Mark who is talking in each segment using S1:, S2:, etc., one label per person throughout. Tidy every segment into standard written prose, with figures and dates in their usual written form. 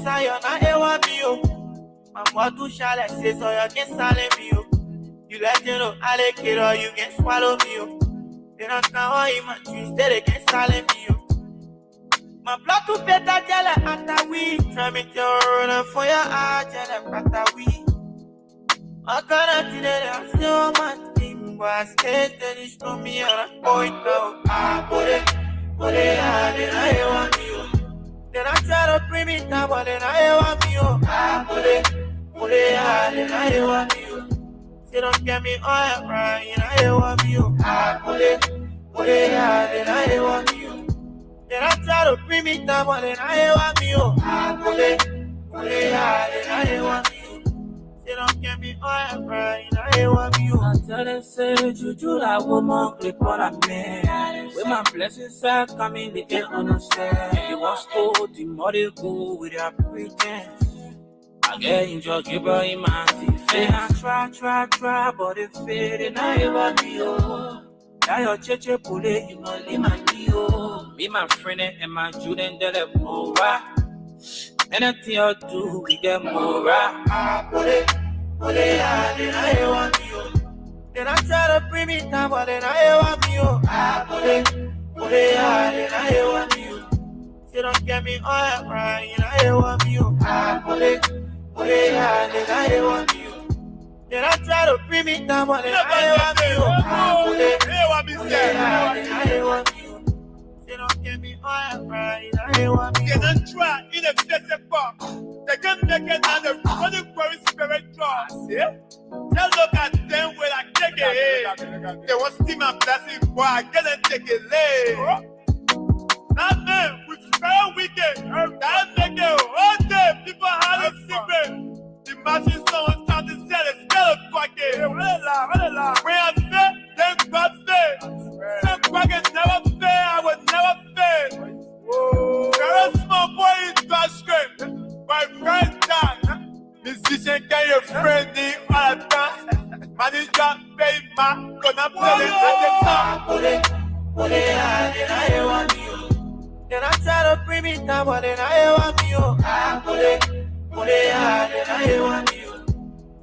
S1: sayona ewa bio. Mamma tu shall say so you can silent me. You let you know I like it or you can swallow me. Then I can't even twist it against silent me. My blood to better tell her after we try me to run for your heart, tell her after we. I can't do that, I'm so much team, but I scared that it's from me on a point now. I put it, then I want you. Then I try to bring it down, but then I want you. I put it, then I want you. Say don't get me all right, and I want you. I put it, then I want you. Then I try to bring me down, but then I want you. I put it, then I want you. Say don't get me all right, and I want you. I tell them say juju la woman clip on a man. With my blessings are coming, they can't understand. They want to the money go with their pretense. I get enjoy give her in my teeth. I try, but it fade and I want you. Now your cheche pull it, you know, leave my deal. Me, my friend, and my student, they're the more. Anything I do, we get more. I put it, then I want you. Then I try to bring me down, but then I want you. I put it, then I want you. Say don't get me all right, and I want you. I put it, then I want you. Then I try to bring me down, but then I want you. I put it, then I want you. Say don't get me all right, and I want you.
S2: They don't try in a festival box. They can make it on the running very spirit draws. Yeah? Tell look at them when I take it. They want steam and blessing, boy, I get and take it late. That man with very wicked, that make it all day. People have a secret. The machine someone start to sell a spell of quacket. When I fail, then God fail. Some quacket never fail, I will never fail. You're a small boy in Tashkent. My friend Dan. Musician can your friend in all the time. Manager pay my gonna play it at the time.
S1: Then I want you. Then I try to bring me down, but then I want you. I put it, then I want you.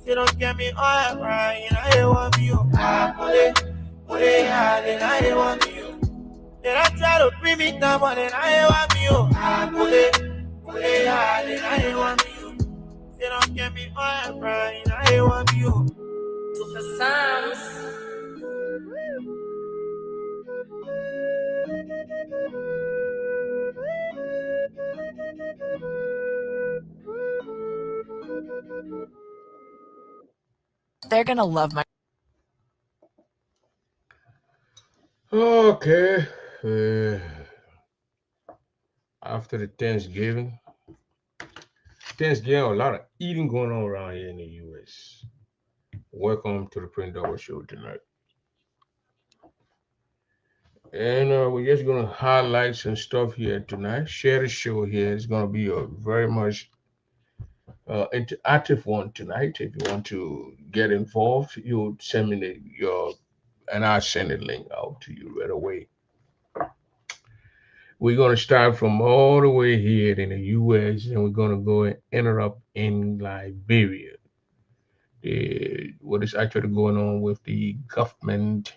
S1: Say don't get me all right, and I want you. I put it, then I want you. Then I try to bring me down, but then I want you. I put it, then I want you. Say don't get me all right, and I want you.
S3: To the sounds.
S4: They're gonna love my.
S5: Okay. After the Thanksgiving, a lot of eating going on around here in the U.S. Welcome to the Print Double Show tonight. And we're just going to highlight some stuff here tonight. Share the show here. It's going to be a very much interactive one tonight. If you want to get involved, you send me and I'll send the link out to you right away. We're going to start from all the way here in the U.S. and we're going to go and interrupt in Liberia. What is actually going on with the government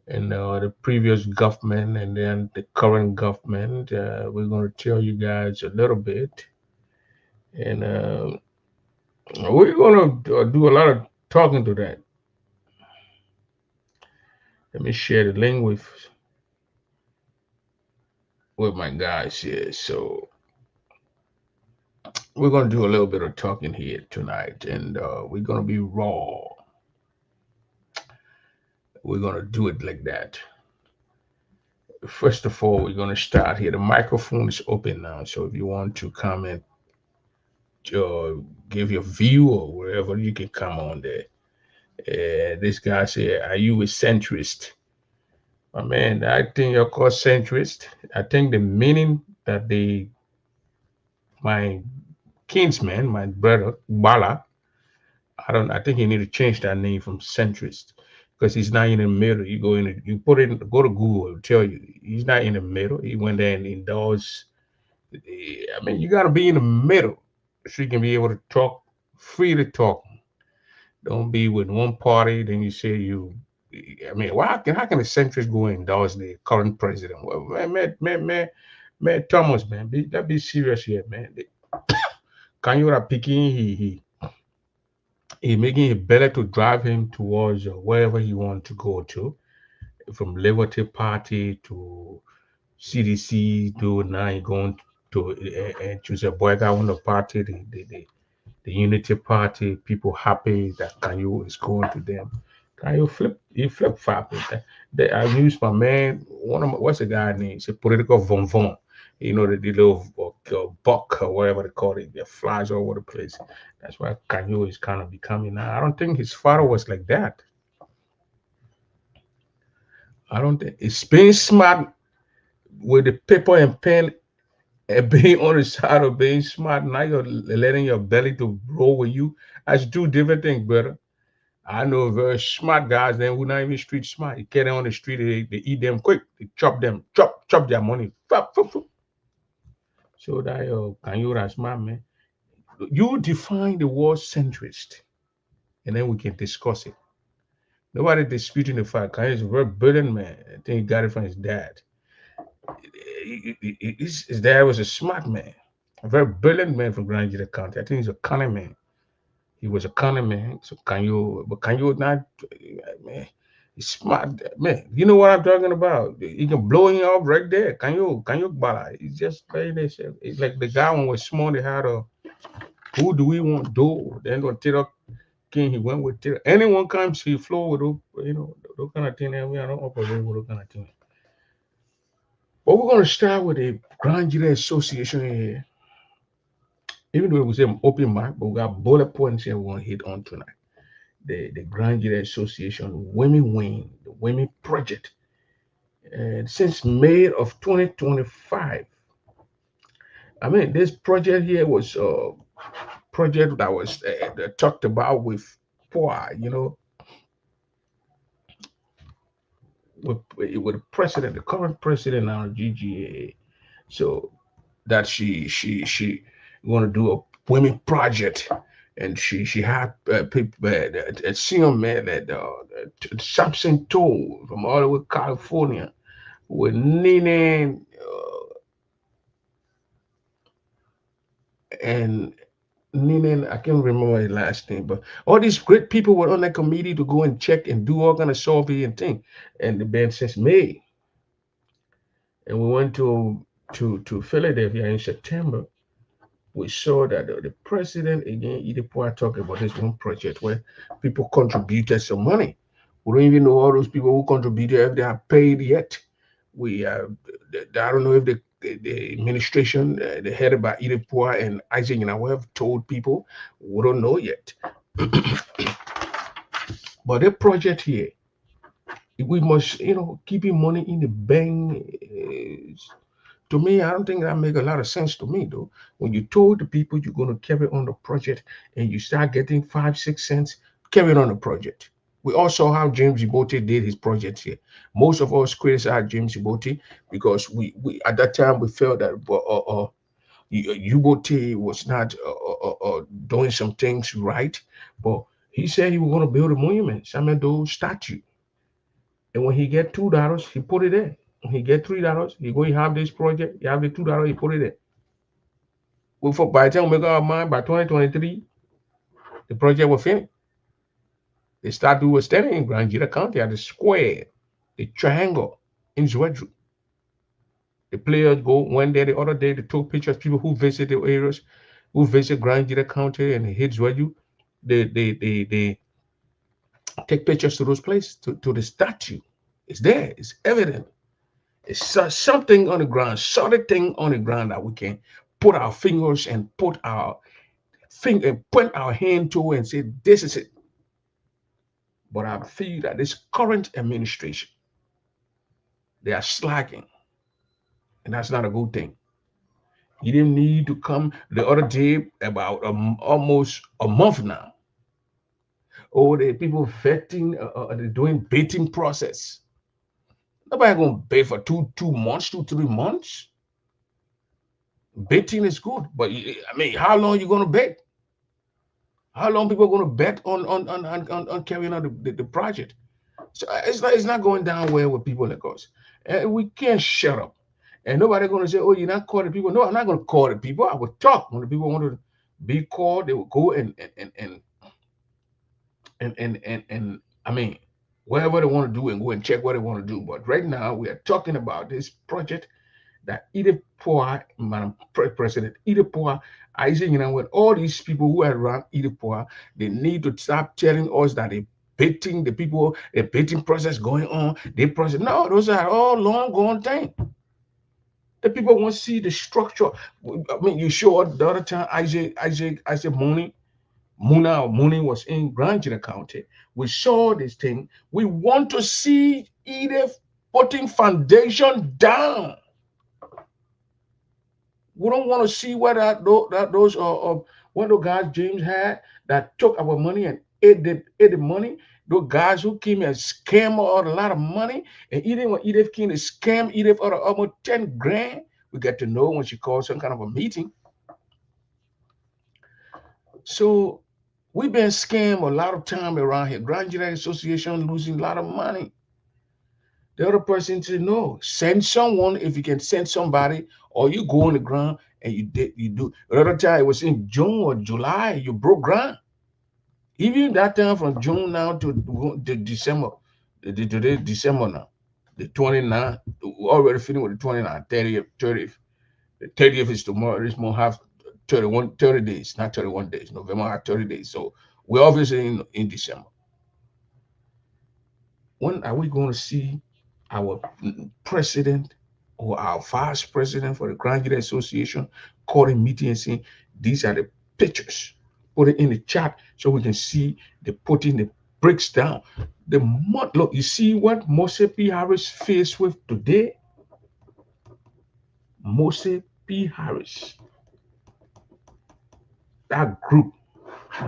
S5: and the previous government and then the current government. We're going to tell you guys a little bit. And we're going to do a lot of talking to that. Let me share the link with my guys here. So we're going to do a little bit of talking here tonight, and we're going to be raw. We're going to do it like that. First of all, we're going to start here. The microphone is open now, so if you want to comment or give your view or wherever, you can come on there. This guy said, are you a centrist? Oh, man, I think you're called centrist. I think the meaning that my kinsman, my brother, Bala, I think you need to change that name from centrist because he's not in the middle. You go to Google, it'll tell you he's not in the middle. He went there and endorsed I mean, you got to be in the middle so you can be able to talk, free to talk. Don't be with one party, then you say you. I mean, how can the centrists go and endorse the current president? Well, man, Thomas, man, be serious here, man. Kanyura picking, he making it better to drive him towards wherever he want to go to, from Liberty Party to CDC. Do now he going to choose a boy guy on the party, the Unity Party. People happy that Kanyu is going to them. Kanyu flip flop. I use my man. What's the guy name? It's a political von von. You know the little buck or whatever they call it. That flies all over the place. That's why Kanyu is kind of becoming now. I don't think his father was like that. I don't think it's being smart with the paper and pen and being on the side of being smart. Now you're letting your belly to roll with you. That's two different things, brother. I know very smart guys then who not even street smart. You get them on the street, they eat them quick, they chop them, chop their money. So that can you smart man? You define the word centrist, and then we can discuss it. Nobody disputing the fact. Kanye is a very brilliant man. I think he got it from his dad. His dad was a smart man, a very brilliant man from Grand Jita County. I think he's a cunning man. He was a cunning man. So can you not, man? He's smart, man. You know what I'm talking about? He can blow him up right there. Can you, bala? It's just very nice. It's like the guy when was small. They had a who do we want do? Then on Tira King, he went with Tira. Anyone comes, he flow with those kind of thing. And we are not operate with those kind of thing. But we're going to start with the Grand Jury Association here. Even though we say open mic, but we got bullet points here we want to hit on tonight. The Grand Jury Association Women Wing, the Women Project. And since May of 2025, I mean, this project here was a project that was talked about with POA, with the president, the current president now, GGA. So that she going to do a women project, and she had people, a senior man that Samson Toll from all the way California with Nene and Nene, I can't remember his last name, but all these great people were on that committee to go and check and do all kind of survey and thing. And the band since May, and we went to Philadelphia in September. We saw that the president again, Idipua, talked about this one project where people contributed some money. We don't even know all those people who contributed if they are paid yet. I don't know if the administration, the headed by Idipua and Isaac have told people. We don't know yet. But the project here, we must, keeping money in the bank. To me, I don't think that make a lot of sense to me, though. When you told the people you're going to carry on the project and you start getting 5-6 cents, carry on the project. We all saw how James Ibote did his project here. Most of us criticized James Ibote because we at that time we felt that Ibote was not doing some things right, but he said he was going to build a monument, Samedo statue, and when he get $2, he put it there. When he get $3, he go, you have this project, you have the $2, he put it in. Well, by the time we got our mind, by 2023, the project was finished. They start doing standing in Grand Jita County at the square, the triangle in Zwedru. The players go one day, the other day, they took pictures, people who visit the areas, who visit Grand Jita County and hit Zwedru, they take pictures to those places, to the statue. It's there, it's evident. It's something on the ground, solid thing on the ground that we can put our fingers and put our finger and point our hand to and say, this is it. But I feel that this current administration, they are slacking. And that's not a good thing. You didn't need to come the other day about almost a month now. Oh, the people vetting, they're doing baiting process. Nobody gonna pay for 2 months, 2-3 months. Betting is good, but I mean, how long you gonna bet? How long people are gonna bet on carrying out the project? So it's not going down well with people like us, and we can't shut up. And nobody gonna say, "Oh, you're not calling people." No, I'm not gonna call the people. I would talk when the people wanted to be called. They would go and I mean, whatever they want to do and go and check what they want to do. But right now, we are talking about this project that Edith Poa, Madam President Edith Poa, Isaac, with all these people who are around Edith Poa, they need to stop telling us that they betting the people, the betting process going on. No, those are all long gone things. The people want to see the structure. I mean, you showed the other time Isaac Mooney was in Grand Junction County. We saw this thing. We want to see Edith putting foundation down. We don't want to see what those one of the guys James had that took our money and ate the money. Those guys who came and scammed out a lot of money, and even when Edith came to scam Edith out of almost 10 grand, we get to know when she called some kind of a meeting. So we've been scammed a lot of time around here. Grand Jury Association losing a lot of money. The other person said, no, send someone if you can send somebody, or you go on the ground and you do. The other time it was in June or July, you broke ground. Even that time from June now to December, today December now, the 29th, we already finished with the 29th, 30th. The 30th is tomorrow. This month have 30 days, not 31 days. November have 30 days. So we're obviously in December. When are we going to see our president or our vice president for the Grand Jury Association calling meeting and saying, these are the pictures? Put it in the chat so we can see the putting the bricks down. Look, you see what Mose P. Harris faced with today? Mose P. Harris. That group,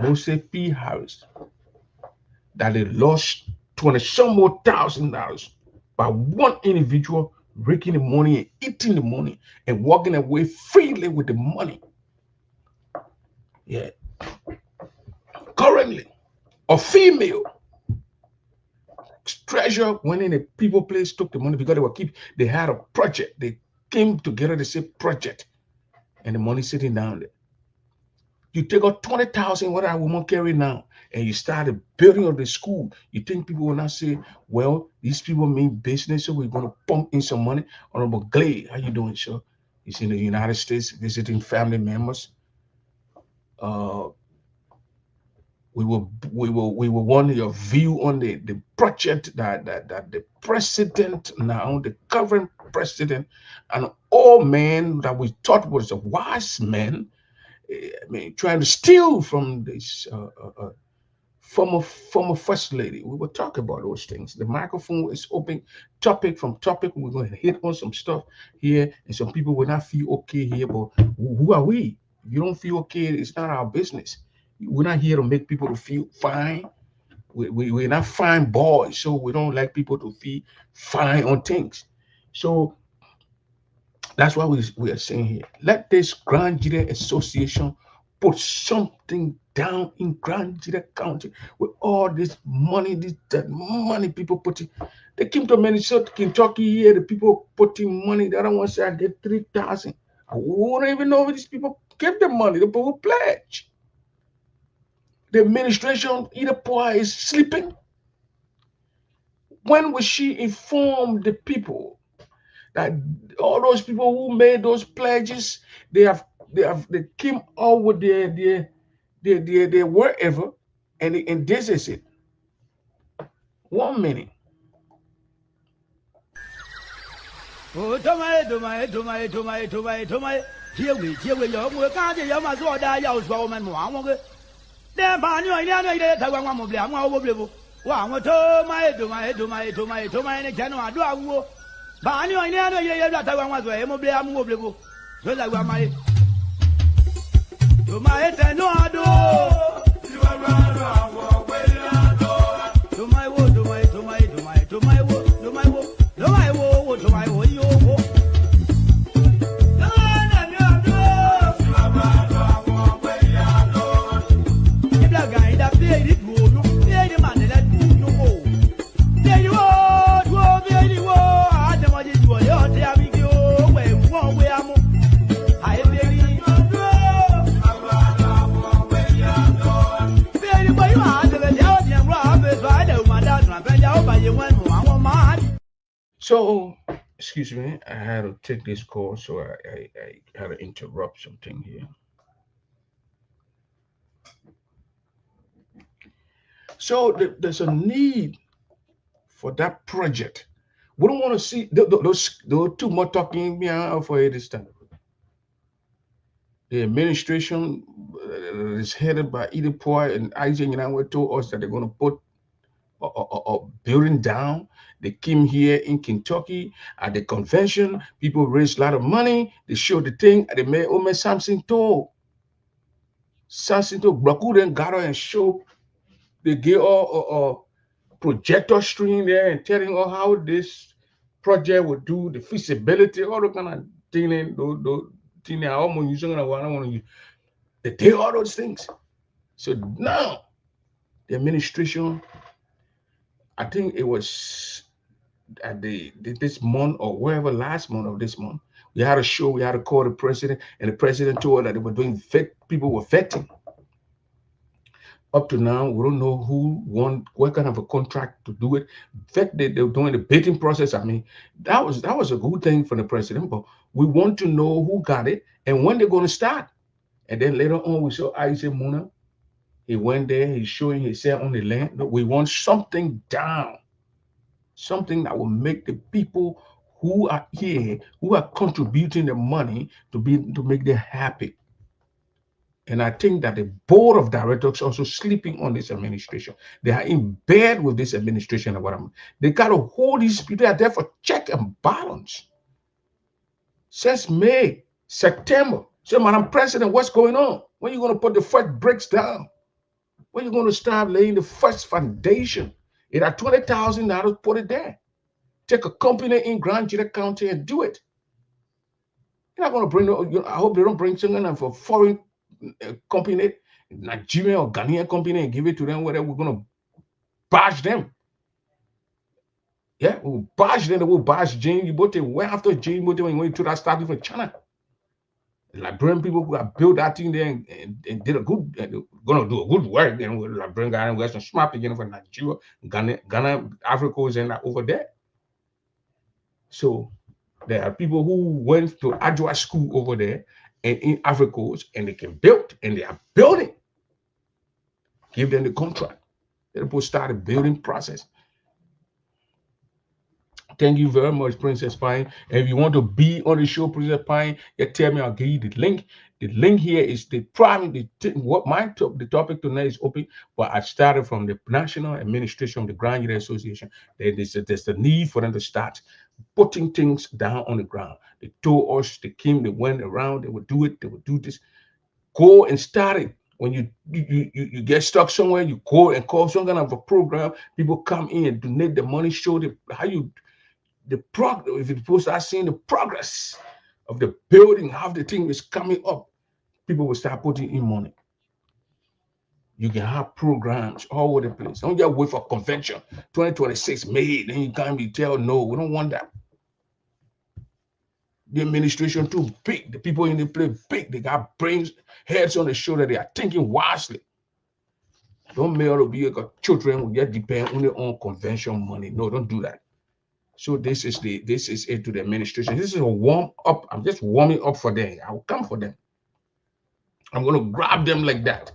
S5: Mose P. Harris, that they lost $20-some more thousand by one individual raking the money and eating the money and walking away freely with the money. Yeah. Currently, a female treasurer went in a people place, took the money because they had a project. They came together to say project, and the money sitting down there. You take out 20,000, what that woman carry now, and you started building of the school. You think people will not say, well, these people mean business, so we're going to pump in some money. Honorable Glade, how you doing, sir? He's in the United States visiting family members. We will want your view on the project that the president now, the current president, and all men that we thought was a wise man, I mean, trying to steal from this former first lady. We will talk about those things. The microphone is open, topic from topic. We're going to hit on some stuff here, and some people will not feel okay here. But who are we? If you don't feel okay, it's not our business. We're not here to make people to feel fine. We're not fine boys, so we don't like people to feel fine on things. So that's why we are saying here, let this Grand Jury Association put something down in Grand Jury County with all this money, that money people putting. They came to Minnesota, Kentucky here, the people putting money. The other one said I get 3,000. I won't even know if these people give the money, the people who pledge. The administration, Edith Poa, is sleeping. When will she inform the people that all those people who made those pledges, they came out with their wherever, and this is it. 1 minute. So, excuse me, I had to take this call, so I had to interrupt something here. So there's a need for that project. We don't want to see those too much talking me out for this time. The administration is headed by Edith Poy and Isaac Yanwe told us that they're going to put a building down. They came here in Kentucky at the convention. People raised a lot of money. They showed the thing. They made Ome Samson told. Samson told Blaku then got her and showed. They gave all projector screen there and telling her how this project would do, the feasibility, all the kind of thing. Thing I almost using. I don't want to use. They did all those things. So now the administration, I think it was at this month or wherever last month of this month, we had a show, we had to call the president, and the president told that they were doing people were vetting. Up to now, we don't know who won, what kind of a contract to do it. They were doing the bidding process. I mean, that was a good thing for the president, but we want to know who got it and when they're going to start. And then later on, we saw Isaac Muna. He went there, he's showing himself on the land. We want something down, something that will make the people who are here, who are contributing the money to make them happy. And I think that the board of directors also sleeping on this administration. They are in bed with this administration. They got to hold these people. They are there for check and balance. Since May, September. So, Madam President, what's going on? When are you going to put the first bricks down? When are you going to start laying the first foundation? It had $20,000, put it there. Take a company in Grand Junction County and do it. You're not going to bring, I hope they don't bring something for foreign company, Nigerian or Ghanaian company, and give it to them, whether we're going to bash them. Yeah, we'll bash them, we'll bash Jane Yibote. Where after Jane Yibote, when you went to that starting from China? Liberian people who have built that thing there and did a good, going to do a good work then with Liberian Ghana, we have some smart people from Nigeria, Ghana, Africa, and over there. So there are people who went to Adwa school over there and in Africa, and they can build, and they are building. Give them the contract. Let people start a building process. Thank you very much, Princess Pine. And if you want to be on the show, Princess Pine, you tell me, I'll give you the link. The link here is the topic tonight is open, but I started from the National Administration of the Grand Union Association. There's the need for them to start putting things down on the ground. They told us, they came, they went around, they would do it, they would do this. Go and start it. When you get stuck somewhere, you go and call some kind of a program. People come in and donate the money, show them how you, if people start seeing the progress of the building, how the thing is coming up, people will start putting in money. You can have programs all over the place. Don't just wait for convention 2026 May, then you can't be tell no, we don't want that. The administration too big, the people in the place big, they got brains, heads on the shoulder, they are thinking wisely. Don't make all of you children will just depend only on convention money. No, don't do that. So this is it to the administration. This is a warm up. I'm just warming up for them. I will come for them. I'm going to grab them like that.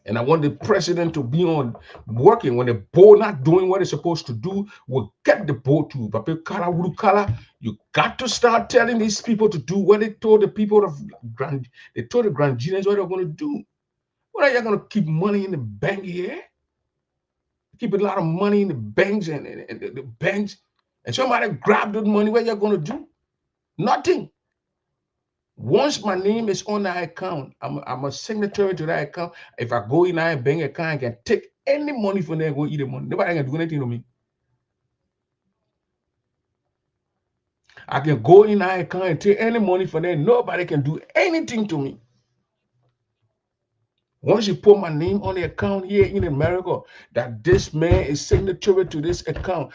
S5: And I want the president to be on working. When the board not doing what it's supposed to do, we'll get the board to. You got to start telling these people to do what they told the people of they told the Grangians what they're going to do. What are you going to keep money in the bank here? Keep a lot of money in the banks and the banks. And somebody grab that money, what you're going to do? Nothing. Once my name is on that account, I'm a signatory to that account. If I go in that bank account, I can take any money from there and go eat the money. Nobody can do anything to me. I can go in that account and take any money from there. Nobody can do anything to me. Once you put my name on the account here in America, that this man is signatory to this account,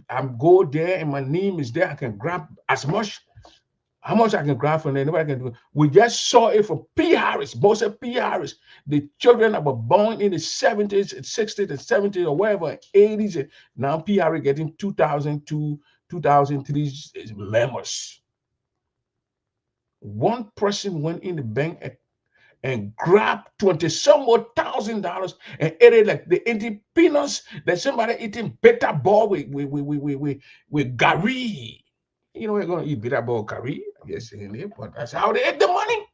S5: I'm go there and my name is there. I can grab as much, how much I can grab from there. Nobody can do it. We just saw it from P. Harris, both of P. Harris. The children that were born in the 70s, 60s, and 70s, or whatever, 80s. And now P. Harris getting $2,000 to 2003 members. One person went in the bank and grabbed 20 some more $1,000 and ate it like the eating peanuts that somebody eating bitter ball with gari. You know, we're gonna eat bitter ball curry, I guess, in it, but that's how they ate the money.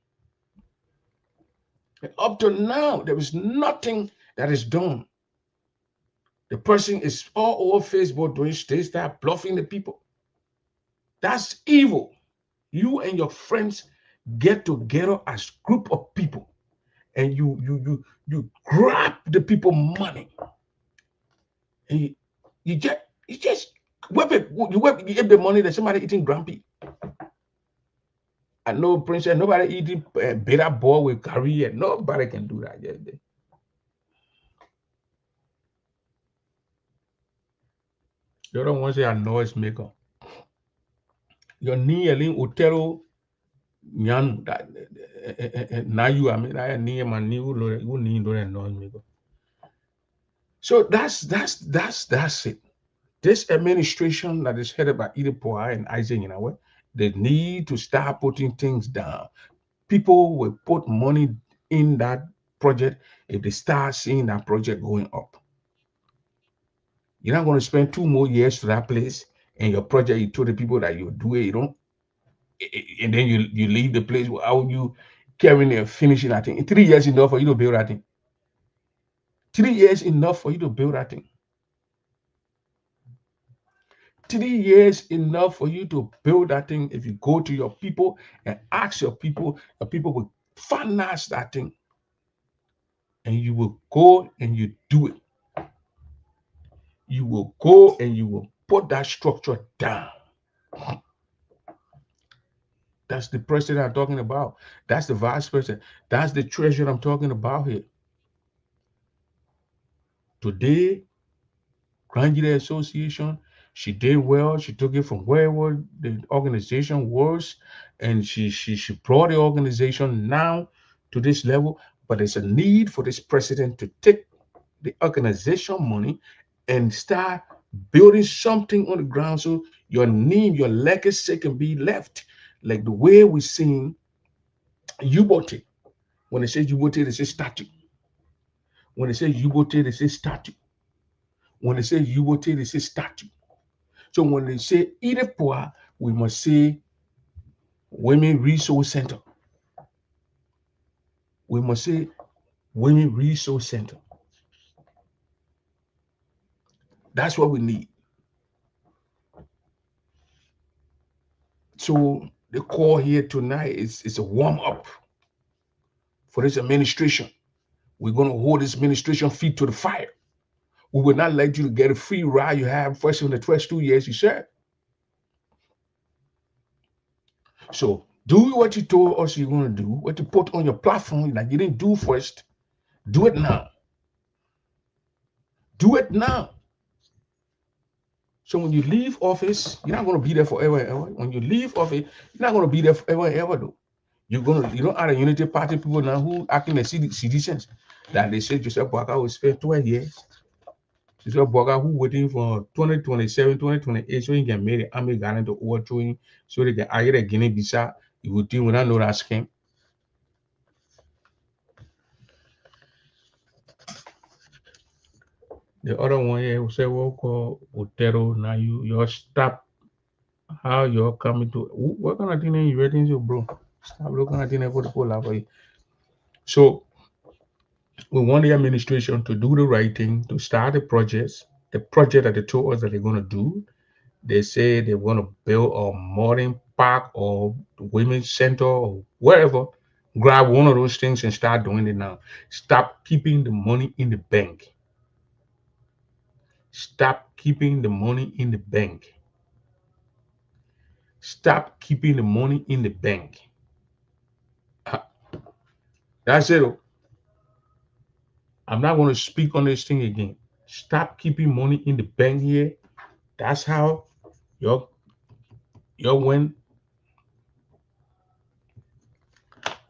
S5: And up to now, there is nothing that is done. The person is all over Facebook doing they start bluffing the people. That's evil. You and your friends get together as group of people and you grab the people money and you just whip it. You give the money that somebody eating grumpy. I know princess, nobody eating bitter ball with curry, and nobody can do that. The other one say a noise maker. Your knee alin hotel nyan that now you I mean I need my new need noise maker. So that's it. This administration that is headed by Edith Poa and Isaac Inawe, they need to start putting things down. People will put money in that project if they start seeing that project going up. You're not going to spend 2 more years to that place and your project, you told the people that you do it, you don't, and then you leave the place without you carrying and finishing that thing. 3 years enough for you to build that thing. 3 years enough for you to build that thing. 3 years enough for you to build that thing. If you go to your people and ask your people will finance that thing. And you will go and you do it. You will go and you will put that structure down. That's the president I'm talking about. That's the vice president. That's the treasurer I'm talking about here. Today, Grand Jide Association, she did well. She took it from wherever the organization was, and she brought the organization now to this level. But there's a need for this president to take the organization money and start building something on the ground so your name, your legacy can be left. Like the way we're seeing Ubote. When they say Ubote, they say statue. When they say Ubote, they say statue. When they say Ubote, they say statue. So when they say Edith Poa, we must say Women Resource Center. We must say Women Resource Center. That's what we need. So the call here tonight is a warm-up for this administration. We're going to hold this administration feet to the fire. We will not let you to get a free ride you have first in the first 2 years you serve. So do what you told us you're going to do, what you put on your platform that you didn't do first. Do it now. Do it now. So when you leave office, you're not going to be there forever and ever. When you leave office, you're not going to be there forever and ever though. You don't have a Unity Party people now who acting as citizens that they say Joseph Boakai will spend 12 years. Joseph Boakai who waiting for 2027, 2028 so he can make the army garden to overthrow him so they can either Guinea-Bissau. You would think we don't know that scheme. The other one here will say, well, call Otero. Now you're stop how you're coming to what kind of thing are you reading to, bro? Stop looking at thing for the whole for you. So we want the administration to do the right thing, to start the project that they told us that they're going to do. They say they want to build a modern park or women's center or wherever. Grab one of those things and start doing it now. Stop keeping the money in the bank. Stop keeping the money in the bank. Stop keeping the money in the bank. That's it. I'm not going to speak on this thing again. Stop keeping money in the bank here. That's how your when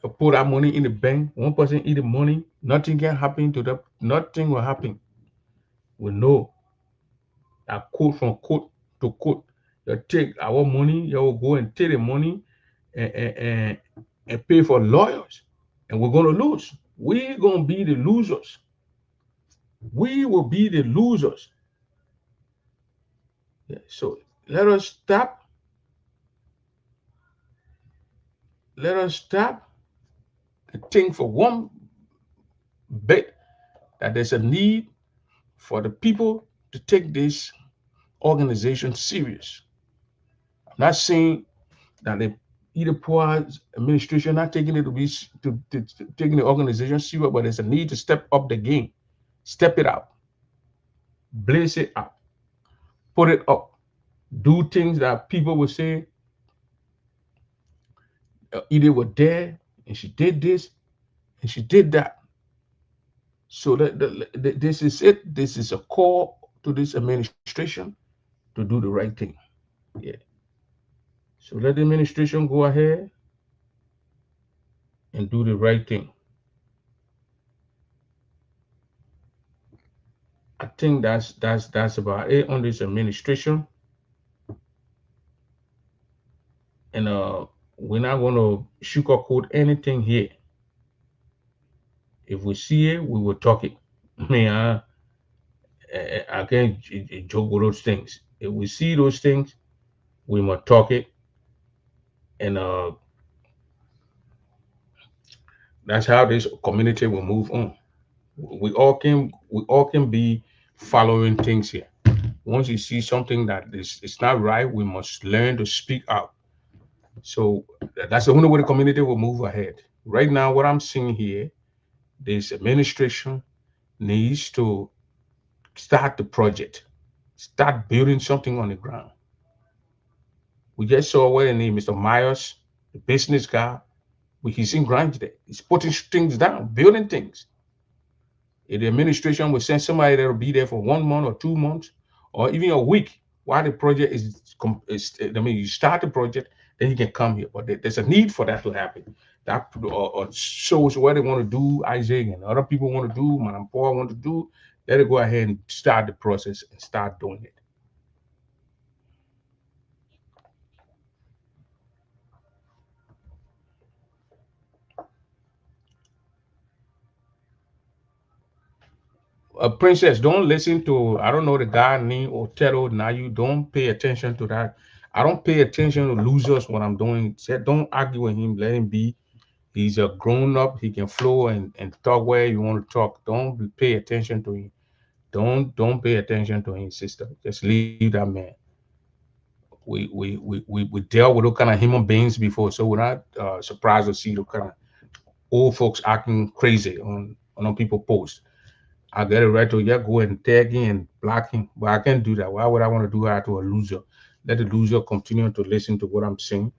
S5: you put that money in the bank, one person eat the money, nothing can happen to them. Nothing will happen. We know that quote from quote to quote. You take our money, you will go and take the money and pay for lawyers. And we're going to lose. We're going to be the losers. We will be the losers. Yeah, so let us stop. Let us stop and think for one bit that there's a need for the people to take this organization serious. I'm not saying that the Poor's administration not taking it to taking the organization serious, but there's a need to step up the game, step it up, blaze it up, put it up, do things that people will say, Edith was there and she did this and she did that. So this is it. This is a call to this administration to do the right thing. Yeah. So let the administration go ahead and do the right thing. I think that's about it on this administration. And we're not gonna sugarcoat anything here. If we see it, we will talk it. I mean, I can't joke with those things. If we see those things, we must talk it. And that's how this community will move on. We all can be following things here. Once you see something that is not right, we must learn to speak out. So that's the only way the community will move ahead. Right now, what I'm seeing here, this administration needs to start the project, start building something on the ground. We just saw where name Mr. Myers, the business guy, he's in Grange there. He's putting things down, building things. If the administration will send somebody that will be there for 1 month or 2 months or even a week while the project I mean, you start the project, then you can come here. But there's a need for that to happen. That or shows what they want to do, Isaac and other people want to do, Madam Paul want to do. Let it go ahead and start the process and start doing it. Princess, don't listen to, I don't know the guy named Otero. Now you don't pay attention to that. I don't pay attention to losers when I'm doing. Don't argue with him. Let him be. He's a grown up. He can flow and talk where you want to talk. Don't pay attention to him. Don't pay attention to him, sister. Just leave that man. We dealt with those kind of human beings before, so we're not surprised to see those kind of old folks acting crazy on people posts. I get a right to go and tag in and block him, but I can't do that. Why would I want to do that to a loser? Let the loser continue to listen to what I'm saying,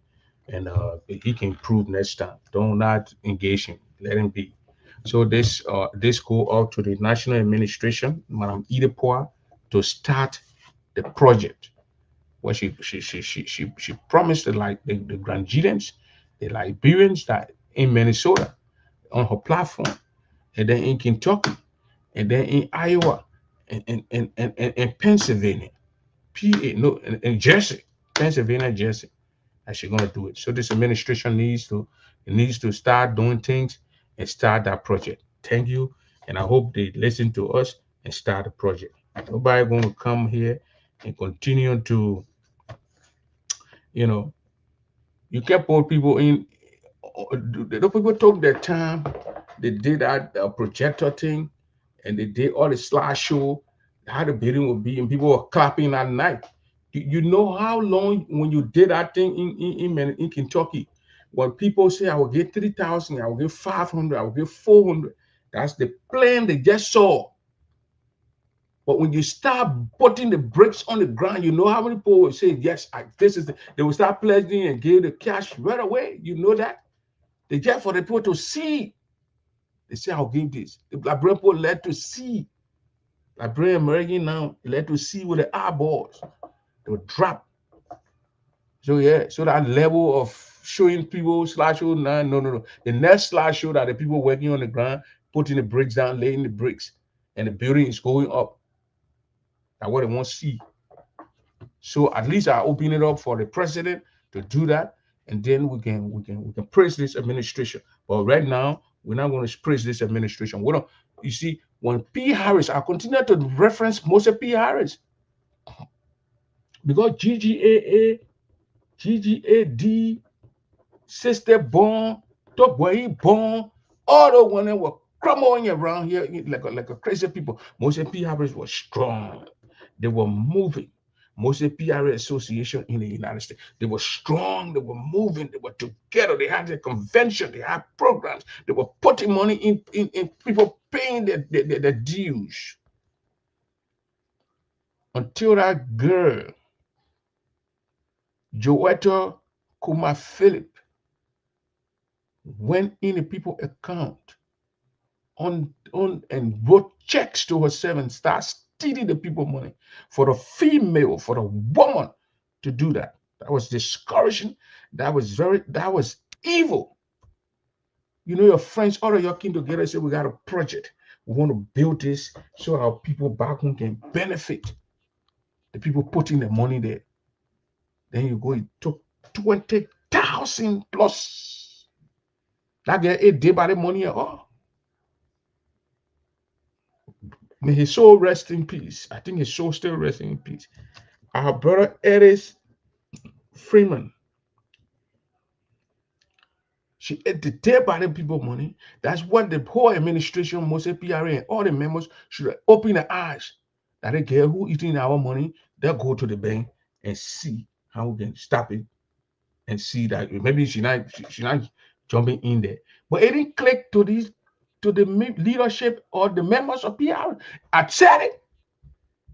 S5: and he can improve next time. Don't not engage him. Let him be. So this go out to the national administration, Madam Idepoa, to start the project. Well, she promised the Grangians, the Liberians that in Minnesota on her platform, and then in Kentucky, and then in Iowa, and Pennsylvania, PA, no, and Jersey, Pennsylvania, Jersey, that she's gonna do it. So this administration needs to start doing things and start that project. Thank you, and I hope they listen to us and start the project. Nobody gonna come here and continue to, you can't put people in. The people took their time. They did that projector thing, and they did all the slideshow, how the building would be, and people were clapping at night. You know how long when you did that thing in Kentucky, when people say I will get 3,000, I will get 500, I will get 400. That's the plan they just saw. But when you start putting the bricks on the ground, you know how many people will say, yes, they will start pledging and give the cash right away. You know that? They just for the people to see. They say, I'll give this. The Liberian people let to see. Liberian American now, let to see with the eyeballs. They will drop. So that level of showing people slideshow, no. The next slideshow that the people working on the ground, putting the bricks down, laying the bricks, and the building is going up. That's what they want to see. So at least I open it up for the president to do that, and then we can praise this administration. But right now, we're not going to praise this administration. We don't. You see, when P. Harris, I continue to reference Moses P. Harris because GGAD, Sister Born, Togway Born, all the one that were crumbling around here like a crazy people. Moses P. Harris was strong. They were moving. Moses P. Harris Association in the United States. They were strong. They were moving. They were together. They had a convention. They had programs. They were putting money in people paying their dues. Until that girl, Joetta Kuma Philip, went in the people account on and wrote checks to herself and start stealing the people money for the female, for the woman to do that. That was discouraging. That was evil. You know, your friends, all of your kin together say, we got a project. We want to build this so our people back home can benefit. The people putting the money there. Then you go, it took 20,000 plus. That get a day by the money at all. May his soul rest in peace. I think his soul still resting in peace. Our brother Eris Freeman. She ate the day by the people money. That's what the whole administration, Moses PRA, and all the members should open their eyes. That they get who eating our money, they'll go to the bank and see how we can stop it and see that maybe she not jumping in there. But it didn't click to the leadership or the members of PR. I said it.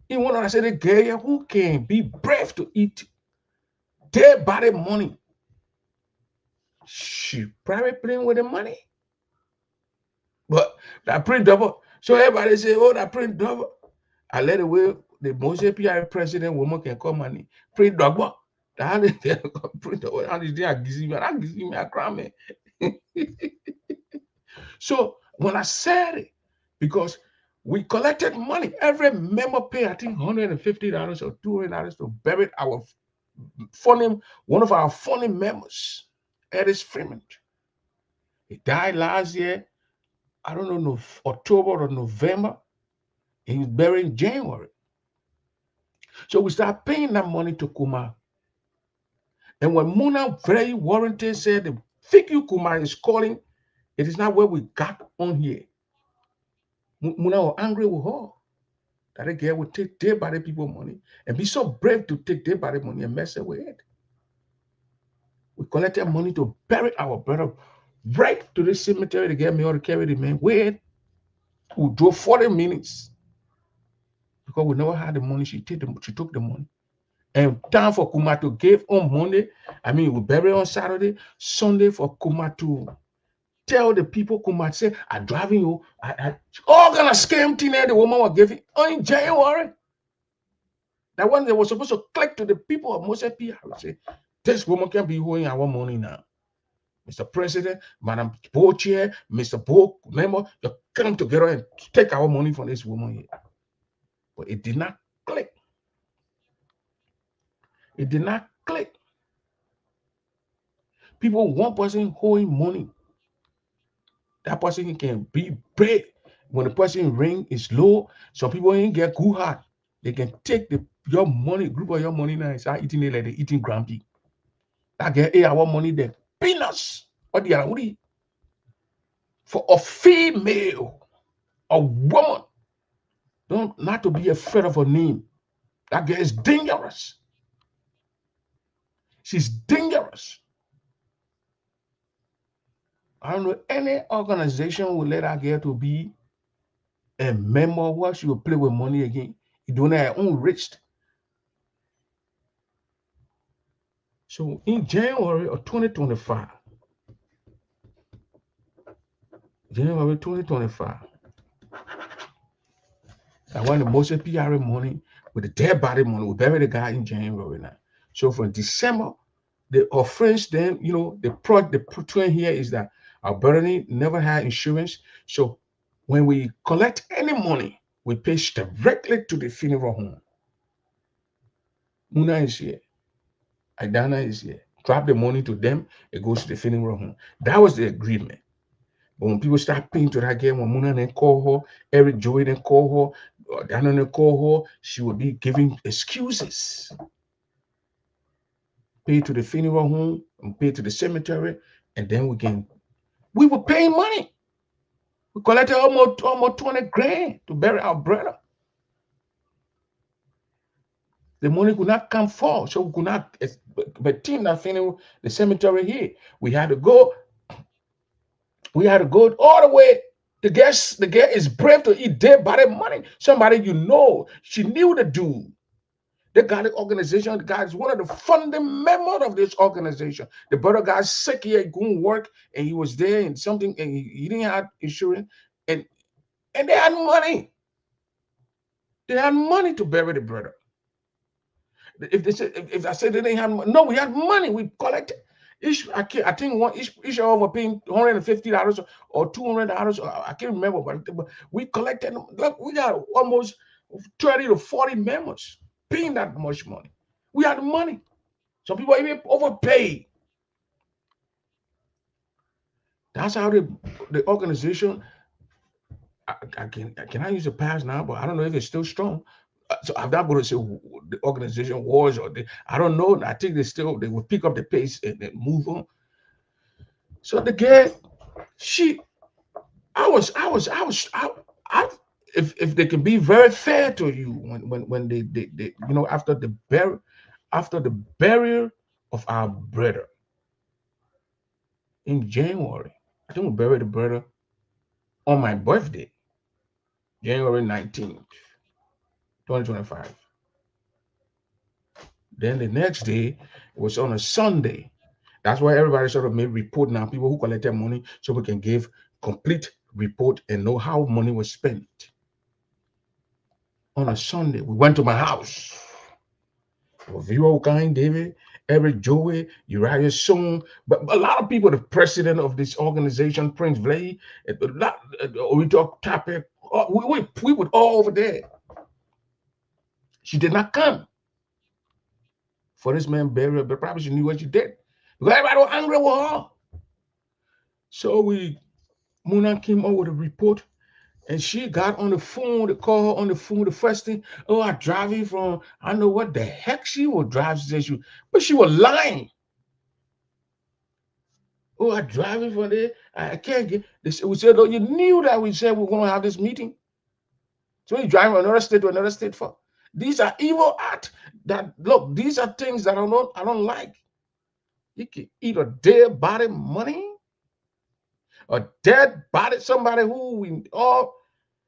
S5: In one I said, the girl who can be brave to eat their body money. She probably playing with the money. But that print double. So everybody say, oh, that print double. I let it way the Moses PR president woman can call money. Print double. How did they print double? How did they give me a crime? So when I said it, because we collected money, every member paid, I think, $150 or $200 to bury our one of our funny members, Eris Freeman. He died last year, I don't know, October or November. He was buried in January. So we start paying that money to Kuma. And when Muna very warranted said the figure Kuma is calling, it is not what we got on here. Muna was angry with her. That a girl would take their body people money and be so brave to take their body money and mess it with it. We collected money to bury our brother right to the cemetery to get me or to carry the man with it. We drove 40 minutes because we never had the money. She took the money. And time for Kuma to give on Monday. I mean, we bury on Saturday, Sunday for Kuma to tell the people, Kuma say, I'm driving you. All kind of scam thing there the woman was giving in January. That one they were supposed to click to the people of Moses P. I would say, this woman can be holding our money now. Mr. President, Madam Board Chair, Mr. Board member, you come together and take our money from this woman here. But it did not click. It did not click. People, one person holding money. That person can be brave. When the person ring is low, some people ain't get good heart. They can take your money, group of your money now and start eating it like they're eating grumpy. That get our money there. Peanuts. What the other would for a female, a woman, not to be afraid of her name. That girl is dangerous. She's dangerous. I don't know any organization will let that girl to be a member where she will play with money again. You don't have her own rich. So in January of 2025, I want the Moses PRA money with the dead body money. We bury the guy in January now. So from December, the offense then, you know, the point here is that our brother never had insurance. So when we collect any money, we pay directly to the funeral home. Muna is here. Idana is here. Drop the money to them. It goes to the funeral home. That was the agreement. But when people start paying to that girl, when Muna then call her, Eric Joey then call her, Dana then call her, she would be giving excuses. Pay to the funeral home and pay to the cemetery, and then we were paying money. We collected almost 20 grand to bury our brother. The money could not come forth, so we could not. But team that funeral, the cemetery here, we had to go. We had to go all the way. The girl is brave to eat dead body money. Somebody she knew the dude. They got the organization. The guy is one of the founding members of this organization. The brother got sick here, he couldn't work, and he was there and something, and he didn't have insurance, and they had money. They had money to bury the brother. If I said they didn't have money, no, we had money. We collected. I think each of us paying $150 or $200. I can't remember, but we collected. Look, we got almost 30 to 40 members paying that much money. We had money. Some people even overpay. That's how the organization. Can I use the past now? But I don't know if it's still strong. So I'm not going to say the organization was I don't know. I think they will pick up the pace and move on. So the girl, if they can be very fair to you when they after the burial of our brother in January, I think we buried the brother on my birthday, January 19th. 2025. Then the next day was on a Sunday. That's why everybody sort of made report now, people who collected money, so we can give complete report and know how money was spent. On a Sunday, we went to my house. Vero Okain, David, Eric Joey, Uriah Sung, but a lot of people, the president of this organization, Prince Vlay, we talk topic, we were all over there. She did not come for this man burial, but probably she knew what she did. Because everybody was angry with her. So Muna came over with a report, and she got on the phone to call her on the phone. The first thing, I driving from, I know what the heck she will drive, but she was lying. I driving from there. I can't get this. We said, you knew that we said we were going to have this meeting. So you drive from another state to another state for. These are evil acts these are things that I don't like. You can eat a dead body money, a dead body, somebody who we all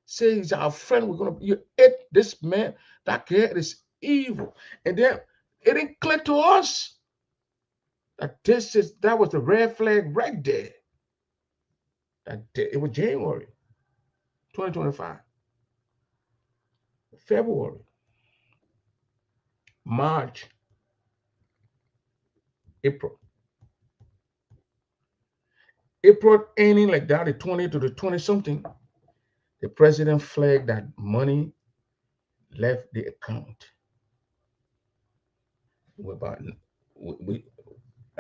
S5: say is our friend. You ate this man, that kid is evil. And then it didn't click to us that that was the red flag right there. It was January 2025. February. March, April ending like that, the 20 to the 20 something, the president flagged that money left the account.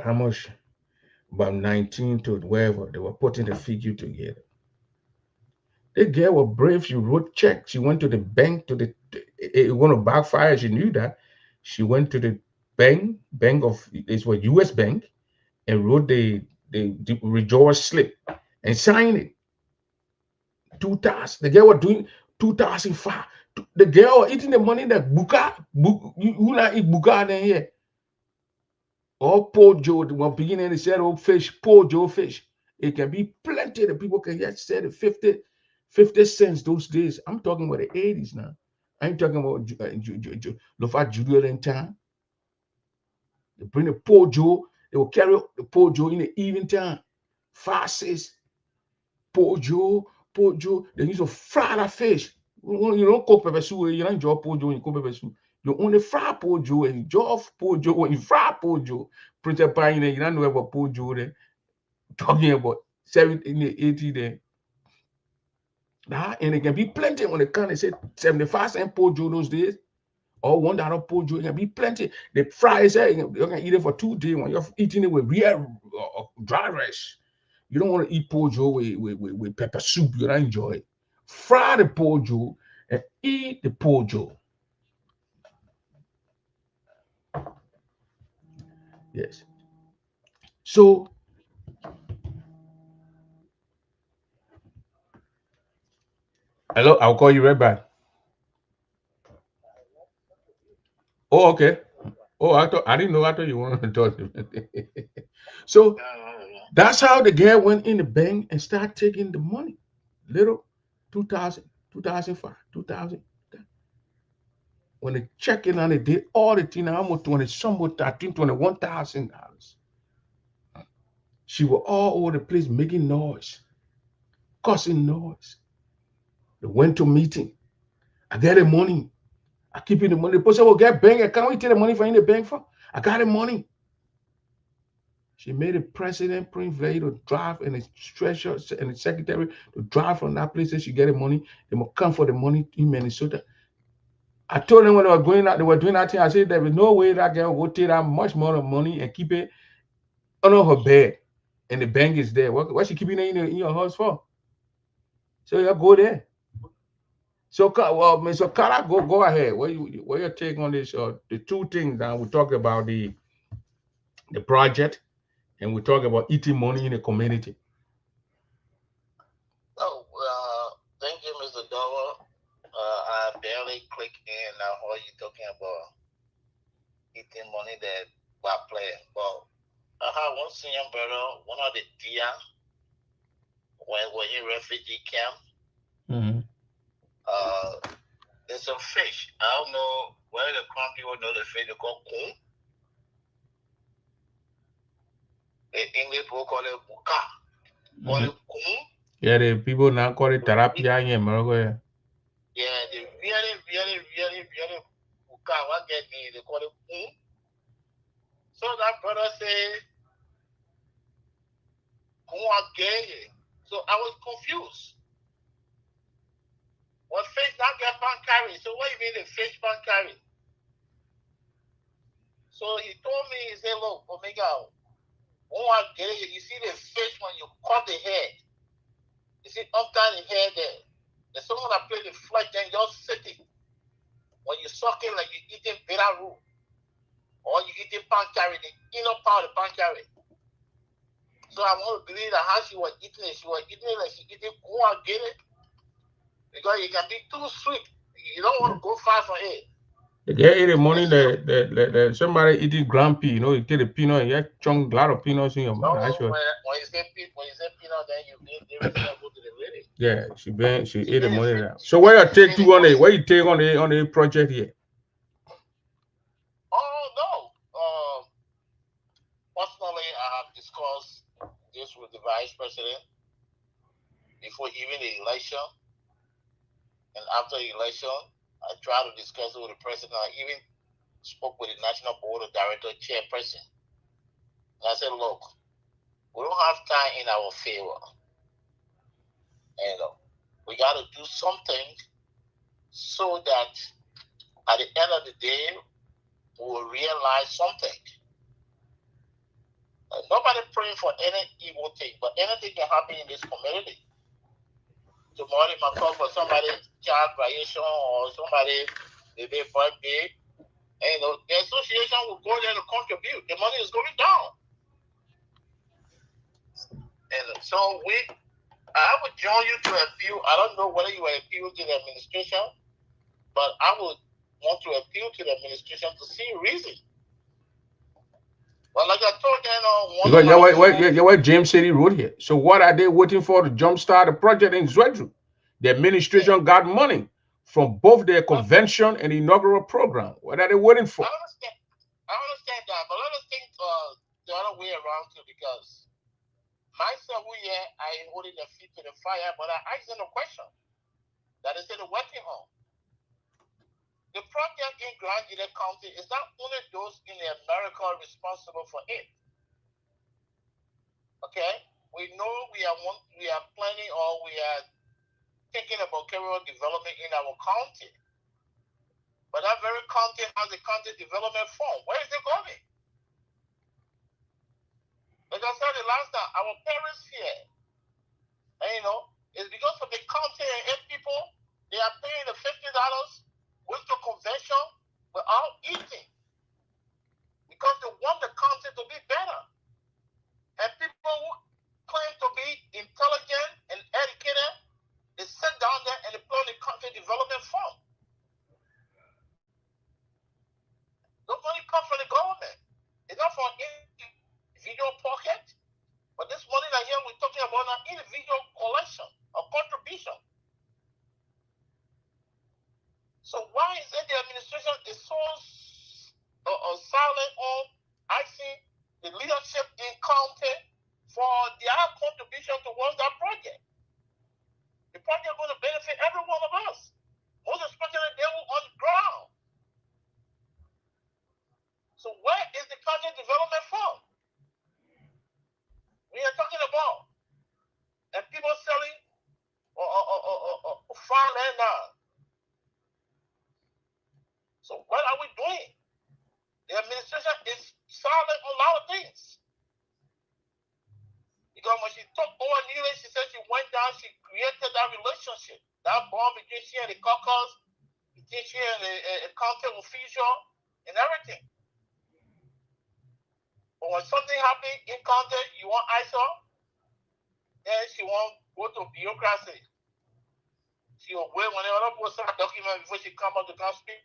S5: How much? About 19 to whatever. They were putting the figure together. The girl was brave. She wrote checks. She went to the bank it was going to backfire. She knew that. She went to the bank of it's what US Bank, and wrote the withdrawal slip and signed it. 2000. The girl was doing 2005. The girl was eating the money that who not eat buka then here. Or Poor Joe, the one beginning they said fish, Poor Joe fish. It can be plenty. The people can get said 50 cents those days. I'm talking about the 80s now. I ain't talking about Lofa Judo in time. They bring the Poor Joe, they will carry the Poor Joe in the evening time. 5, 6, Poor Joe. They used to fry that fish. You don't cook pepper soup, you don't enjoy Poor Joe, you cook pepper soup. You only fry Poor Joe and enjoy Poor Joe when you fry Poor Joe. Prince Pine, you don't know about Poor Joe there. Talking about 70 in the 80 there. And it can be plenty when they come. They say 75 cents Poor Joe those days. Or $1 pojo, it can be plenty. The fries, you can eat it for 2 days when you're eating it with real dry rice. You don't want to eat pojo with pepper soup. You don't enjoy it. Fry the pojo and eat the pojo. Yes. So hello, I'll call you right back. Oh, okay. Oh, I didn't know. I thought you wanted to talk to me. So that's how the girl went in the bank and started taking the money. Little 2000, 2005, 2000. When they check in and they did all the thing, almost 20, somewhat $21,000. She was all over the place making noise, causing noise. They went to meeting. I get the money. I keep in the money. The person will get bank account. We take the money from in the bank for. I got the money. She made the president Prince Vlad to drive and the treasurer and the secretary to drive from that place. And she get the money. They will come for the money in Minnesota. I told them when they were going out, they were doing that thing. I said there was no way that girl would take that much more money and keep it under her bed. And the bank is there. What she keeping it in your house for? So you go there. So, well, Mr. Carter, go ahead. What your take on this? The two things that we talk about the project, and we talk about eating money in the community.
S6: Oh, thank you, Mr. Dover. I barely click in now. What you talking about? Eating money that by playing. Well, I had one senior brother, one of the deer, when in refugee camp.
S5: Mm-hmm.
S6: There's some fish. I don't know whether the Crown people know the fish they call coon. In English, people call it buka. Call it coon.
S5: Yeah, the people now call it terapia in America.
S6: Yeah, the really buka. What get me? They call it coon. So that brother said, coon are gay. So I was confused. Well, fish not get pan carry. So what do you mean the fish pan carry? So he told me, he said, look, Omega, you see the fish when you cut the head. You see under the head there. There's someone that play the flesh, then just sit it. When you suck it like you eating bitter root. Or you eating pan carry, the inner part of the pan carry. So I want to believe that how she was eating it like she eating it. Because it can be too sweet. You don't want to go far from it.
S5: You get the money that somebody eating ground pea, you take the peanut, you chunk a lot of peanuts in your mouth.
S6: When you say peanut, then you go to the village.
S5: Yeah, she ate the money now. So what you take on the project here?
S6: Oh no. Personally, I have discussed this with the vice president before even the election. And after the election, I tried to discuss it with the president. I even spoke with the National Board of Director chairperson. And I said, look, we don't have time in our favor. And we got to do something so that at the end of the day, we will realize something. Nobody praying for any evil thing, but anything can happen in this community. Tomorrow, they might call for somebody's child graduation or somebody their birthday. And the association will go there to contribute. The money is going down. And so I would join you to appeal. I don't know whether you will appeal to the administration, but I would want to appeal to the administration to see reason. Well, like I told you,
S5: what James City wrote here. So what are they waiting for to jumpstart the project in Zwedru? The administration got money from both their convention and inaugural program. What are they waiting for?
S6: I understand that, but let us think the other way around too, because myself, I holding the feet to the fire, but I asked them a question that is in the working on. The project in Grand Isle County is not only those in America responsible for it. Okay, we know we are planning or we are thinking about career development in our county. But that very county has a county development fund. Where is it going? Like I said the last time, our parents here, and it's because of the county and people, they are paying the $50 with the convention without eating. Because they want the county to be better. And people who claim to be intelligent and educated, they sit down there and they play on the county development fund. The money comes from the government. It's not from individual pocket. But this money that here we're talking about an individual collection or contribution. So why is it the administration is so silent on asking the leadership in county for their contribution towards that project? The project is going to benefit every one of us. Most especially they were on the ground. So where is the county development fund? We are talking about and people selling farmland now. So what are we doing? The administration is silent on a lot of things. Because when she took over Neely, she said she went down, she created that relationship, that bond between she and the caucus, between she and the county official, and everything. But when something happens in county, you want ISO, then she won't go to bureaucracy. She will wait when the other people start document before she come out to come speak.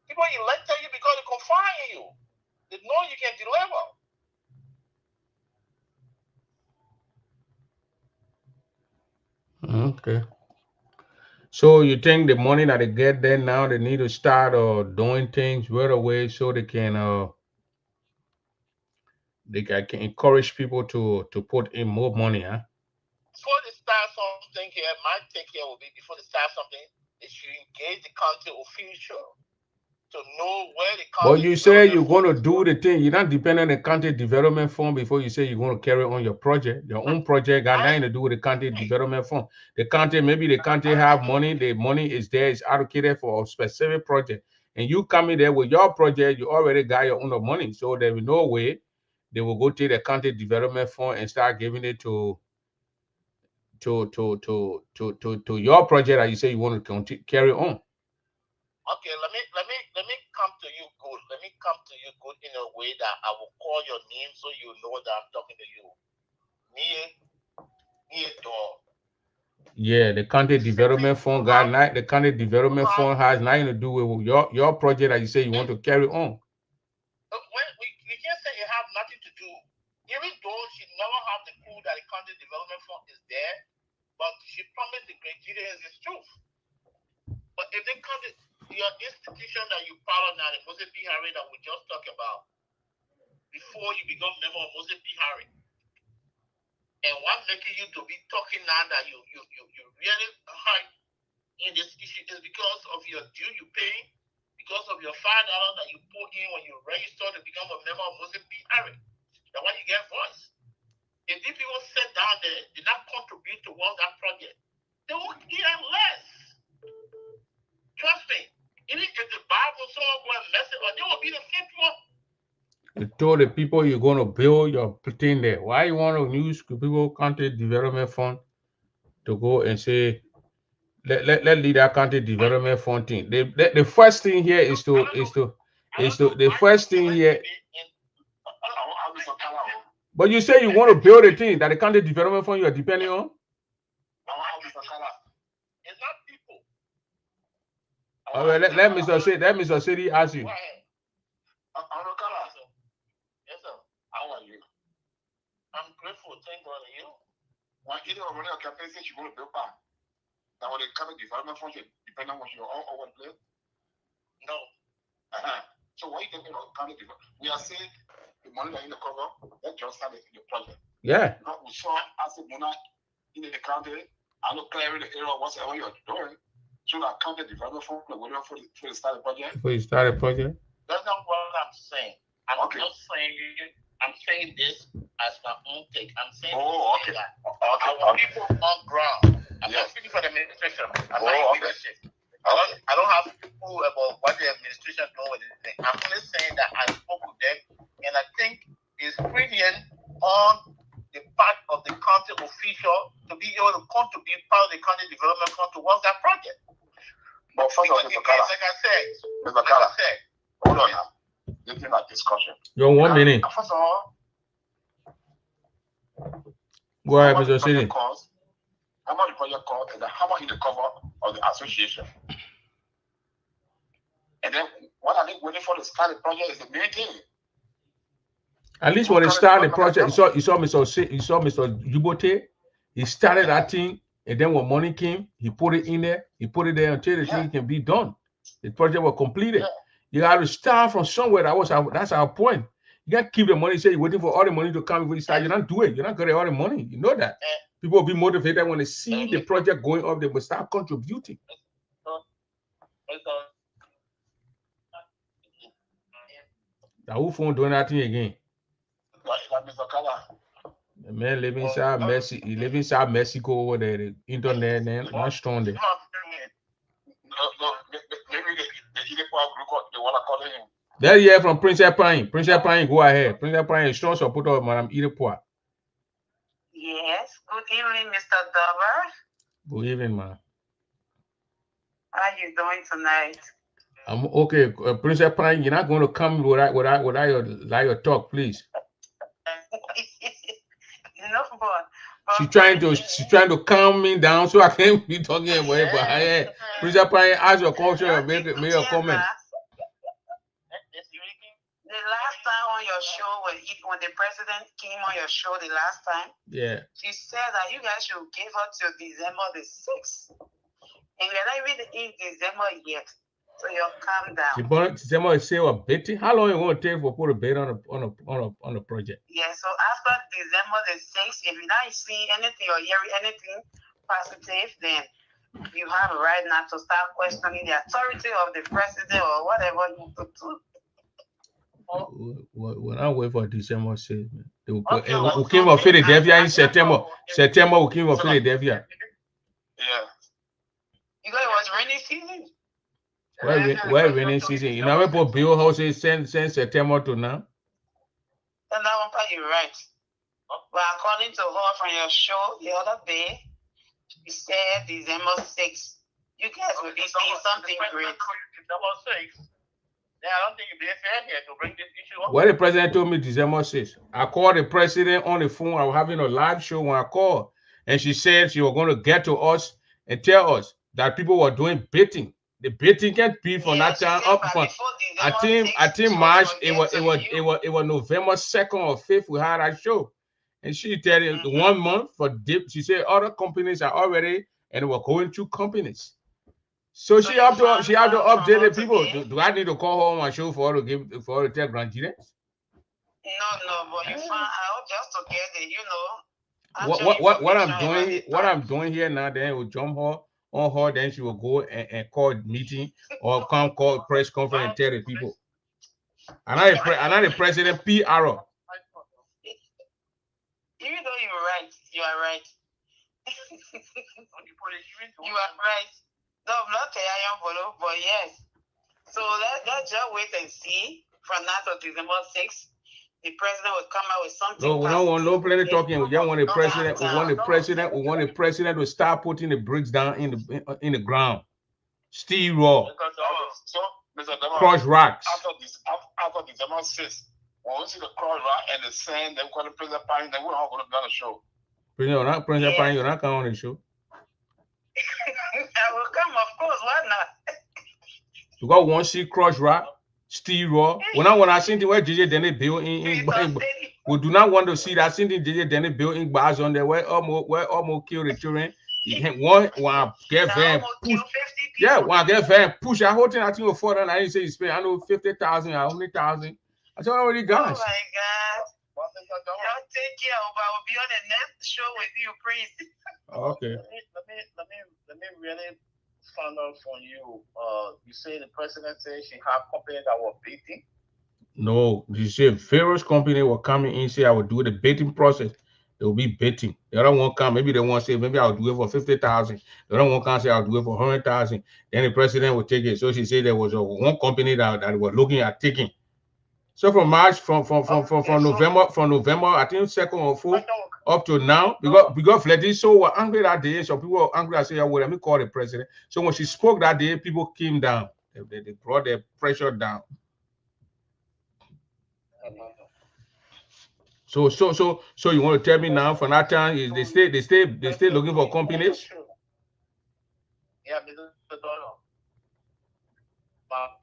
S6: People elected you because they confide in you. They know you can deliver.
S5: Okay. So you think the money that they get there now, they need to start doing things right away so they can encourage people to put in more money, huh?
S6: Before they start something here, my take here will be before they start something, they should engage the county official to know where the county.
S5: But you say you're going to do the thing. You're not depending on the county development fund before you say you're going to carry on your project. Your own project got nothing to do with the county development fund. The county, maybe the county have money. The money is there, it's allocated for a specific project. And you come in there with your project, you already got your own money. So there is no way they will go to the county development fund and start giving it to your project that you say you want to carry on.
S6: Okay, let me come to you good. Let me come to you good in a way that I will call your name so you know that I'm talking to you.
S5: Yeah, the county development fund the county development fund has nothing to do with your project that you say you want to carry on.
S6: We can't say it have nothing to do. Even though she never have the clue that the county development fund is there, but she promised the Nigerians the truth. But if they county your institution that you follow now, the Moses P. Harry that we just talked about, before you become member of Moses P. Harry, and what making you to be talking now that you really hard in this issue is because of your due you pay, because of your $5 that you put in when you register to become a member of Moses P. Harry. That's why you get voice. If these people sit down there, did not contribute towards that project, they will get less. Trust me. Even if the Bible someone go and mess it up, they will be the same people.
S5: You told the people you're going to build your thing there. Why you want to use people county development fund to go and say let lead that county development fund thing? The first thing here is the first thing here. But you say you want to build a thing that the county development fund you are depending on.
S6: It's not people.
S5: All right, let Mr. City ask you.
S6: Yes, sir. How are you? I'm grateful. Thank God to you. When you know when your campaign says you want to build farm, now when the county development fund depending on what you're all over the place? No. So what you thinking about county development? We are saying the money that in the cover, let's just start the project.
S5: Yeah.
S6: Now we saw as a money in the county, I look clearing the area whatever you're doing. So that county development fund for the start the project.
S5: Before you start a project?
S6: That's not what I'm saying. I'm not saying I'm saying this as my own take. I'm saying that our people on ground. I'm not speaking for the administration. I'm not leadership. I don't have to clue about what the administration doing with this thing. I'm only saying that I spoke with them, and I think it's brilliant on the part of the county official to be able to contribute part of the county development fund towards that project.
S7: But first of all,
S6: Mr. Kala,
S7: hold on now. This is not discussion.
S5: Yo, 1 minute.
S7: First of all,
S5: Go ahead, Mr. City.
S7: How much the project cost, and how much is the cover of the association? And then what are they waiting for to start the project is the main thing.
S5: At least when they started the project, you saw Mr. Jubote. He started that thing, and then when money came, he put it in there. He put it there until the thing can be done. The project was completed. You got to start from somewhere. That's our point. You got to keep the money. Say you're waiting for all the money to come before you start. You don't do it. You're not getting all the money. You know that. People will be motivated when they see the project going up. They will start contributing. Now who phone doing that thing again? The man living inside Mexico. He live inside Mexico over there. The internet and not strong there. That year from Princess Pine. Princess Pine, go ahead. Princess Pine is strong supporter of Madame Irepoix.
S8: Yes. Good evening, Mr. Dover.
S5: Good evening, man.
S8: How are you doing tonight?
S5: I'm okay. Princess Pine, you're not going to come without your talk, please.
S8: No, but
S5: She's trying to calm me down so I can't be talking about it. But hey, Princess Pine, ask your culture, make your comment.
S8: The last time on your show, when the president came on your show the last time, she said that you guys should give her till December the 6th. And we're not even in December yet. So you'll calm down.
S5: December is say what betting? How long it going to take for put a bet on a project?
S8: Yeah, so after December the 6th, if you're not seeing anything or hearing anything positive, then you have a right now to start questioning the authority of the president or whatever you do.
S5: When I wait for December 6th, man. We came for Philadelphia in September. September we came for Philadelphia.
S7: Yeah.
S8: You know it was rainy season.
S5: Why rainy season? You know we put bill houses since September to now.
S8: And that one part you're right. But according to her from your show the other day, she said December 6th. You guys will be seeing something great.
S6: December 6th. Yeah, I don't think you're being fair here to bring this issue up.
S5: Well, the president told me December 6th. I called the president on the phone. I was having a live show when I called. And she said she was going to get to us and tell us that people were doing betting. The betting can't be from that time up front. I think March, it was November 2nd or 5th we had our show. And she tell you 1 month for dip. She said other companies are already, and we're going to companies. So she have to update the people. Do I need to call her on my show for her to tell Grand Gires?
S8: No, but you find out just to get it,
S5: what I'm doing here now, then we'll jump her on her, then she will go and call meeting or come call press conference and tell the people. Another president PR.
S8: Even though you're right, you are right. You are right. No, I'm not telling, but yes. So let's just wait and see from now to December 6th. The president will come out with something.
S5: No, we don't want no plenty talking. We just want the president. We want the president to start putting the bricks down in the ground. Steel raw.
S7: So, Mr. Demar,
S5: crush rocks.
S7: After December 6th, when we see the crush rock and the sand, then we're going to President Pine, then we're all going to be on the show.
S5: President Pine, you're not coming on the show.
S8: I will come, of course. Why not?
S5: You got one see crush rock. Steel raw. When I see the way JJ Denny built in we do not want to see that same thing JJ Denny built in bars on there where almost kill the children. One get van push. Yeah, one get van push. I whole thing I think for that I didn't say you spend 50,000 or 100,000. I told already guys.
S8: Oh my God. I'll take care of I will be on the next show with you, please.
S5: Okay.
S6: Let me really find out from you. You say the president said she have companies that were betting?
S5: No, you say various companies were coming in, say I would do the betting process. They will be betting. The other one come, maybe they want to say, maybe I'll do it for 50,000. The other one can't say I'll do it for 100,000. Then the president will take it. So she said there was one company that was looking at taking. So from March, from November, I think 2nd or 4th up to now, because Fletty so were angry that day. So people were angry. I said, well, let me call the president. So when she spoke that day, people came down. They brought their pressure down. So you want to tell me now from that time is they stay looking for companies?
S6: Yeah, the dollar. But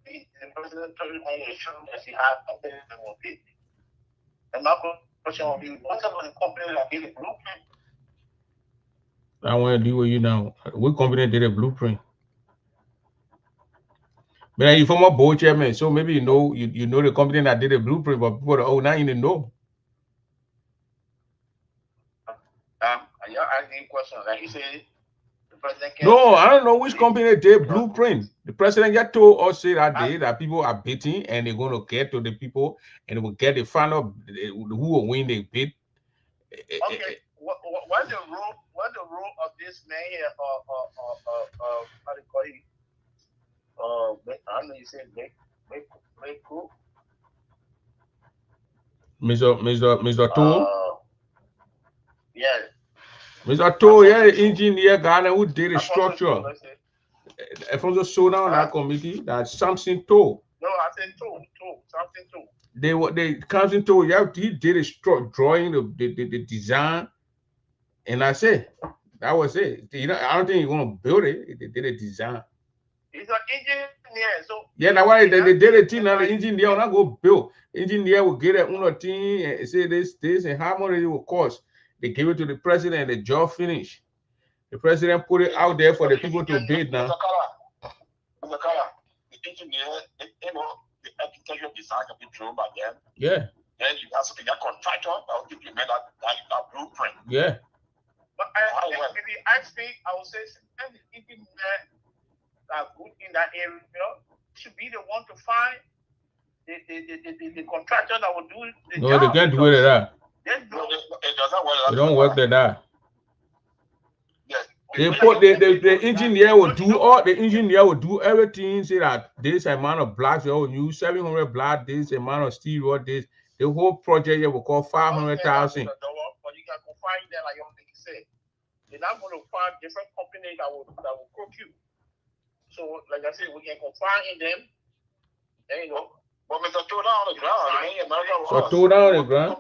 S6: the president told me on the show that she had something that will be. And my question will be, what's up with the company that did a blueprint?
S5: I want to deal with you now. What company did a blueprint? But you former board chairman, so maybe you know the company that did a blueprint, but people now you didn't know.
S6: You're asking questions like you said. The president
S5: no, I don't know which company did blueprint. The president just told us that day that people are bidding and they're going to get to the people and they will get the final who will win the bid.
S6: Okay, what's the rule? What's the rule of this man here? How do you call it? I don't know. You said make cool.
S5: Mr. Tool.
S6: Yeah.
S5: Mr. Tool, yeah, the engineer guy who did the structure. From the showdown that committee, that Samson Tool.
S6: No, I said Tool, something Tool.
S5: They Samson Tool, yeah, he did a drawing, the design, and I said that was it. You know, I don't think you're gonna build it. They did a design.
S6: He's an engineer, so
S5: yeah, now why they did a thing now the engineer will not go build. Engineer will get it on thing and say this and how much it will cost. They give it to the president and the job finished. The president put it out there for the people to bid now.
S7: Mr. Kala, the engineer, you know, the architecture design can be drawn by them.
S5: Yeah.
S7: Then you have something that contractor that will implement that blueprint.
S5: Yeah.
S6: But if you ask me, I would say the engineer that good in that area, should be the one to find the contractor that will do the job.
S5: No, they can't do it that. They don't work like that. They put the engineer will do all the engineer will do everything. Say that this amount of blocks they will use 700 blocks, this amount of steel or this. The whole project here will cost 500,000.
S6: But you can go find that, like you said. They're not going to find different companies that will cook you. So, like I said, we can confine in them. There you go.
S7: But Mr. Throw down on the ground.
S5: So throw down on the ground.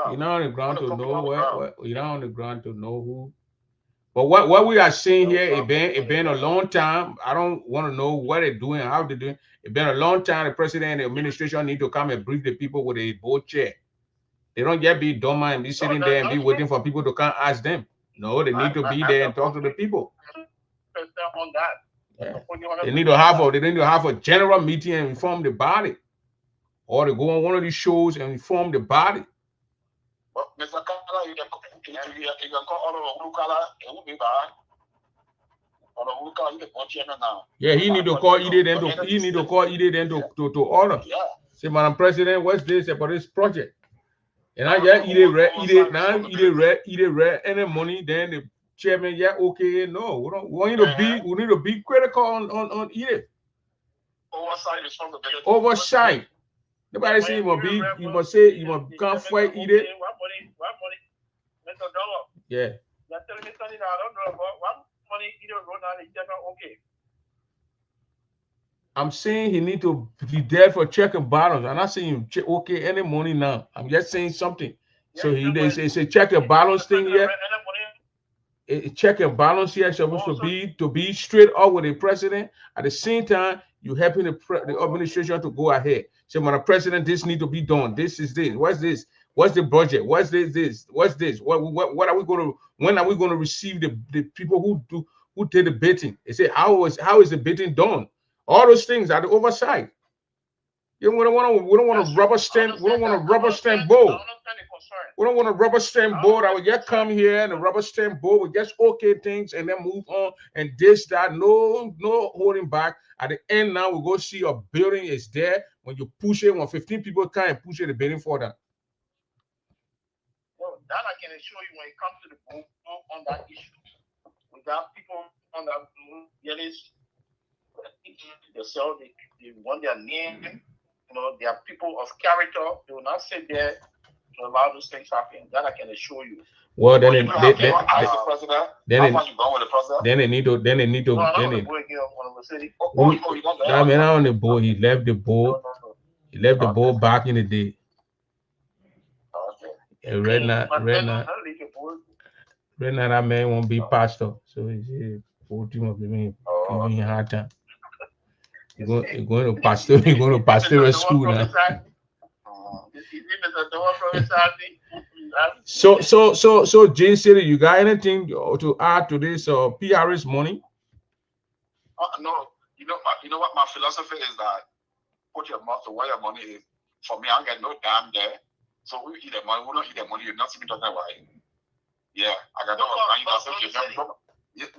S5: You're not on the ground to know where. You're not on the ground to know who. But what we are seeing here, it been a long time. I don't want to know what they're doing, how they're doing. It's been a long time. The president and the administration need to come and brief the people with a board chair. They don't just be dumb and be sitting there and be waiting for people to come ask them. No, they need to be there and talk to the people.
S6: On that.
S5: Yeah. They need to have a general meeting and inform the body. Or they go on one of these shows and inform the body.
S7: But Mr. Kala, you can call all of the now.
S5: Yeah, he need to call Ide then to order.
S7: Yeah.
S5: Say, Madam President, what's this about this project? And I get Ide read any money, then the chairman, yeah, okay, no, we need to be critical on Ide.
S7: Oversight is from the
S5: oversight. Nobody say you must come fight Ide.
S6: What money? Mr. Dollar.
S5: Yeah.
S6: You're telling me something I don't know about. What money Ide wrote down is just okay.
S5: I'm saying he need to be there for check and balance. I'm not saying you check okay any money now. I'm just saying something. Yeah, so they say check and balance thing here. Check and balance here is supposed to be straight up with the president. At the same time, you helping the administration to go ahead. Say, Madam President, this need to be done. This is this. What's this? What's the budget? What's this? What's this? What are we going to? When are we going to receive the people who did the bidding? They say how is the bidding done? All those things are the oversight. We don't want to rubber stamp. We don't want a rubber stamp board. We don't want a rubber stamp board. I would just come here and the rubber stamp board would just okay things and then move on and this, that. No holding back. At the end now, we go see a building is there. When you push it, when 15 people come and push it, the building for them.
S6: That I can assure you when it comes to the book on that issue. We got people on that list. They sell, they want their name. You know, they are people of character. They will not sit there to allow those things happen. That I can assure you.
S5: Well, then
S7: then they
S5: need to.
S6: No, I'm on the board again on the city.
S5: That man on the board. He left the board. He left the board back in the day. And right now, that man won't be pastor. So he's 14 of me giving him a hard time. You're going to pastor. You're going to pastoral school now. So Jane City, you got anything to add to this PRS money?
S7: No, you know what my philosophy is, that put your mouth to where your money is. For me, I don't get no damn there. So we eat the money, we don't eat the money. You're not talking about it. Yeah, I got no grind association.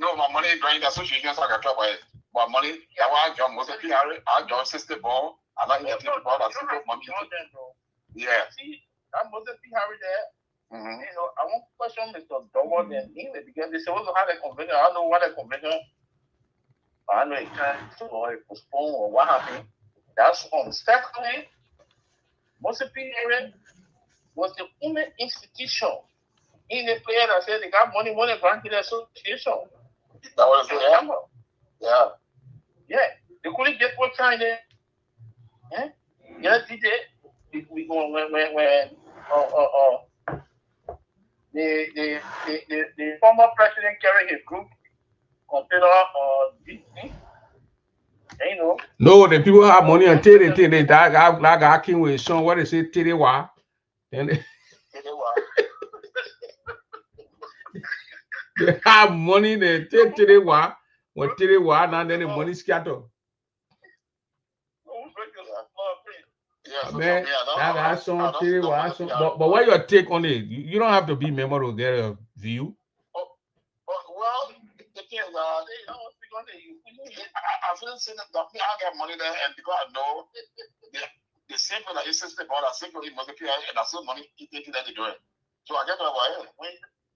S7: No, my money grind association, so I got trouble. My money, I join most of the I join Sister Ball. I like to think about that simple money. Yeah. See, I'm most of the there. You know, I want to question Mr. Dowell and England because they say, well, how they convention. I don't know what they convention. I know it canceled or it postponed or what happened. That's on. Secondly, most of the was the only institution in the player that said they got money granted association. That was the yeah. Yeah. They couldn't get what kind of yeah, did it. We go when the former president carried his group consider Disney. You know.
S5: No, the people have money until they think they like I came with son. What they say, Tidewa. Then they have money, they take Tidewa, when Tidewa, and then the money scatter. Man, that's some Tidewa. But what your take on it? You don't have to be member to get a view.
S7: Well, the thing is, I feel saying that I get money there, and because I know the same thing that you system about, the same thing you multiply, and that's the money you take that they do it. So I get that about it.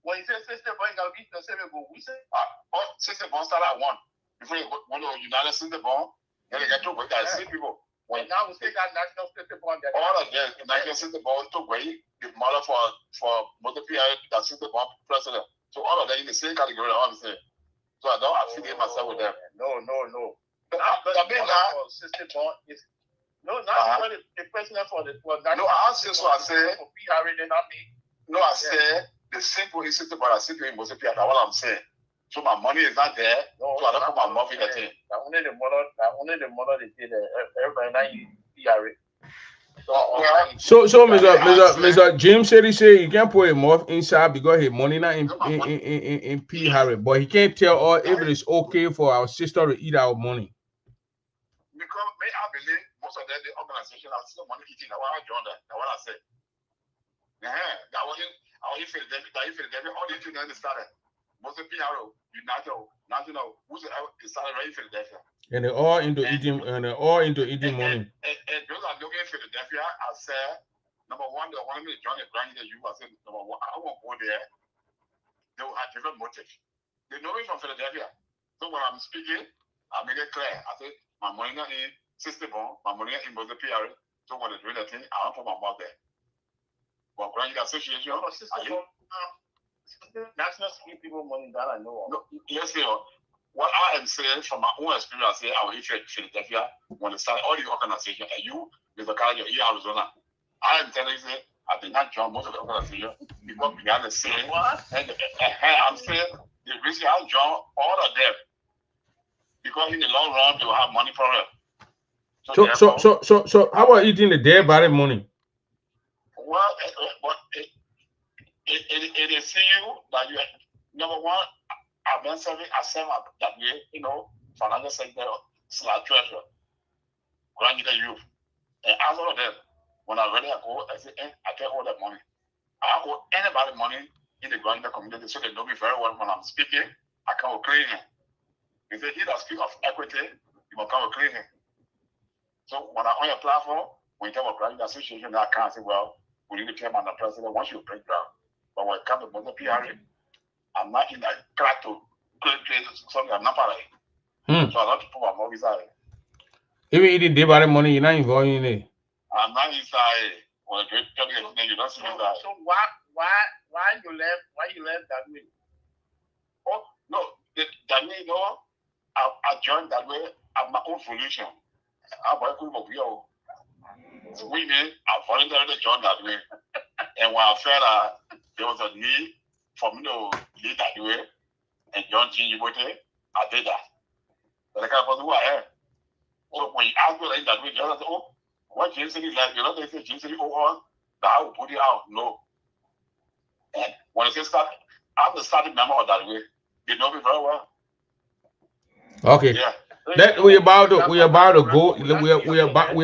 S7: When you say system bond, you gotta be the same but we say system bond start at one. Before you go to United System bond, then you get to work at see people. When now we take that national system bond, all of them, national system bond to wait the model for multiply that system bond president. So all of them in the same category, I'm saying. So I don't affiliate myself with them. No. But I mean that system bond is no, not the president for the no, I asked you, so I said no, I said the simple system bond, I simply must be what I'm saying. So my money is not there, no, so I don't put my mouth in the thing. Only the model they did everybody now you PRA.
S5: So Mr. James said he you can't put him off inside because his money not in P Harry, but he can't tell all if it is okay for our sister to eat our money.
S7: Because I believe most of them the organization have still money eating. That's what I joined that. That's what I said. That wasn't how you feel David, all these things that started. Most of PRO, United, National, who's started right in Philadelphia.
S5: And they're all into eating money.
S7: And those are looking in Philadelphia, I said, number one, they wanted me to join the brand that you. I said, number one, I won't go there. They will have different motives. They know me from Philadelphia. So when I'm speaking, I make it clear. I said, my money not in system, my money in both the PR. So when they're doing that thing, I don't put my mouth there. But Grand Association, national security people money that I know of. No, yes, what I am saying from my own experience, I will in Philadelphia when they started all the organizations, and you, Mr. Carter, here in Arizona. I am telling you, I did not join most of the organizations because we had the same. And I'm saying the reason I joined all of them because in the long run they will have money problem.
S5: So how about eating the dead body money?
S7: Well, it is see you that you number one. I've been serving as that way, financial sector / treasurer, grant the youth. And as all of them, when I really go, I say, I get all that money. I owe anybody money in the grant community so they know me very well when I'm speaking. I come with cleaning. They say, he that speak of equity, you must come with cleaning. So when I'm on your platform, when you talk about grant association, I can't say, well, we need to tell my president once you break down. But our camp of Mono PR. I'm not in that crack to create something I'm not part of it. So I don't put my movies out.
S5: Even eating day by money, you're not involved in it.
S7: I'm not inside. When you don't see me that.
S6: So why you left that way?
S7: Oh no, that way, you know, I joined that way at my own solution. I work with you. We mean I voluntarily joined that way. And when I felt there was a need for me to lead that way and join Jinjibote, I did that. But I can't do I am. So when you ask me like that way, you say, oh, what James City like? You know, they say James City on, that I will put it out. No. And when I say start, I'm the starting member of that way. You know me very well.
S5: Okay.
S7: Yeah.
S5: We're about to go. We're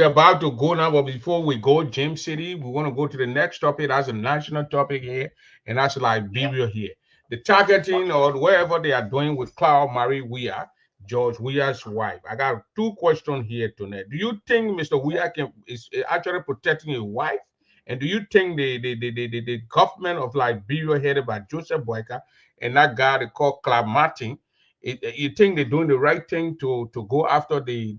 S5: about to go now. But before we go, James City, we want to go to the next topic. That's a national topic here, and that's Liberia here. The targeting or wherever they are doing with Claude Marie Weah, George Weah's wife. I got two questions here tonight. Do you think Mr. Weah is actually protecting his wife? And do you think the government of Liberia headed by Joseph Boyka and that guy they call Claude Martin, you think they're doing the right thing to go after the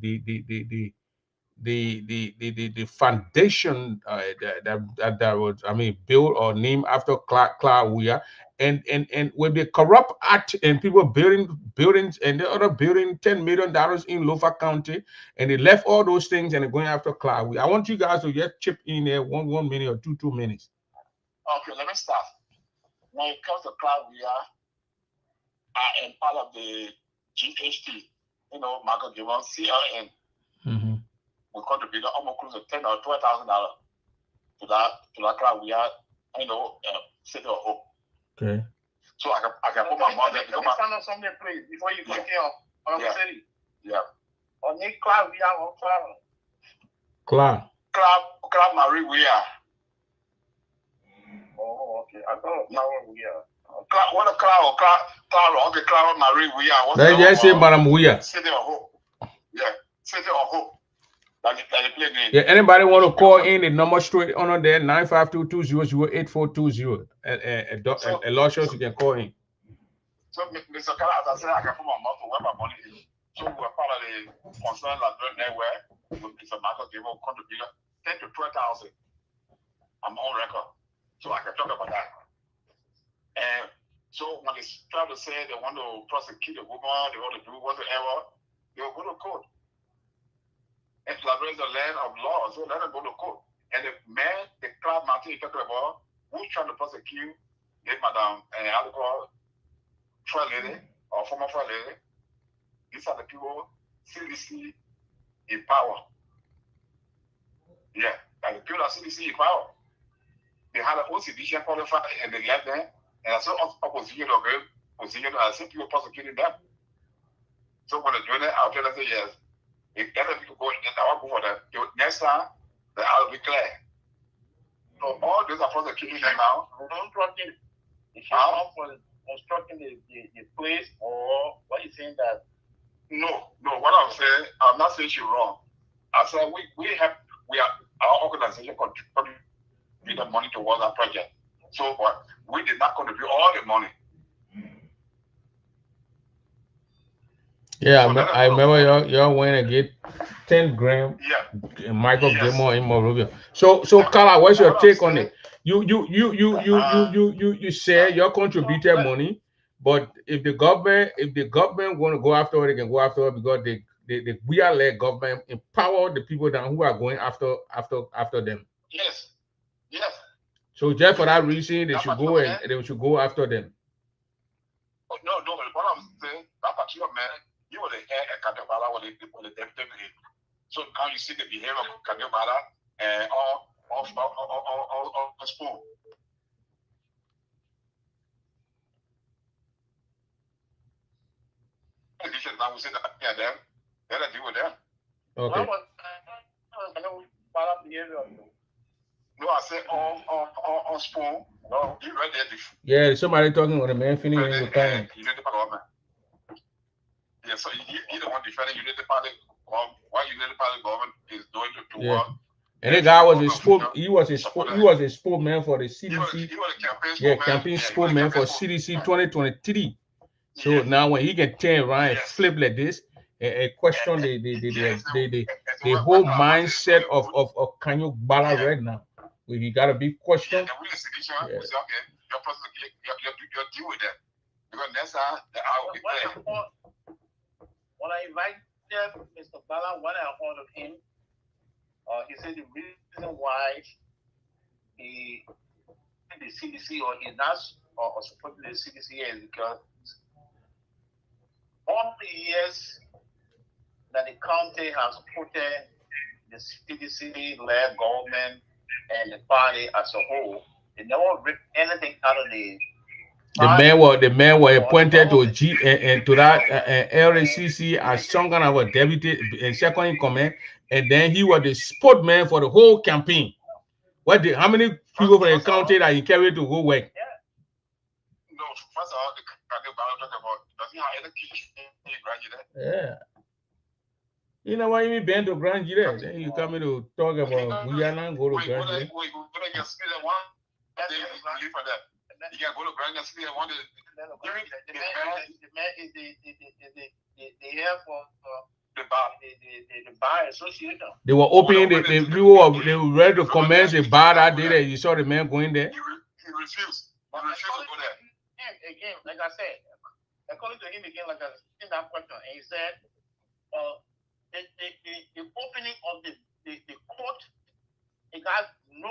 S5: foundation that was built or named after Claude Weah, and with the corrupt act and people building buildings and the other building $10 million in Lofa County, and they left all those things and they're going after Claude Weah. I want you guys to just chip in there 1 minute or 2 minutes.
S7: Okay, let me start. When it comes to Claude Weah, I am part of the GHT, you know, Michael Gibbon, CLN.
S5: Mm-hmm.
S7: We contributed almost close to $10,000 or $12,000 to that Claude Weah, you know, City of Hope.
S5: Okay.
S7: So I can put my mouth there.
S6: Let me stand on something, please, before you continue on the city.
S7: Yeah.
S6: On the Claude Weah or
S7: Claude Marie Weah.
S6: Oh, okay. I thought Claude Weah.
S7: What a Claude Marie Weah.
S5: Let's just say Madam Weah.
S7: City of Hope. Yeah, City of Hope. That they play name.
S5: Yeah, anybody want to call in the number straight on there, 952-200-8420. And Aloysius, you can call in.
S7: So, Mr. Kala, as I said, I can put my mouth to where my money is. So, we're part of the concern Library Network with Mr. Michael Gable contributor, 10 to 12,000. I'm on record. So, I can talk about that. And so, when they try to say they want to prosecute a woman, they want to do whatever, they will go to court. And Liberia is the land of law, so let them go to court. And the man, the Claude Martin you're talking about, who's trying to prosecute is Madam First Lady or former First Lady. These are the people CDC in power. Yeah, and the people that CDC in power. They had an OCD qualified and they left them, and I saw opposition of them, I see people prosecuting them. So when they're doing it, I'll tell them, say yes. If other people go in, I won't go for that. Next time, I'll be clear. So all those are prosecuting them now.
S6: Obstructing the place, or what are you saying that?
S7: No. What I'm saying, I'm not saying she's wrong. I said our organization contribute the money towards our project. So, but we did not contribute all the money.
S5: Yeah, so I remember y'all went and get 10 grand.
S7: Yeah.
S5: Michael Gilmore in Monrovia. So Kala, what's your take on it? You say you contributed money, but if the government want to go after it, they can go after it because the Weah-led government empower the people who are going after them.
S7: Yes.
S5: So just for that reason, they should go and they should go after them.
S7: Oh, no. What I'm saying, that particular man, you were the head at Kadabala when they deputy. So now you see the behavior of Kadabala and all spoon. Now we say that them, then I deal with them.
S5: Okay.
S7: No, I said on spoon. No, you read that.
S5: Yeah, somebody talking on the man feeling in the time.
S7: You need the government. Yeah, so you don't want defending unity party. What unity party government is doing to
S5: And the guy was a sport. He was a spokesman for the CDC.
S7: He was a campaign
S5: spokesman. Campaign spokesman for CDC 2023. So now when he can turn around and flip like this and question the whole mindset of Kanye Bala right now, he got to be questioned.
S7: We say, okay, your person, you deal with that because that's how the hour will be played.
S6: When I invited Mr. Bala, when I heard of him, he said the reason why he the CDC or he not or supporting the CDC is because all the years that the county has supported the CDC-led government and the party as a whole, they never ripped anything out of the
S5: man was appointed to G and to that LACC as some kind of a deputy and second in command, and then he was the spokesman for the whole campaign. How many people from the county that he carried to go work?
S7: No, first of all, the talk about does he have any
S5: Yeah. You know why you been to Grand Gire? Then you come to talk about Guyana, go to Grand Gire.
S7: You can go to Grand City and one day.
S6: The man is the head for the bar association.
S5: They were opening they were ready to commence a bar that day. You saw the man going there.
S7: He refused. He refused to go there.
S6: Again, like I said, according to him again, like I in that question, and he said, the opening of the court, it has no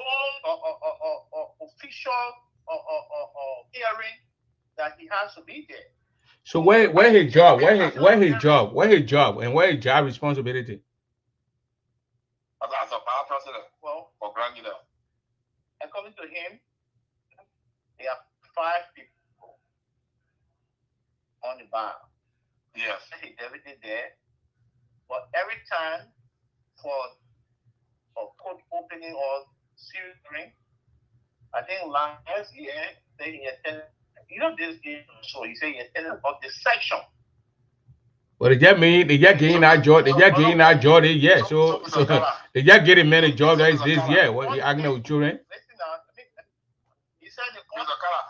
S6: official hearing that he has to be there.
S5: So where his job? Where his job and where his job responsibility?
S7: As a bar president,
S6: well,
S7: for Grand Gire.
S6: According to him, there are 5 people on the bar.
S7: Yes.
S6: He's everything there. But every time for court opening or hearing, I think last year he attended. This game, so he said he attended of the section.
S5: Well, they just getting our job. They just getting our job. Yeah, so they just getting many jobs. That is this year. What you arguing with children?
S6: Listen now, he said
S7: Mr. Kala,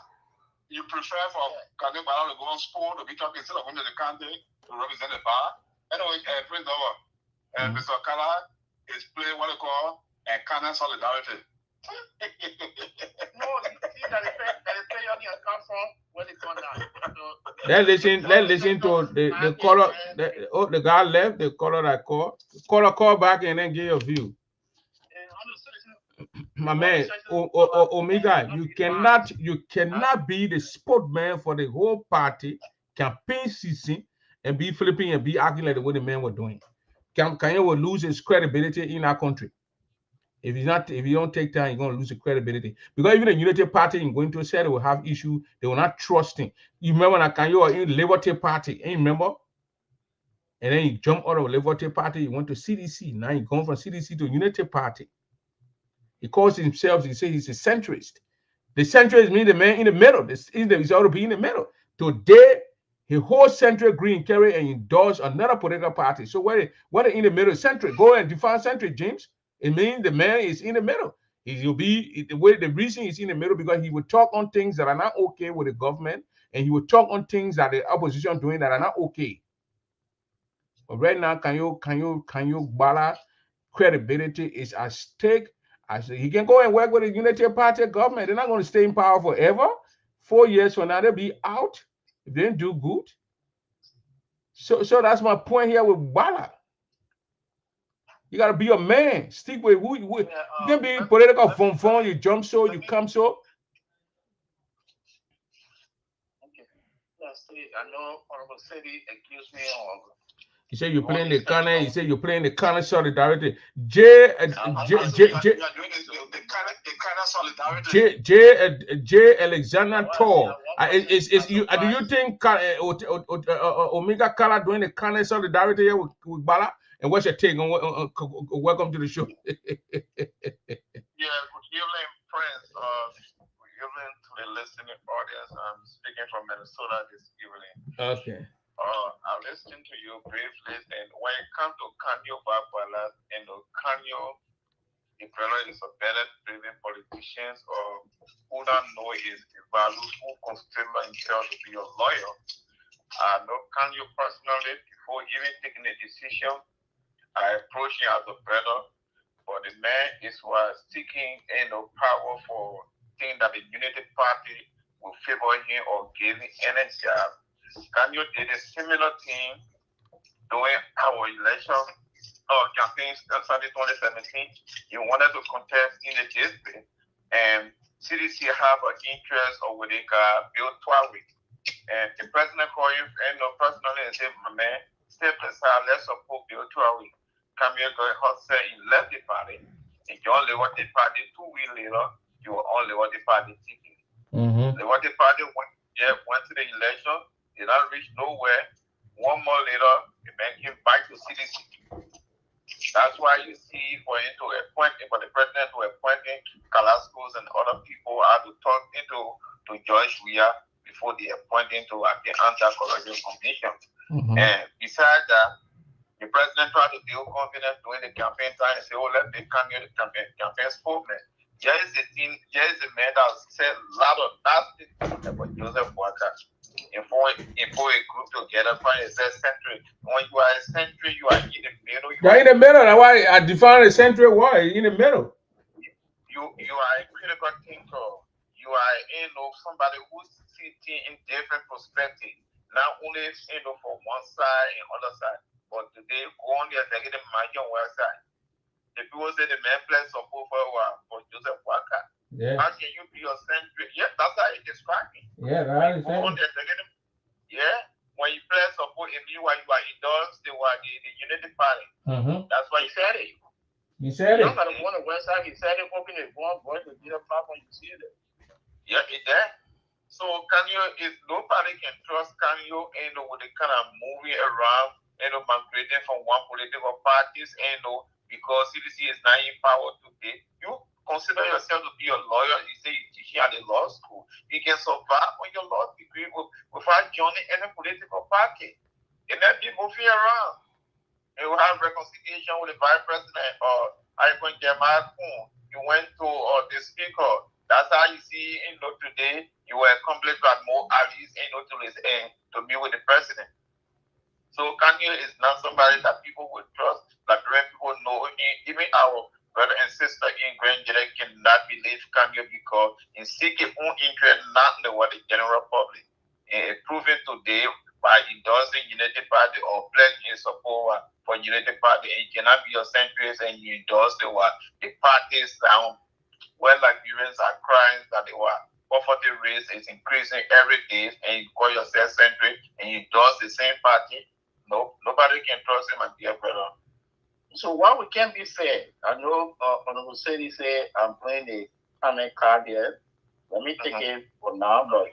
S7: you prefer for Kanye Bala to go on sport to be talking instead of going to the county to represent the bar. Anyway, Prince Over, Mr. Kala is playing what they call a Kanye solidarity.
S6: No, you see that the player here come from where they come down.
S5: Let's listen to the caller. The guy left. The caller that call back and then give your view. My man, Omega, you cannot be the spokesman for the whole party campaign season and be flipping and be acting like the way the men were doing. Kanye will lose his credibility in our country. If you don't take time, you're going to lose your credibility. Because even the Unity Party in going to say they will have issue, they will not trust him. You remember when Kanye was in Liberty Party, you remember? And then he jumped out of Liberty Party, he went to CDC. Now he's gone from CDC to Unity Party. He calls himself, he says he's a centrist. The centrist means the man in the middle. He's ought to be in the middle. Today, he holds central green carry and endorse another political party. So what in the middle centric? Go and define centric, James. It means the man is in the middle. The reason he's in the middle because he will talk on things that are not okay with the government, and he will talk on things that the opposition doing that are not okay. But right now, can you Bala credibility is at stake. He can go and work with the Unity Party government. They're not going to stay in power forever. 4 years from now, they'll be out if they didn't do good. So that's my point here with Bala. You gotta be a man. Stick with who you can be political phone. You jump so, you come so.
S6: Okay. I know Honorable City accused me of.
S5: He said you're playing the corner. He said you're playing the corner solidarity. J Alexander Tor. Is you? Do you think Omega Kala doing the corner solidarity here with Bala? And what's your take on welcome to the show?
S6: Yeah, good evening, Prince. Good evening to the listening audience. I'm speaking from Minnesota this evening.
S5: Okay.
S6: I'm listening to you briefly, and when it comes to Kanye Bala and the Kanye, the
S7: brother is a better driven politician or who don't know his values, who consider himself to be a lawyer. I know Kanye personally, before even taking a decision, I approached him as a brother, but the man is seeking power for things that the Unity Party will favor him or give him any job. Kanye did a similar thing during our election campaign started 2017. He wanted to contest in the district, and CDC have an interest or what they call Bill 12. And the president called him personally and said, my man, step aside, let's support Bill 12. Come here, go ahead, say he left the party. And you only want the party 2 weeks later, you will only want the party ticket. The what the party went to the election, did not reach nowhere. 1 month later, the man came back to CDC. That's why you see for the president to appoint Kalaskus and other people had to talk to Joyce Weah before they appoint him to the Anti-Corruption Commission. And besides that, the president tried to build confidence during the campaign time and say, oh, let me come here the campaign spokesman. Here is a man that said a lot of nasty things about Joseph Walker. And for a group together, find a century. When you are a century, you are in the middle.
S5: You're in the middle. That's why I define a century. Why in the middle?
S7: You are a critical thinker. You are somebody who's sitting in different perspectives. Not only for one side and other side, but today go on there and get the major one side. The people say the man plays support for Joseph Walker.
S5: Yeah.
S7: How can you be a century? Yeah, that's how it describes me.
S5: Yeah, that's
S7: how when you play support, if you are endorsed the Unity Party. That's why he said it.
S5: He said it.
S7: You don't got to go on the website. He said it. Open it. Go on to get a platform. You see it. Yeah, it did. So if nobody can trust Kanye, with the kind of moving around, migrating from one political parties, because CDC is not in power today, you consider yourself to be a lawyer. You say you're teaching at a law school. You can survive on your law degree without joining any political party. And then be moving around. And you have reconciliation with the vice president or Icon Jamal Kun. You went to the speaker. That's how you see today you were accomplished by more allies to meet with the president. So Kanye is not somebody that people would trust. Liberian people know him. Even our brother and sister in Grand Jere cannot believe Kanye because in seeking own interest, not in the general public. And proven today by endorsing Unity Party or pledging support for Unity Party, and you cannot be a centrist and you endorse the parties down where Liberians are crying that the poverty rate is increasing every day, and you call yourself centrist and you endorse the same party. No, nobody can trust him, my dear brother. So while we can be fair, I know Honorable Sadie said I'm playing the comment card here. Let me take it for now, but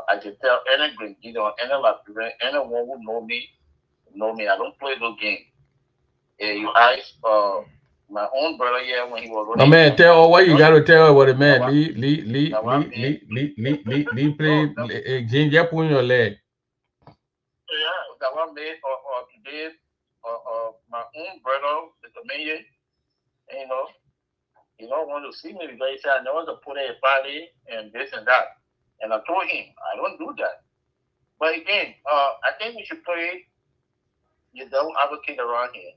S7: I can tell any Green, any Liberian, anyone who know me. I don't play no game. You ask my own brother here when he was running. No man,
S5: tell what you gotta tell what the man Lee play ginger on your leg.
S7: Yeah, that one made or today my own brother, Mr. Mayor, he don't want to see me because he said I know to put a party and this and that. And I told him I don't do that. But again, I think we should play the devil advocate around here.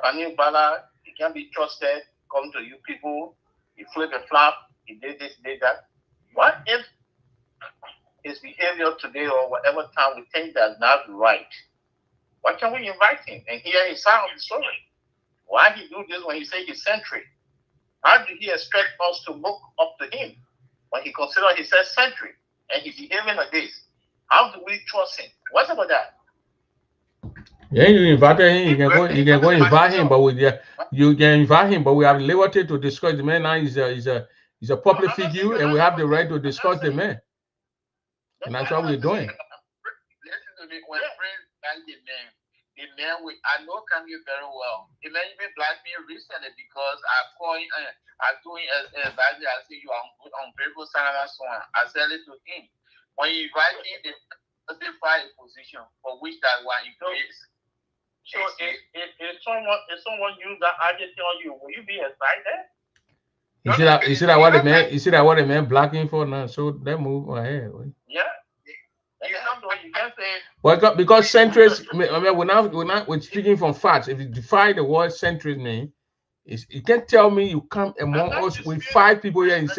S7: Kanye Bala, he can be trusted, come to you people, he flip a flap, he did this, did that. What if his behavior today or whatever time we think that's not right? Why can't we invite him and hear his side of the story? Why he do this when he say he's century? How did he expect us to look up to him when he considered himself century and he's behaving like this? How do we trust him? What's about that?
S5: Yeah, you invited him. You can go invite him, but you can invite him, but we have liberty to discuss the man. Now he's a public figure, and we have the right to discuss the man. And that's what we're doing.
S7: Listen to me. When friends thank the man I know Kanye very well. He may even black me recently because I'm doing advisory. I say you are on Bravo Sanama Swan. I sell it to him. When you invite him, they find a position for which that one he plays.
S6: So if someone use that adjective on you, will you be excited?
S5: You see that what the man blocking for now? So they move ahead.
S6: Yeah. You can't say.
S5: Well, because centrist. I mean, we're speaking from facts. If you define the word centrist mean, you can't tell me you come among us with 5 people here and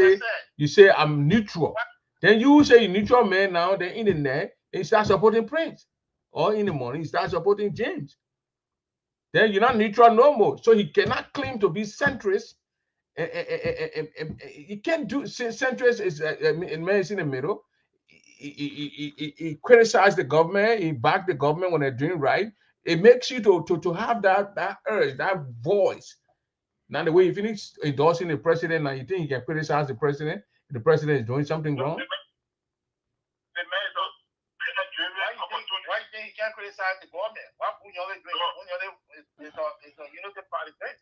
S5: you say I'm neutral. Then you say you're neutral man now. Then in the night, you start supporting Prince, or in the morning you start supporting James. Then you're not neutral no more. So he cannot claim to be centrist. He can't do centrist is man is in the middle. He criticized the government. He backed the government when they're doing right. It makes you to have that urge, that voice. Now the way you finish endorsing the president, now you think you can criticize the president if the president is doing something wrong?
S6: Why you think he can't criticize the government? Why Bunyole is a unity party thing?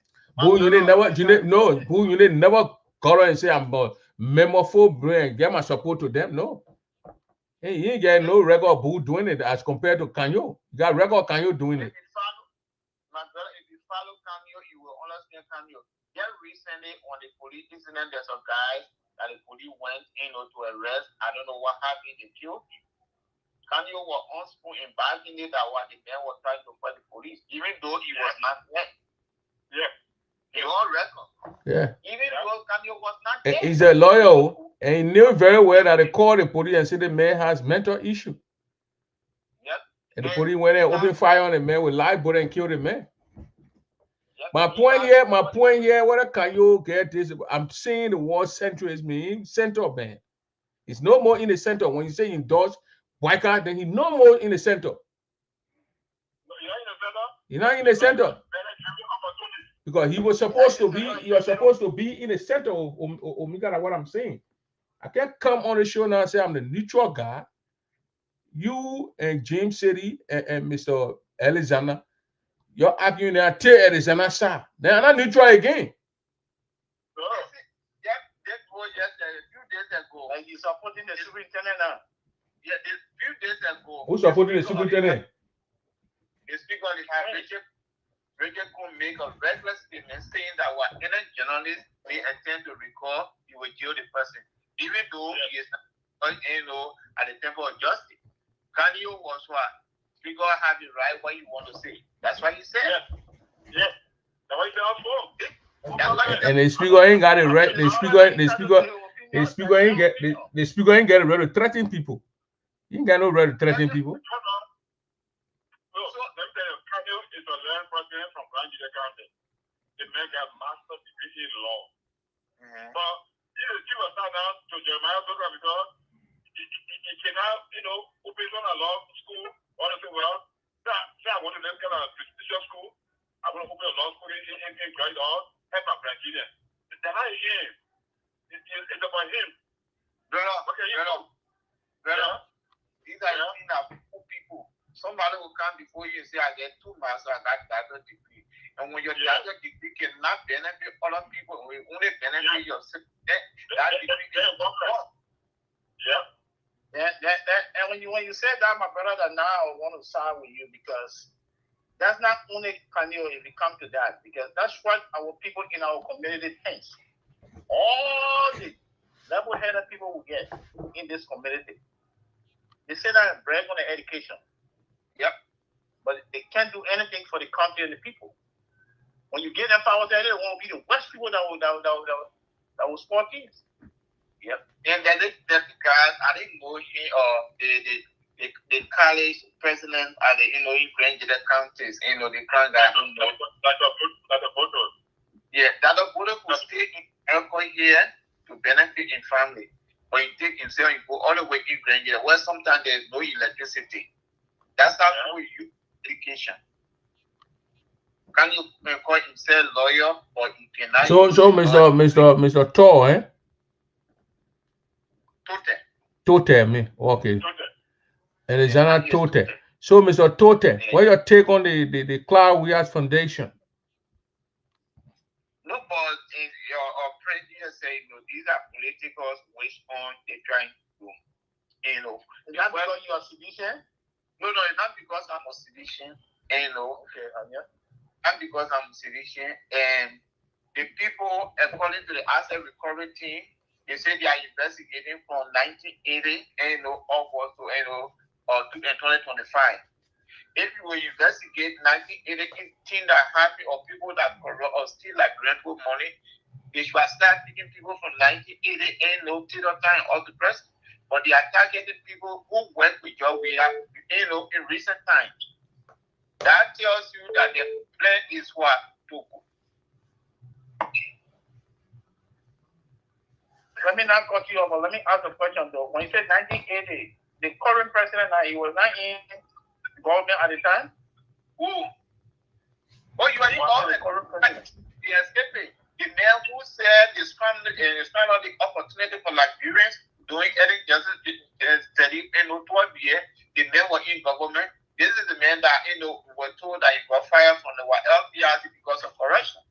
S5: Bunyole never call and say I'm a memophobe and get my support to them. No. Hey, he ain't got no record Boo doing it as compared to Kanyo. You got record Kanyo doing it.
S6: My brother, if you follow Kanyo, you will understand Kanyo. Just recently on the police incident, there's a guy that the police went in to arrest. I don't know what happened. They killed him. Kanyo was on spoon and backing it that what the man was trying to fight the police, even though he was not dead. Yeah. The whole record.
S5: Yeah.
S6: Even though Kanyo was not dead.
S5: He's a lawyer and he knew very well that they called the police and said the man has mental issue.
S6: Yep.
S5: And the police went and opened fire on the man with live bullet and killed the man. Yep. My point here, what can you get this? I'm saying the word centrist means center band. It's no more in the center. When you say endorse Boycott, then he's no more in the center. You're not in the center. Because he was supposed to be, in the center of what I'm saying. I can't come on the show now and say I'm the neutral guy. You and James City and Mr. Alexander, you're arguing there till Alexander side. They're not neutral again.
S6: Just a few days ago, and he's supporting the superintendent now. Yeah, a few days ago.
S5: Who's supporting the superintendent?
S6: The speaker of the House, Richard could make a reckless statement saying that whatever journalist may attempt to record, he will jail the person, even though he is not, at the temple of justice. Kanyo was what? Speaker have the right what you want to say. That's what he said. Yeah. That's what he said also.
S5: And the speaker ain't got it right. The speaker ain't get it right to threaten people. You ain't got no right to threaten people.
S2: So let me tell you, Kanyo is a learned person from Grand Jide County. The man got master's degree in law. But he was not down to Jeremiah program because he cannot, open on a law school. Or say, well, I want to learn kind of prestigious school. I want to open a law school in Grand Hall. Help my grandchildren. They're not him. It's about him.
S6: These are people. Somebody will come before you and say, I get 2 masters, I got that degree. And when your doctorate degree cannot benefit other people, we only benefit yourself. That degree is not. Yeah. And when you said that, my brother, that now I want to side with you because that's not only Kanyo if we come to that, because that's what our people in our community think. All the level-headed people will get in this community. They say that brag on the education. Yep. But they can't do anything for the country and the people. When you get them power there, they won't be the worst people that will score kids. Yep. And then the guys, I didn't know him or the college president at the Grand Jide counties, the crown guy.
S2: Like a photo.
S6: Yeah, that a photo could stay in Elko here to benefit in family. But you take himself and go all the way in Grand Jide, where sometimes there's no electricity. That's how we use education. Can you call himself lawyer or he cannot?
S5: So Mr. Tor, eh? Tote, me. Okay. Alexander Tote. So, Mr. Tote, what your take on the Cloud Weas Foundation?
S6: No, but if your president say, these are politicals which on they're trying to do. Is that because you are Sidician? No, it's not because I'm a Sidician. and and because I'm Syrian, and the people, according to the asset recovery team, they say they are investigating from 1980 and upwards to 2025. If you will investigate 1980 things that happen or people that corrupt or steal like rental money, they should start taking people from 1980 and till the time of the present. But they are targeting people who went with your way in recent times. That tells you that the plan is what to. Let me not cut you off, but let me ask a question though. When you said 1980, the current president, he was not in government at the time? Who? Oh, you are in government. He escaped. The man who said his family found the opportunity for Liberians doing anything just steady 12 years. The man was in government. This is the man that were told that he got fired from the LPRC because of corruption.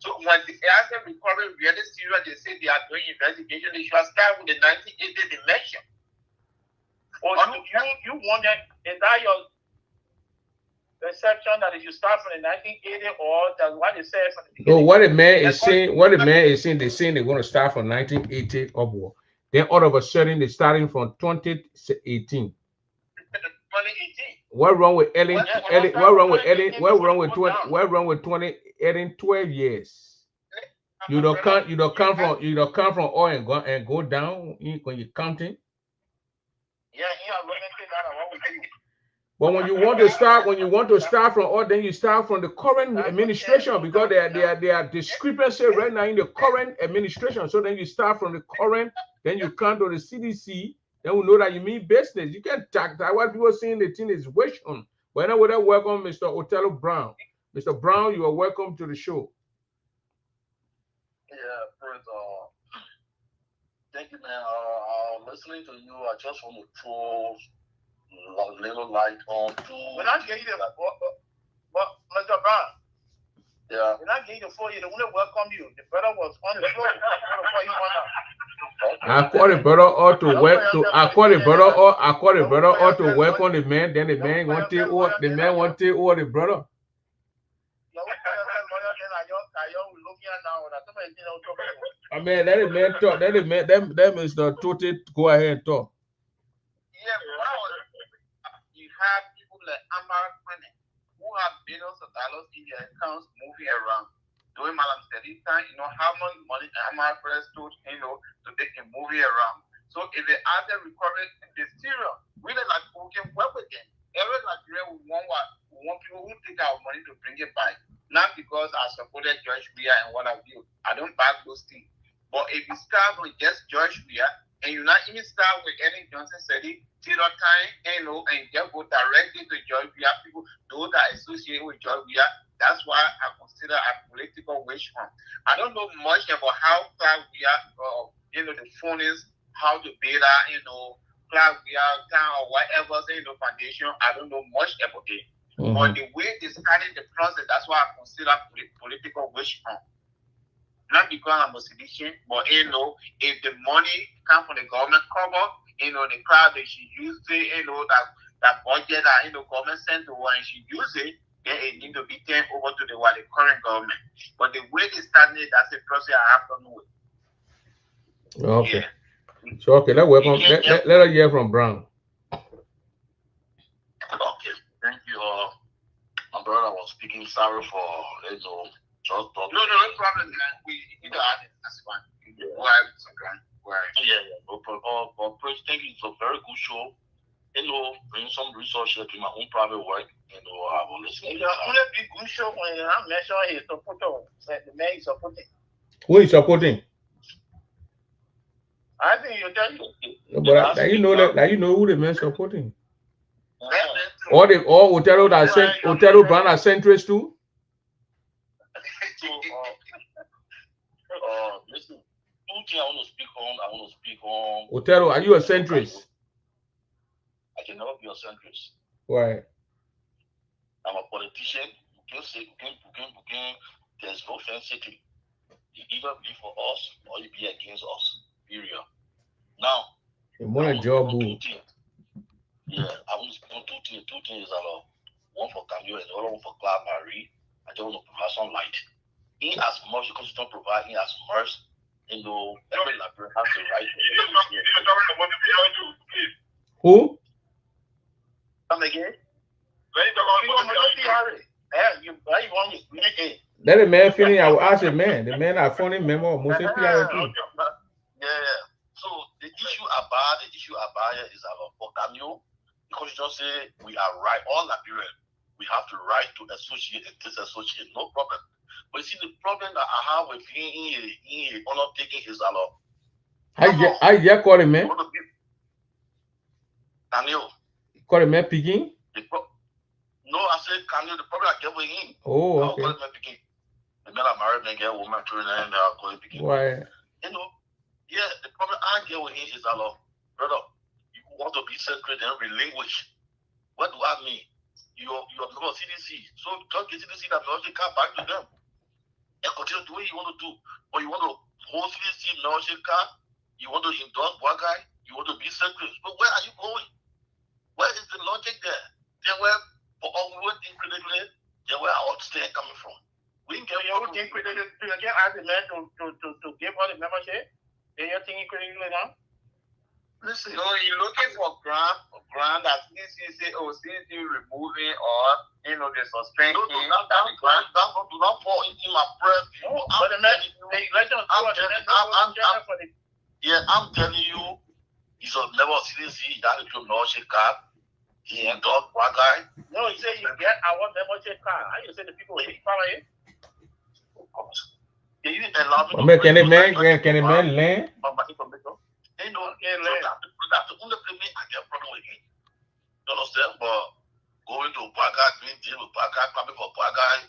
S6: So when the asset recovery really serious, they say they are doing investigation. They should start with the 1980 dimension. Or you wonder, is that your perception that if you start from the 1980 or that's what they say from the beginning?
S5: No, what the man is saying, they're saying they're going to start from 1980 upward. Then all of a sudden they're starting from 2018.
S6: 2018.
S5: What wrong with Ellen? What wrong with Ellen? What wrong with 20? What wrong with 20? Ellen 12 years. You don't come from oil and go down when you're counting.
S6: Yeah,
S5: but when you want to start from oil, then you start from the current administration because there are discrepancy right now in the current administration. So then you start from the current, then you come to the CDC. Then we know that you mean business. You can't talk that. What people are saying the thing is wish on. But anyway, welcome, Mr. Othello Brown. Mr. Brown, you are welcome to the show.
S9: Yeah, Fred, thank you, man. Listening to you, I just want to throw a little light on to.
S6: When I get you but Mr. Brown.
S9: Yeah.
S6: When I get you for you, they want to welcome you. The brother was on the floor.
S5: I call the brother or to welcome the man. Then the man want to all the brother. I mean, let the man talk. Let the man. That means the total. Go ahead and talk.
S6: Yeah, you have people like Amara Kwane who have billions of dollars in their accounts moving around. Doing Malam Steady time, how much money Amara Kwane stood, to take a movie around. So if they ask them recovery in the Syria, we like who can work with them. Every Nigeria we want people who take our money to bring it back. Not because I supported George Weah and what have you. I don't back those things. But if you start with just George Weah and you not even start with Ellen Johnson Sedi, till time, and just go directly to George Weah people, those that associate with George Weah, that's why I consider a political witch hunt. I don't know much about how Clark Weah, the phone is, how to build that, Clark Weah town or whatever, foundation. I don't know much about it. Mm-hmm. But the way they started the process, that's why I consider political witch hunt. Not because I'm a sedition, but if the money comes from the government cover, the crowd that she used it, that budget that government sent to her and she used it, then it need to be turned over to the current government. But the way they started it, that's the process I have to know it.
S5: Okay. Yeah. So let us hear from Brown.
S9: Okay, thank you. My brother was speaking. Sorry for just talking.
S6: No problem. We that's fine. Yeah.
S9: No problem. But thank you. It's a very good show. Bring some resources to my own private work. I will listen.
S6: It's only big good show when I measure his supporter. The man is supporting.
S5: Who is supporting?
S6: I think you tell you.
S5: But you know who the man supporting. Or Othello Brown are centrist too.
S9: Listen, two things I want to speak on.
S5: Othello, are you a centrist?
S9: I can never be a centrist.
S5: Why?
S9: I'm a politician. You can say, there's no fancy. You either be for us or you be against us. Period. Now,
S5: want a job.
S9: Yeah, I want to speak on two things. Two things are one for Camille Camille and the other one for Cloud Marie. I just want to provide some light. In as much the Constitution provide, in as much, every Liberian has the right to.
S5: Who?
S9: Come again?
S5: Let the man finish. I will ask the man. The man are funny memo. Most
S9: Yeah. So the issue about is about for Camille. The Constitution say we are right, all Liberians. We have the right to associate and disassociate, no problem. But you see, the problem that I have with being in undertaking is a lot.
S5: I call him man.
S9: Camille.
S5: Call him man picking?
S9: No, I said Camille, the problem I get with him.
S5: Oh, okay.
S9: I'll call him man picking. The men are married, men get a woman, children, and I'll call him picking.
S5: Why?
S9: You know, yeah, the problem I get with him is a lot. Brother, you want to be sacred and relinquish. What do I mean? You're not CDC. So just get CDC that membership card back to them. And continue doing what you want to do. Or you want to hold CDC membership card, you want to endorse one guy, you want to be sacred. But where are you going? Where is the logic there? Then where for all we were incredible, then where our stand coming from? We can get your incredible to again ask the man to give all the membership. Then you think incredible now?
S7: Listen, you're looking for grant that CDC say, oh, CDC removing or, they suspend.
S9: No, do not fall into my breath. I'm telling you, he's a member of CDC, that is your membership card. He endorsed one guy. No, he said you get our membership card. How you say the people hate follow it? Can you allow me
S5: Can a man land?
S9: They know, that's the only thing I get a problem with him. You understand? But going to Baga, doing deal with Baga, coming for Baga.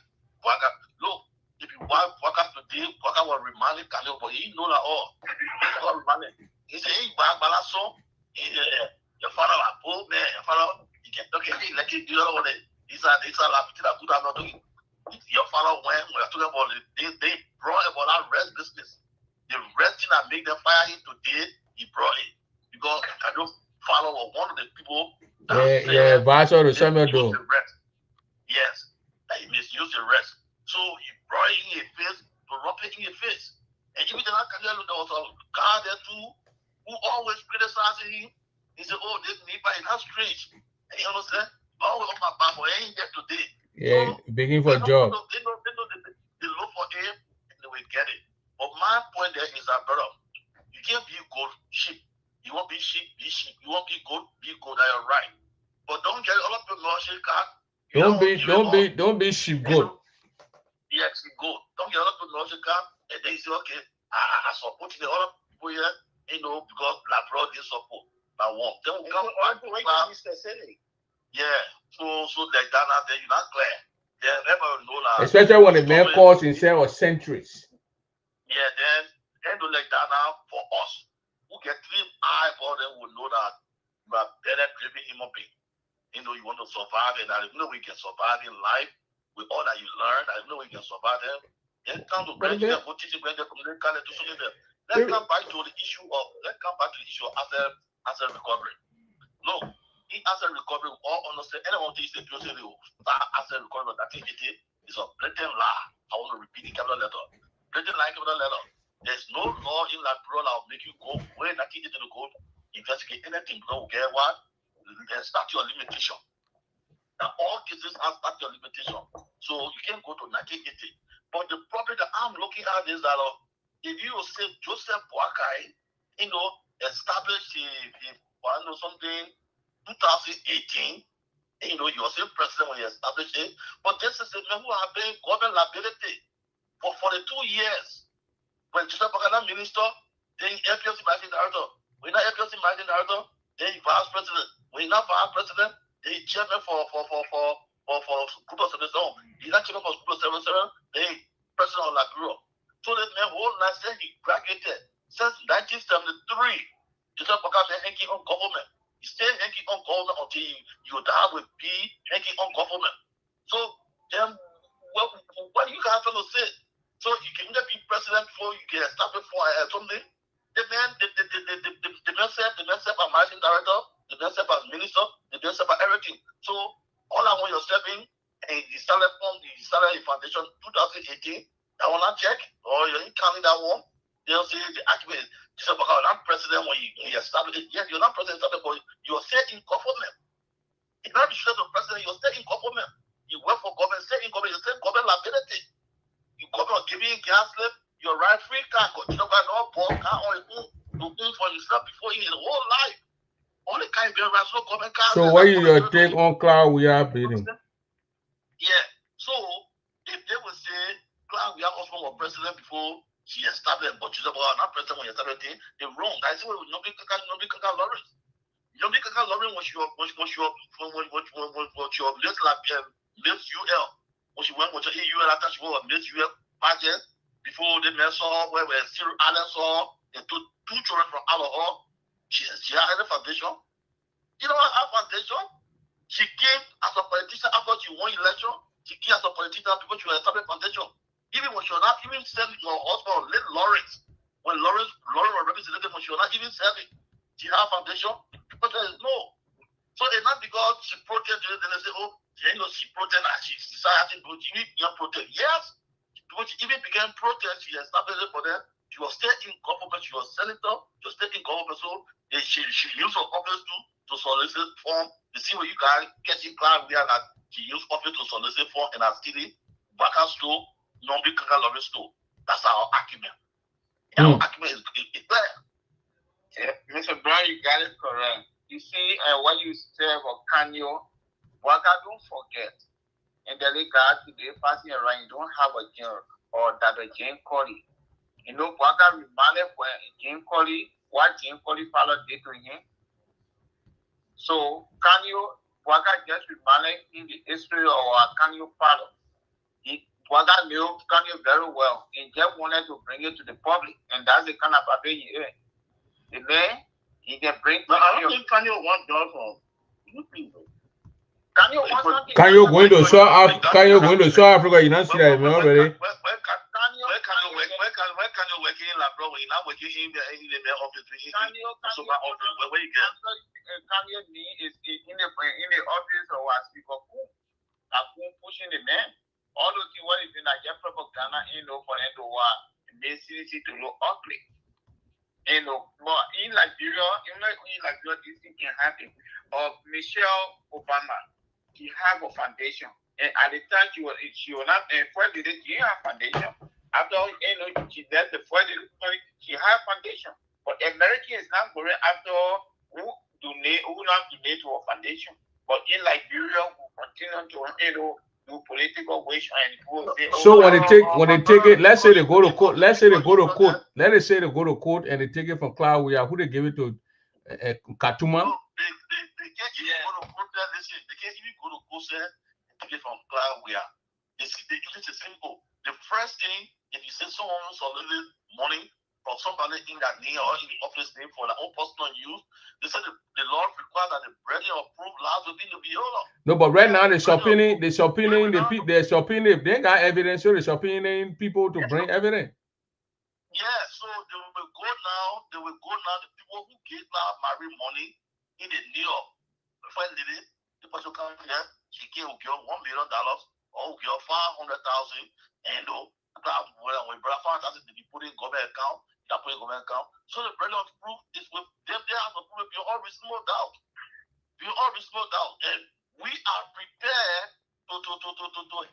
S9: Look, if you want Baga today, Baga will remind him, but he know that all. He will remind him. He said, hey, Balaso, your father was poor, man. Your father, he can talk, like he do all of it. These are good I'm not doing. Your father went, we're talking about it, they brought about that rest business. The rest thing that make them fire him today, he brought it because I don't follow one of the people.
S5: Vice or the Samuel do.
S9: Yes, that he misused the rest. So he brought it in your face to rub it in your face. And even the there was a guy there too who always criticized him. He said, "Oh, this neighbor is not strange." And you understand? Always on my back, but he ain't there today.
S5: Yeah, so, begging for a job.
S9: They look for him and they will get it. But my point there is that, brother, you can't be goat sheep. You won't be sheep, be sheep. You won't be goat, that you're right. But don't get all of the membership card.
S5: Don't be sheep goat.
S9: Yes, goat. Don't get all of the membership card and then you say, okay, I support the other people here, because la bro didn't support. But one. Then we come back. Yeah. So like that now, then you're not clear. They never know that.
S5: Especially when the man calls himself a centrist.
S9: Yeah, then do like that now for us. Who get 3 eye for them will know that you are better living human being. You want to survive, and I know we can survive in life with all that you learn. I know we can survive them. Then come to Let's come back to the issue of asset recovery. Look, in asset recovery, we all understand. Anyone thinks the asset recovery that is a blatant lie. I want to repeat the capital letter. Blatant lie, capital letter. There's no law in Liberia that will make you go where that into the code, investigate anything. Don't get what? Then start your limitation. Now all cases have start your limitation. So you can go to 1980. But the problem that I'm looking at is that if you say Joseph Boakai, established something 2018, you were still president when you established it. But this is a man who have been government liability for 42 years. When Joseph Boakai minister, then FPC managing director. When not FPC managing director, then vice president. When not vice president, then chairman for Group of 77. He's not chairman for Group of 77, then president of Liberia. So that man whole life said he graduated since 1973. Joseph Boakai been hanging on government. He stayed hanging on government until you die with be hanging on government. So then what you guys trying to say? So you can either be president before you get established for something. The man said a managing director, the man said as minister, the man said everything. So all I want yourself in, and started a foundation 2018. I want to check, or you ain't counting that one. They'll say the argument. They say, "Because I'm president when you establish it." Yeah, you're not president, but you're still in government. It's not because you're president, you're still in government. You work for government, stay in government, you still government liability. You government giving gas slip, your right free car, you don't got no ball car or you own for yourself before you in the whole life. Only kind of right, no government car.
S5: So what is your take on Cloud We Are bidding?
S9: Yeah. So if they would say Cloud We Are also was president before she established, but she's about not president when you established it, they're wrong. I say nobody can Lawrence. Nobody can Lawrence was your list UL. When she went with your UL after she was Miss UL pageant before they met her where Cyril Allen saw and took 2 children from Alcohol. She had a foundation. You know what her foundation? She came as a politician after she won election. She came as a politician because she was established foundation. Even when she was not even selling her husband, Lawrence, when Lawrence was represented, when she was not even selling, she had a foundation. But there is no. So it's not because she protested, then they say, oh, she protested and she decided to she didn't protest. Yes, because she even began protest, she established it for them. She was still in government, she was senator, she was still in government, so she used her office to solicit form. You see what you guys get in Cloud We Are that she used office to solicit form in our city, Baka store, non-big Lawrence store. That's our argument. Our argument is clear.
S10: Yeah, Mr. Brown, you got it correct. You see, what you said about Kanyo, Waka, don't forget, in the legal today, passing around, you don't have a general or that a Jane Colley. You know, Waka reminded when Jane Colley, what Jane Colley followed did to him. So, Kanyo, Waka just reminded in the history of our Kanyo father. Waka knew Kanyo very well and just wanted to bring it to the public, and that's the kind of baby he is. The man, he can bring.
S9: But I don't think Kanyo wants dollars from you people.
S10: Kanyo wants something.
S5: Kanyo going to South Africa. You don't see that already.
S9: Where can you work in Labro? When you're not working in the office, where you get?
S10: Kanyo is in the office or as people pushing the man. All those things, what is in Nigeria propaganda, for them to basically to look ugly. But in Liberia, this thing can happen. Michelle Obama, she have a foundation. And at the time she was not first she didn't have foundation. After she did the first she had foundation. But America is not going after who not donate to a foundation. But in Liberia, we continue to do political wish and
S5: so when they take it, let's say they go to court, let us say they go to court and they take it from Cloud We Are, who they give it to Katuma?
S9: No, they can't even go to court. They can't even go to court and take it from Cloud We Are. It's simple. The first thing, if you say someone solicited money from somebody in that name or in the office name for their own personal use, they said the law requires that the breading of proof lies within the viola. No,
S5: but right now they're subpoenaing the people. They're subpoenaing. If they got evidence, so they're subpoenaing people to bring evidence.
S9: Yeah, so they will go now. The people who gave now married money in the New York. Finally, the person come here, she can give $1 million or give $500,000, and when brother found out to be put in government account, they put in government account. So the breading of proof is with them. They have to prove it beyond reasonable doubt. Beyond reasonable doubt, and we are prepared to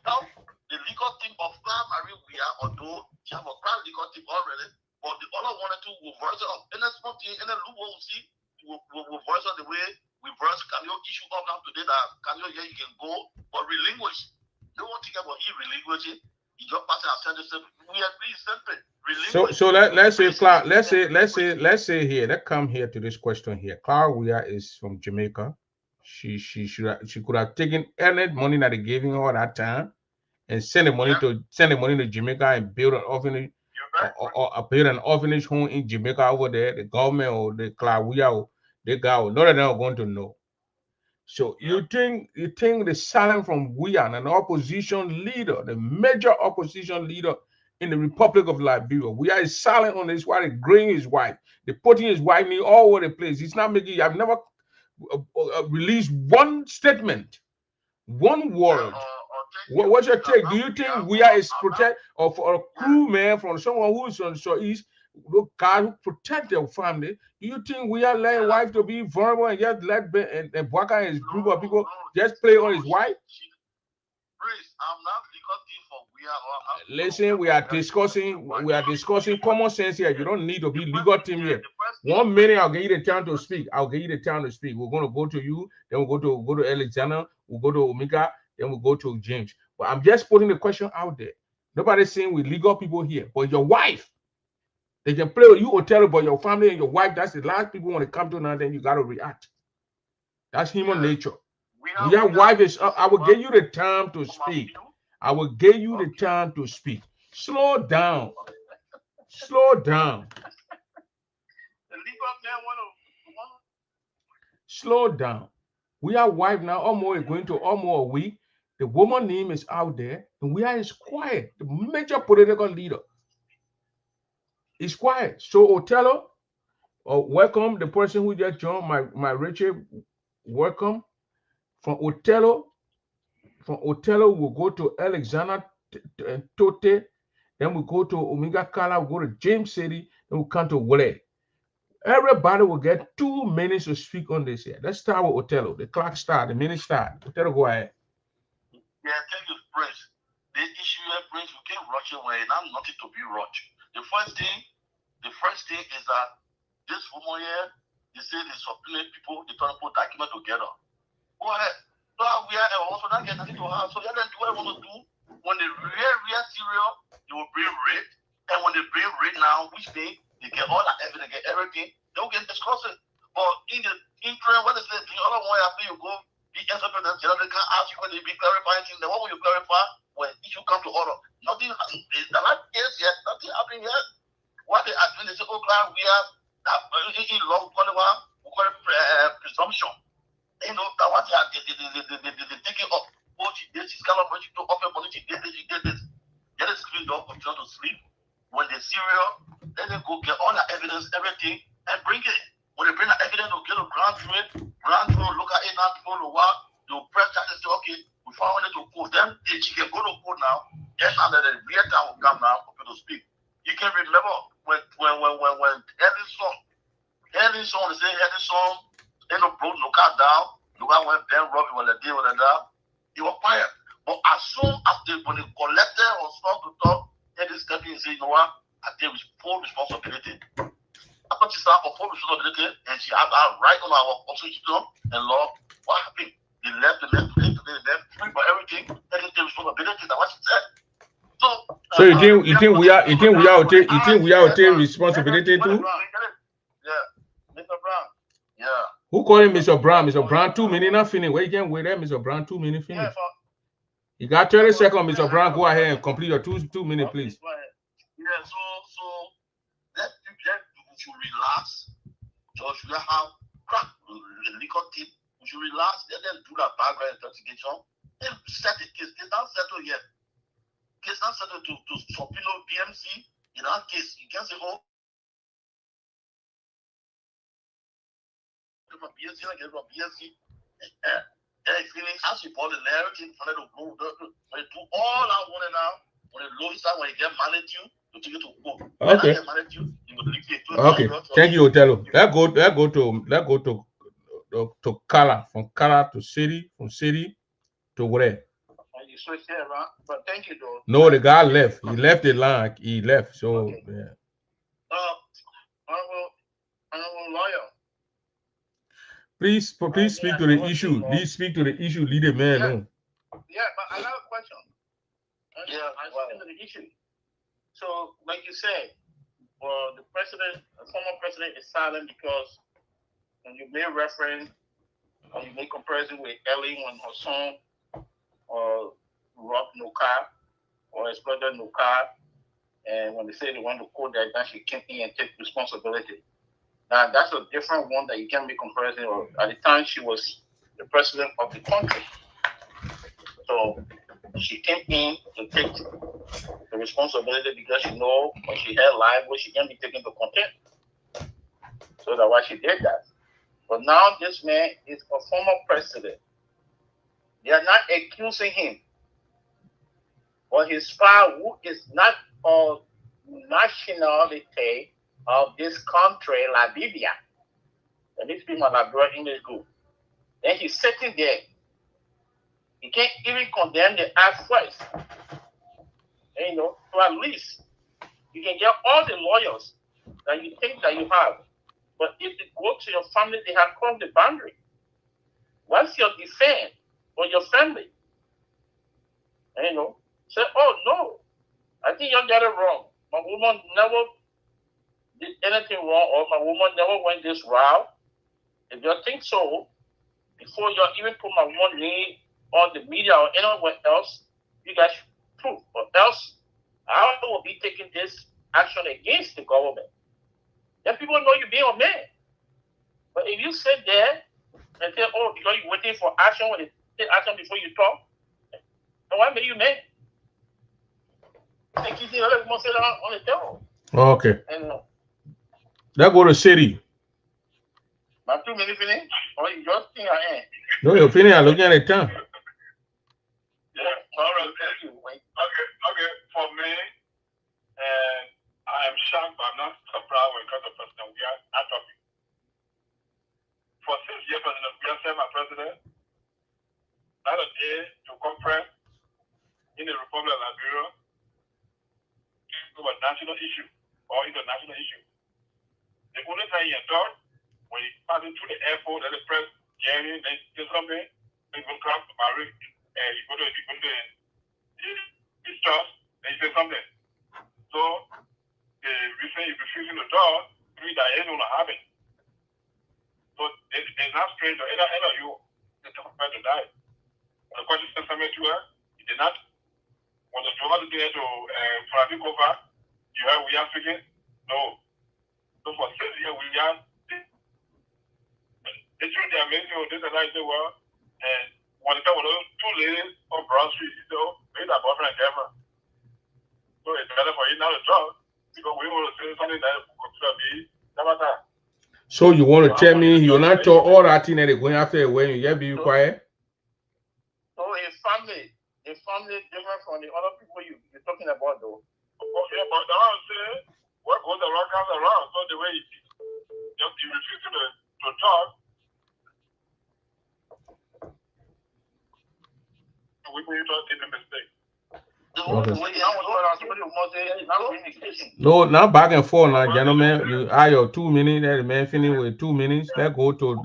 S9: help the legal team of Cloud We Are, although she have a private legal team already, but the other one or two will verse it up. And that's one thing, and then loophole will see, will verse it the way we verse Kanyo issue up now today that Kanyo here you can go, but relinquish. No one think about he relinquishing. You just pass it and send it. We agree simple.
S5: So let's say Cloud, let's say here, let's come here to this question here. Cloud We Are is from Jamaica. She could have taken any money that they gave her that time and send the money to Jamaica and build an orphanage or build an orphanage home in Jamaica over there. The government or the Cloud We Are, they got none of them are going to know. So you think the silence from We Are, an opposition leader, the major opposition leader in the Republic of Liberia, We Are is silent on this while they're graying his wife. They're putting his wife in all over the place. He's not making. I've never released one statement, one word What's your take? Do you think we are is protect of a crew man from someone who's on so east? God who protect their family. Do you think we are letting wife to be vulnerable and just let and Bwaka and his group of people just play on his wife?
S9: Please, I'm not legal for we are.
S5: Listen, we are discussing common sense here. You don't need to be legal team here. 1 minute, I'll give you the time to speak. We're going to go to you, then we'll go to Alexander, we'll go to Omega, then we'll go to James. But I'm just putting the question out there. Nobody's saying we legal people here, but your wife, they can play with you or tell about your family and your wife. That's the last people want to come to now. Then you got to react. That's human nature. Your wife is. I will give you the time to speak. I will give you the time to speak. Slow down. Slow down. Slow down. We are wife now. Almost going to almost a week. The woman name is out there, and we are quiet. The major political leader is quiet. So Othello, welcome the person who just joined my Richard. Welcome from Othello. From Othello, we'll go to Alexander Tote. Then we'll go to Omega Kala. We'll go to James City. Then we'll come to Wale. Everybody will get 2 minutes to speak on this here. Let's start with Othello. The clock start. The minute start. Othello, go ahead.
S9: Yeah, thank you, Prince. The issue here, Prince, we can't rush it when I'm nothing to be rushed. The first thing is that this woman here, they say they supplement people, they try to put document together. Go ahead. So we are also not getting nothing to have. So let them do what they want to do. When they real serial, they will bring rape. And when they bring rape now, which they get all that evidence, get everything, they will get discussed. But in the interim, what is it? The other one after you go, the answer to them, they can't ask you when they be clarifying things. Then what will you clarify when issue come to order? Nothing the last case yet, nothing happening yet. What they are doing, they say, oh God, we have that in law, we call it presumption. You know, that what they take it up. Oh, she did, she's got money to offer money, she did this. Then they screen dog continue to sleep. When they serial, then they go get all the evidence, everything, and bring it. When they bring the evidence, they'll get a grand jury, look at it now, people know what, they'll press that and say, okay, we found it to court. Then she can go to court now, and under the real time will come now for people to speak. You can remember when Eddie Song, they say Eddie Song, then the bro look out down, look at when Ben Robbie was a deal with that, he was quiet. But as soon as when they collected or start to talk, Eddie stepped in and said, you know what, I take full responsibility. After she started for full responsibility, and she had that right on our constitution and law, what happened? They left the next place, they left free for everything, and they take responsibility. That's what she said. So you think we are taking responsibility too? Yeah, Mr. Brown. Yeah.
S5: Who called him Mr. Brown? Mr. Brown 2 minutes not finished. Where you can wait there, Mr. Brown 2 minutes finished. You got 30 seconds, Mr. Brown. Go ahead and complete your 2 minutes, please.
S9: Yeah, so let people should relax. So should have crack liquor tip. We should relax. Let them do that background investigation and set the case. It's not settled yet. Case not settled to subpoena BMC. In that case, you can say, oh, from BMC, I get from BMC. And finish as you call the narrative, for them to go, when they do all I want to now, when they low side, when you get managed you take it to court.
S5: Okay. Okay. Thank you, Othello. Let's go to Kala, from Kala to City, from City to where?
S10: You switch that around, but thank you, though.
S5: No, the guy left. He left the line. He left. So
S10: okay.
S5: Yeah.
S10: Honorable lawyer.
S5: Please speak to the issue. Please speak to the issue. Lead the man on.
S10: Yeah, but I have a question. I speak to the issue. So, like you said, the former president is silent because when you made reference or you make comparison with Ellie when her son robbed Nuka or exploited Nuka, and when they say they went to court, that she came in and take responsibility. Now, that's a different one that you can't make comparison with. At the time, she was the president of the country. So she came in to take the responsibility because she know when she had life where she can be taken to contempt. So that's why she did that. But now this man is a former president. They are not accusing him
S6: But his father, who is not of nationality of this country, Libya, and these people are brought English group. Then he's sitting there. He can't even condemn the act first. And, so at least you can get all the lawyers that you think that you have. But if they go to your family, they have crossed the boundary. What's your defense for your family? And, say, oh no, I think you got it wrong. My woman never did anything wrong, or my woman never went this route. If you think so, before you even put my one name on the media or anywhere else, you guys prove. Or else, I will be taking this action against the government. Then people know you're being a man. But if you sit there and say, oh, because you're waiting for action, when they take action before you talk, then why make you mad? On the table.
S5: Okay.
S6: And
S5: that go to city.
S6: My 2 minutes finish? Or you just think I am?
S5: No, you're finished. I'm looking at the time.
S7: Yeah, all right, thank you. Okay, for me, I am shocked, but I'm not surprised when it comes to President. We are not talking. For 6 years, President, we have said my president, not a day to conference in the Republic of Liberia over national issue or international issue. The only time he thought, when he passed through the airport, and the press, Jerry, then say something, then go come to Marie, and you go to his church, and he say something. So, the reason he's refusing the door, means that ain't gonna happen. So, there's not strange, either you, they're prepared to die. The question is something to her, he did not. When the driver to get to Fradikova, you heard we are speaking? No. So, for 6 years, we are. They treat the amazing this and that in the world, and when they come with those 2 ladies on Broad Street, maybe that boyfriend and girlfriend. So it's better for you now to talk, because we want to say something that could be never that.
S5: So you want to tell me you will not talk all that thing that they're going after when you just be quiet?
S6: So a family different from the other people you're talking about, though.
S7: Yeah, but now I'm saying, what goes around comes around. So the way you refuse to talk, we need to take a mistake.
S5: Okay. No, now back and forth now, gentlemen. You are your 2 minutes, and the man finish with 2 minutes. That go to.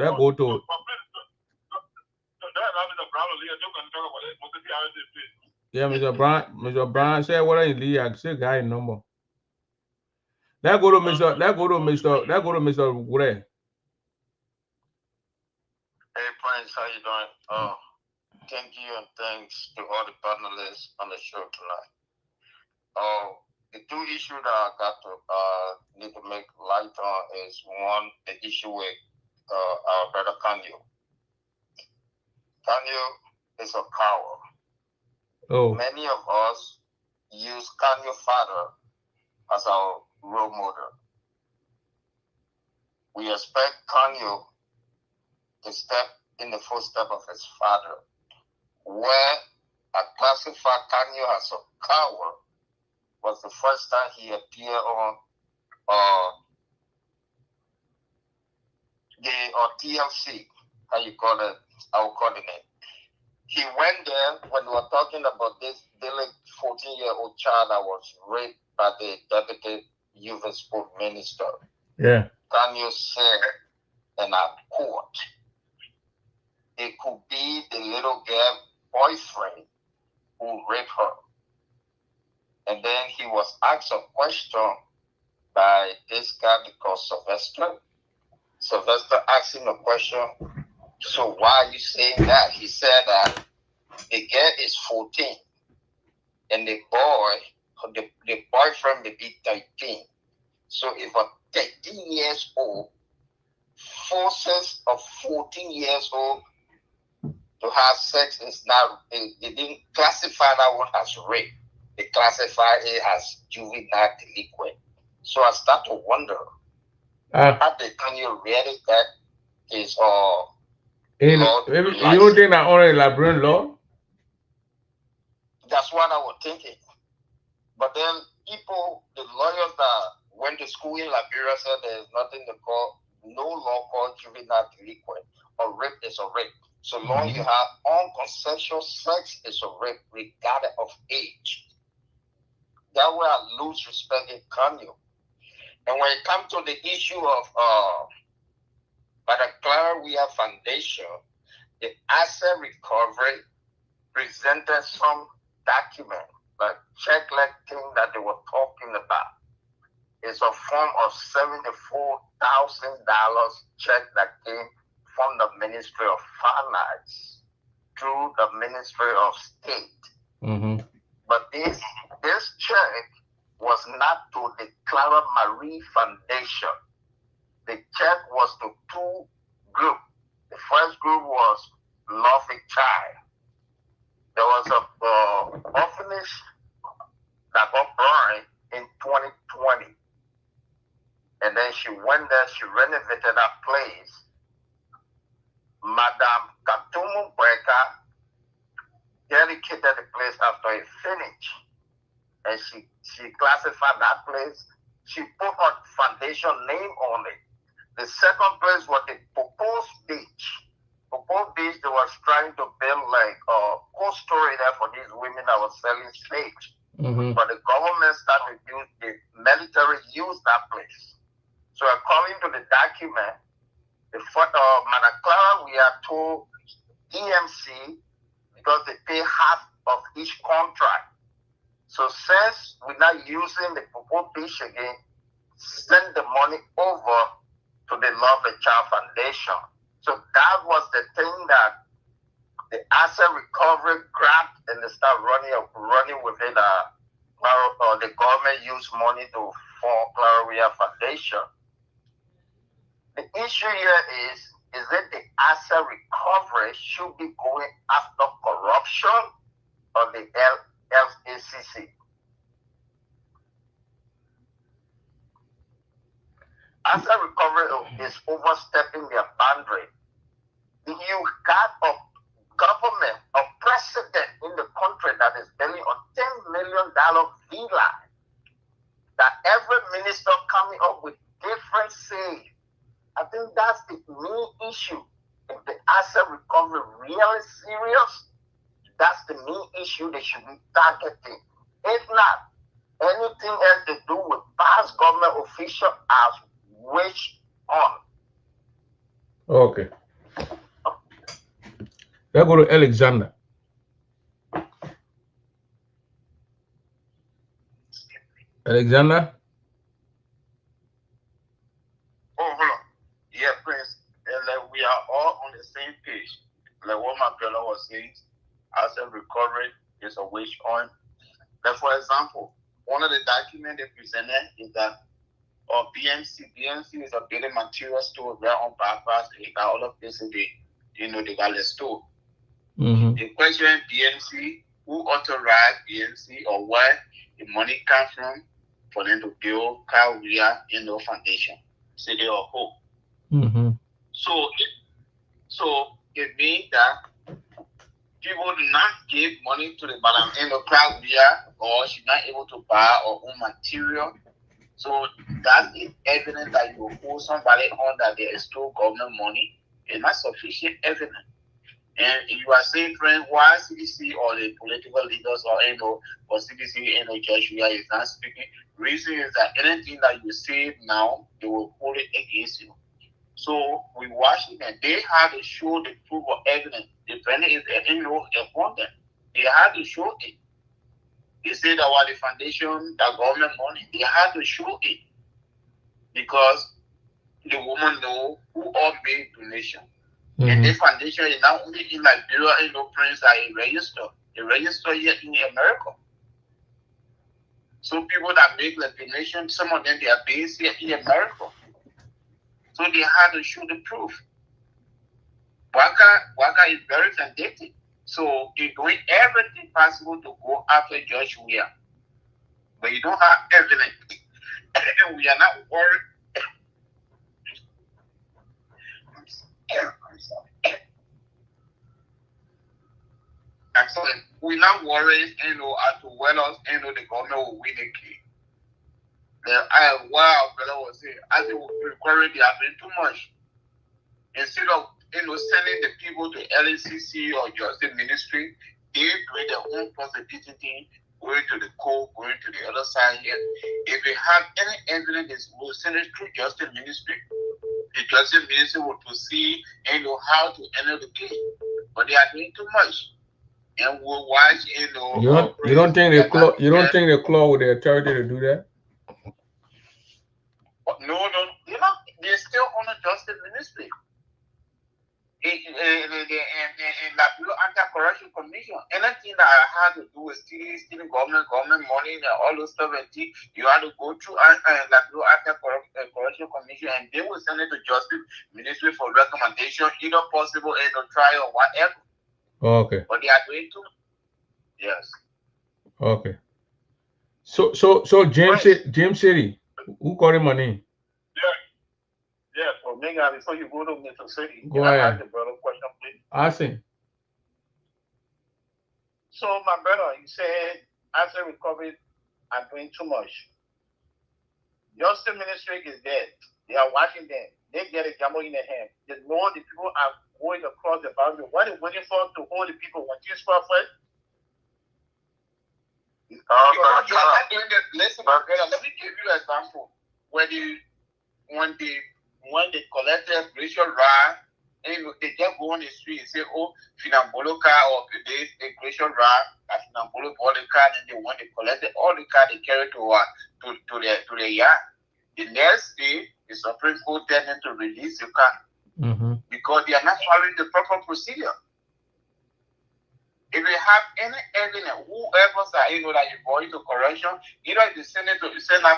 S5: Yeah, Mr. Brown said what I need. I say guy number. That go to Mr. Gray.
S11: Hey Prince, how you doing? Thank you and thanks to all the panelists on the show tonight. The 2 issues that I got to need to make light on is one, the issue with our brother Kanyo. Kanyo is a coward.
S5: Oh.
S11: Many of us use Kanyo's father as our role model. We expect Kanyo to step in the footsteps of his father. Where I classify Kanyo as a coward was the first time he appeared on TLC, how you call it, I will call it name. He went there when we were talking about this 14-year-old child that was raped by the deputy youth and sport minister.
S5: Yeah.
S11: Kanyo said, and I quote, it could be the little girl boyfriend who raped her. And then he was asked a question by this guy because Sylvester asked him a question. So why are you saying that? He said that the girl is 14 and the boyfriend may be 13. So if a 13 years old forces a 14 years old to have sex, is not, they didn't classify that one as rape. They classify it as juvenile delinquent. So I start to wonder how they can you really that is
S5: you don't think that only Liberian law?
S11: That's what I was thinking. But then people, the lawyers that went to school in Liberia said there's nothing to call, no law called juvenile delinquent, or rape is a rape. So long you have unconsensual sex, is a rape, regardless of age. That way I lose respect in Kanye. And when it comes to the issue of by the Clara Weah Foundation, the asset recovery presented some document, like check-like thing that they were talking about. It's a form of $74,000 check that came from the Ministry of Finance through the Ministry of State. But this check was not to the Clara Marie Foundation. The check was to two groups. The first group was Love a Child. There was a orphanage that got burned in 2020. And then she went there, she renovated that place. Madame Katumu Breka dedicated the place after it finished. And she classified that place. She put her foundation name on it. The second place was the Proposed Beach. Proposed Beach, they was trying to build like a cold storage there for these women that were selling slaves. But the government started to use, the military used that place. So according to the document, the Madam Clara, we are told DMC, because they pay half of each contract. So since we're not using the Proposed Beach again, send the money over to the Love a Child Foundation. So that was the thing that the asset recovery grabbed, and they start running with it. The government used money to form Clara Weah Foundation. The issue here is that the asset recovery should be going after corruption or the LACC? Asset recovery is overstepping their boundary. You got a government, a president in the country that is building a $10 million villa, that every minister coming up with different say. I think that's the main issue. If the asset recovery really serious, that's the main issue they should be targeting. If not, anything else to do with past government officials as wish on.
S5: Okay. Let's go to Alexander. Alexander?
S10: Oh, hold on. Yeah, Prince. Like we are all on the same page. Like what my brother was saying, asset recovery is a wish on. Like for example, one of the documents they presented is that BMC is a building material store right on bypass. They got all of this in they got the store. The question BMC, who authorized BMC or where the money comes from for them to build Clara Weah Foundation, City of Hope. So it means that people do not give money to the Madam Clara Weah, or she's not able to buy her own material. So that's the evidence that you owe somebody on that there is still government money. It's not sufficient evidence. And you are saying, friend, why CBC or the political leaders or CBC Church is not speaking? Reason is that anything that you say now, they will hold it against you. So we watch it, and they have to show the proof of evidence. The friend is upon them. They have to show it. They say that while the foundation, the government money, they have to show it. Because the woman know who all made donation. And this foundation is not only in Liberia, Prince, are a register. A register here in America. So people that make the donation, some of them, they are based here in America. So they have to show the proof. Waka is very vindictive. So they're doing everything possible to go after Judge Weah. But you don't have evidence. And we are not worried. I'm we're not worried, as to whether, the government will win the case. Wow, brother was saying, as they were recording, they are doing too much. Instead of, sending the people to LACC or Justice Ministry, they doing their own prosecuting thing, going to the court, going to the other side here. If they have any evidence, we'll send it through Justice Ministry. The Justice Ministry will proceed and know how to handle the case. But they are doing too much. And we'll watch,
S5: you don't think the claw with the authority to do that?
S10: No, they're still on the Justice Ministry. In the Anti-Corruption Commission, anything that had to do with stealing government money and all those stuff, you have to go through Anti-Corruption Commission, and they will send it to Justice Ministry for recommendation, either possible in a trial or whatever.
S5: Okay.
S10: But they are doing too. Yes.
S5: Okay. So James City, who got him money?
S9: Yeah, for me, before you go to Mr. City,
S5: go ahead.
S9: Ask the brother question, please?
S5: Ask him.
S9: So, my brother, you said asset recovery are doing too much. Justice Ministry is dead. They are watching them. They get a gamble in their hand. They know the people are going across the boundary. What are they waiting for to hold the people? When you score first?
S10: Listen, my brother, let me give you an example. When they collected racial ride, and they just go on the street and say, oh, Finambolo car or today's racial ride, that Finambolo bought the car, and when they collected all the car, they carried to their yard. The next day, the Supreme Court tell them to release the car because they are not following the proper procedure. If you have any evidence, whoever that you going to correction, either you send that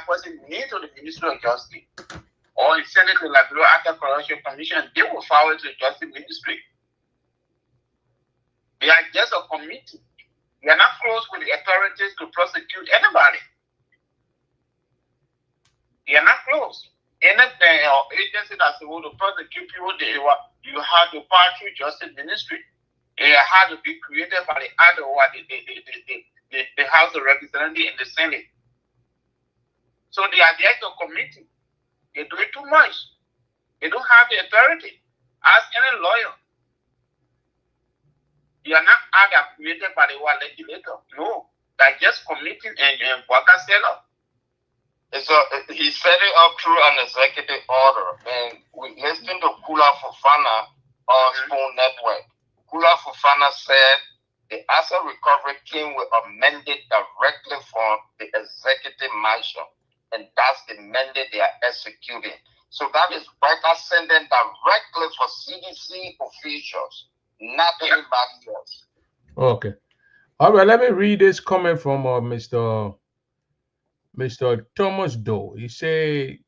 S10: person to the Ministry of Justice, or you send it to the Anti-Corruption Commission, they will forward to the Justice Ministry. They are just a committee. They are not close with the authorities to prosecute anybody. They are not close. Anything or agency that's supposed to prosecute people, you have to pass through Justice Ministry. It had to be created by the House of Representatives and the Senate. So they are just a committee. They do it too much. They don't have the authority. Ask any lawyer. You are not created by the legislator. No. They're just committee and worker setup.
S11: So he set it up through an executive order. And we listened to Kula Fofana on Spoon Network. Kula Fofana said the asset recovery came with a mandate directly from the executive mansion, and that's the mandate they are executing. So that is Brecker sending directly for CDC officials, not anybody else.
S5: Okay. All right, let me read this comment from Mr. Thomas Doe. He said,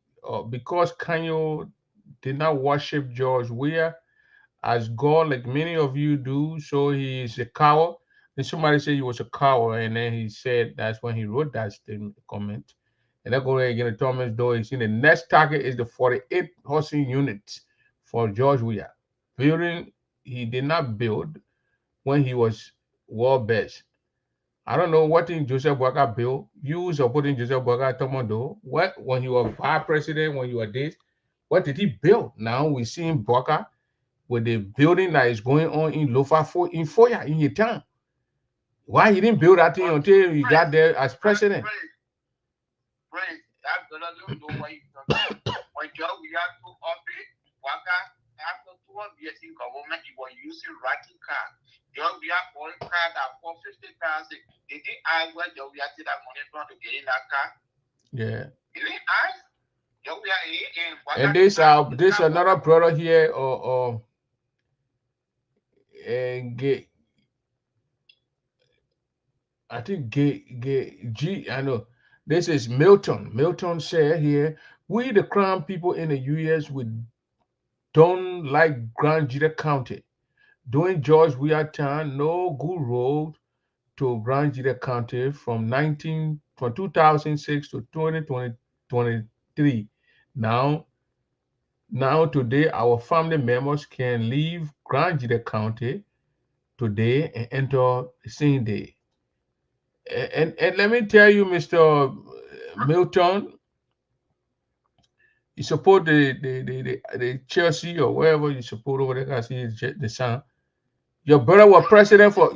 S5: because Kanye did not worship George Weah as God, like many of you do, so he is a coward. And somebody said he was a coward, and then he said that's when he wrote that statement, comment. And then go again to Thomas Doe. He said the next target is the 48 housing units for George Weah. Building he did not build when he was world best. I don't know what thing Joseph Boakai built. You supporting Joseph Boakai, Thomas Doe. What, when you were vice president, when you were this, what did he build? Now we see him Boakai with the building that is going on in Lofa in Foya in your town. Why he didn't build that thing until he got there as president?
S10: Right. That's gonna know what he's talking about. When George Weah took office, Boakai, after 12 years in government, he was using Rocky car. George Weah bought a car that for 50,000. Did he ask where George Weah take that money from to get in that car?
S5: Yeah.
S10: Did he ask? George Weah
S5: and this another brother here, I think I know. This is Milton. Milton said here, we the Crown people in the U.S. we don't like Grand Jita County. During George Weah time, no good road to Grand Jita County from 2006 to 2023. Now today, our family members can leave Grand Jita County today and enter the same day. And let me tell you, Mr. Milton, you support the Chelsea or wherever you support over there. I see the Sun. Your brother was president for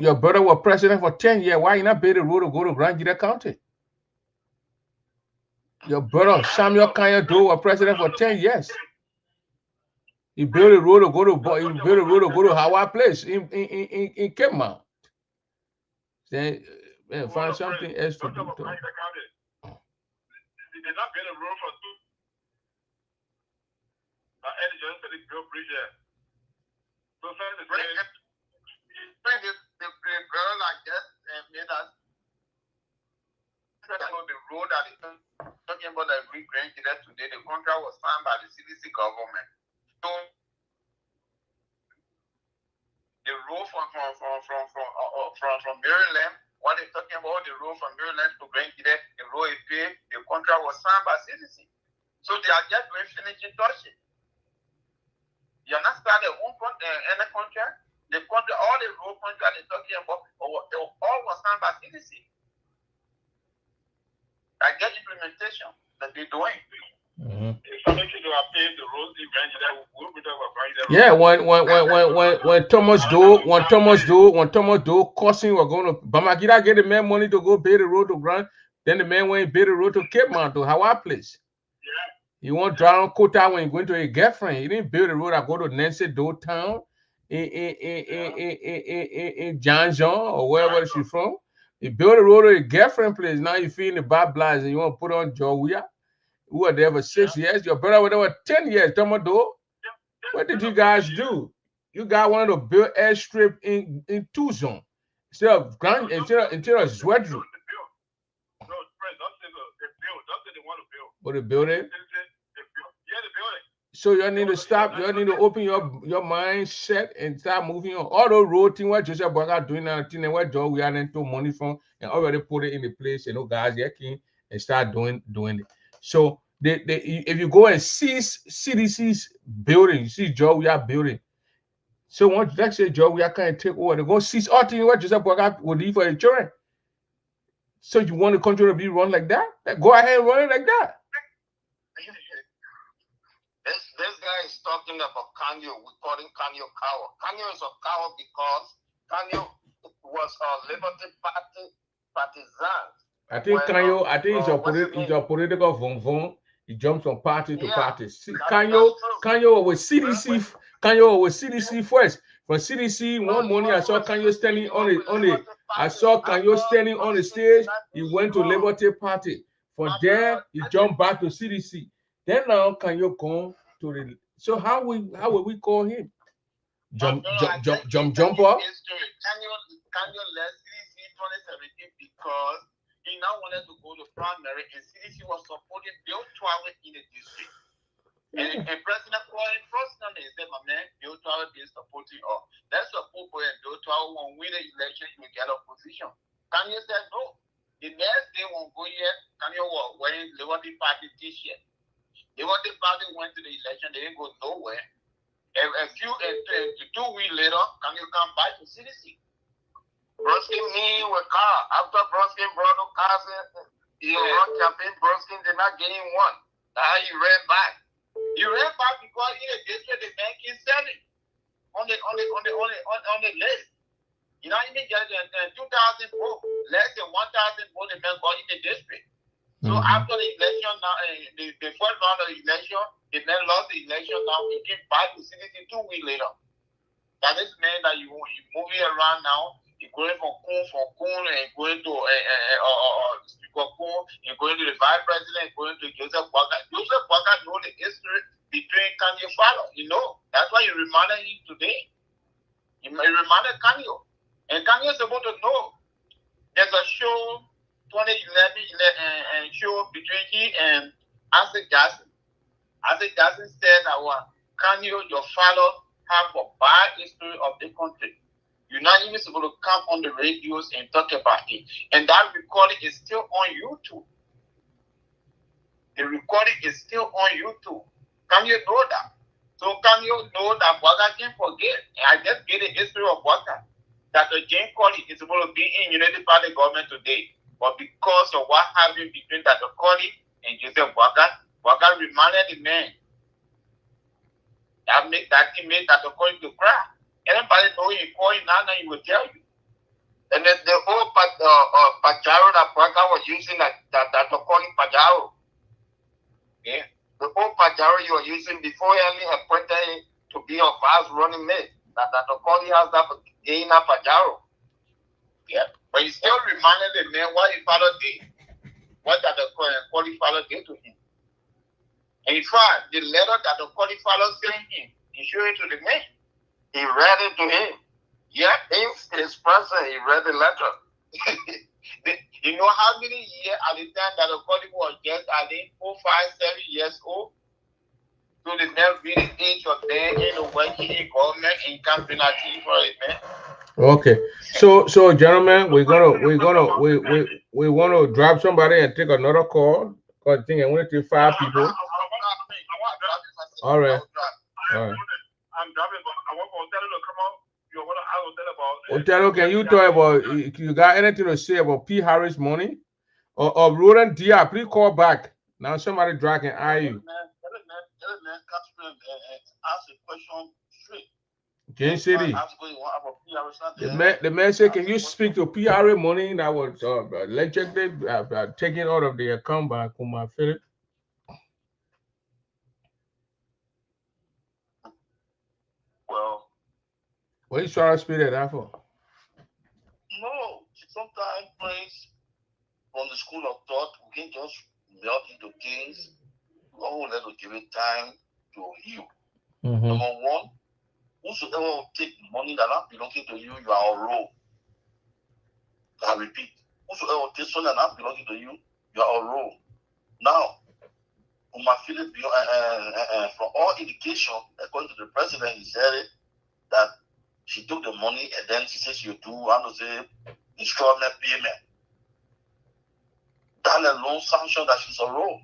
S5: 10 years. Why you not build a road to go to Grand Gita County? Your brother Samuel Kanye Doe was president for 10 years. He built a road to go to Howard Place in Cape Mount. Then find something else to do.
S10: They did not build a road for two. And just said they built bridge there. So the girl like that and made us the road that is talking about the Grand Gita today. The contract was signed by the CDC government. So the road from Maryland, what they're talking about, the road from Maryland to Grand Gita, the road is paid, the contract was signed by CDC. So they are just going finishing touching. You are not starting any contract. The contract, all the road contract they're talking about, all was signed by CDC. I get implementation that they're doing.
S5: Mm-hmm.
S10: Yeah,
S5: when Thomas Doe causing we're going to Bamagida get the man money to go pay the road to Grand, then the man went and pay the road to Cape Mount to Howard Place.
S10: Yeah.
S5: You want drown quota when you're going to a girlfriend. You didn't build the road I go to Nancy Doe town in John or wherever she's from. You build a road to a girlfriend place. Now you feel in the bad blast and you want to put on Jowia. Who were there for 6 years? Your brother was there for 10 years. Tomodo. What did you guys do? You guys wanted to build airstrip in Tucson instead of Zwedru. But they build it. So you need to stop. You need to open your mindset and start moving on. All those road thing what Joseph Boga doing now, thing and what job we are into money from and already put it in the place. You know, guys, and start doing it. So if you go and see CDC's building, you see job we are building. So once that say job we are kind of take over, they go seize all things what Joseph Boga would leave for the children. So you want the country to be run like that? Go ahead and run it like that.
S11: This guy is talking about Kanye. We call him Kanye coward. Kanye is a coward because Kanye was a Liberty Party partisan.
S5: I think Kanye, he's a political von. He jumps from party to party. Kanye was CDC. Kanye was CDC first. From CDC, one morning I saw Kanye standing on the stage. He went to Liberty Party. From there, he jumped back to CDC. Then now Kanye come to the. So how will we call him? Jumper?
S10: Kanye left CDC 2017 because he now wanted to go to primary, and CDC was supporting Bill Twilight in the district. And President Clinton personally said, my man, Bill Twilight is supporting us. Let's support and Bill Twilight won't win the election, you will get a position. Kanye said no. The next day won't go yet. Kanye was wearing Liberty Party t-shirt. Liberty Party went to the election, they didn't go nowhere. And 2 weeks later, Kanye come back to CDC.
S11: Brodsky me with car. After Brodsky brought up cars in run campaign, Brodsky did not gain one. Now he ran back.
S10: He ran back because in the district the bank is selling on the list. You know, in the 2004, less than 1,000 votes the man got in the district. So after the election, now the first round of the election, the man lost the election. Now he came back to CDC 2 weeks later. That is man that you moving around now. You're going from Kuhn and going to Speaker Kuhn, and going to the Vice President, going to Joseph Boga. Joseph Boga knows the history between Kanye Fowler. You know, that's why you reminded him today. You reminded Kanye. And Kanye is supposed to know. There's a show, 2011 show between he and Isaac Jackson. Isaac Jackson said that Kanye, your father, have a bad history of the country. You're not even supposed to come on the radios and talk about it. And that recording is still on YouTube. The recording is still on YouTube. Can you know that? So can you know that Boga can forget? And I just get the history of Boga. Dr. Jane Colley is supposed to be in Unity Party government today. But because of what happened between Dr. Colley and Joseph Waka reminded the man that he made Dr. Colley to cry. Anybody know he called him now, he will tell you.
S11: And then the old Pajaro that Waka was using, that Dr. Colley Pajaro.
S10: Yeah.
S11: The old Pajaro you were using before he appointed him to be your fast running mate. That Dr. Colley has that Gaina Pajaro.
S10: Yeah. But he still reminded the man what his father did. What Dr. Colley father did to him. And in fact, the letter that the Colley father sent him, he showed it to the man.
S11: He read it to him.
S10: Yeah.
S11: In his person, he read the letter.
S10: You know how many years at the time that the Colley was just, I think, 4, 5, 7 years old? So the man really age of man in the working in government in campaigning for it, man.
S5: Okay, so gentlemen, we want to drop somebody and take another call. Cause I think I want to take 5 people. All right.
S2: I'm driving, but I want Othello to come out. You want to ask
S5: Othello about? Othello, can you talk about? You got anything to say about P. Harris money or Roland Dia? Please call back. Now somebody dragging you.
S9: Ask a question straight.
S5: James City. The man said, can you speak to PRA money that was allegedly taken out of the account by Kuma Philip?
S9: Well,
S5: what are you trying to speak that for?
S9: No, sometimes friends from the school of thought, we can just melt into things. God will let us give it time to heal. Number one, whosoever will take money that not belonging to you, you are a rogue. I repeat, whosoever will take something that not belonging to you, you are a rogue. Now, from all indication, according to the president, he said it, that she took the money and then she says she do want to say installment payment. That alone sanction that she's a rogue.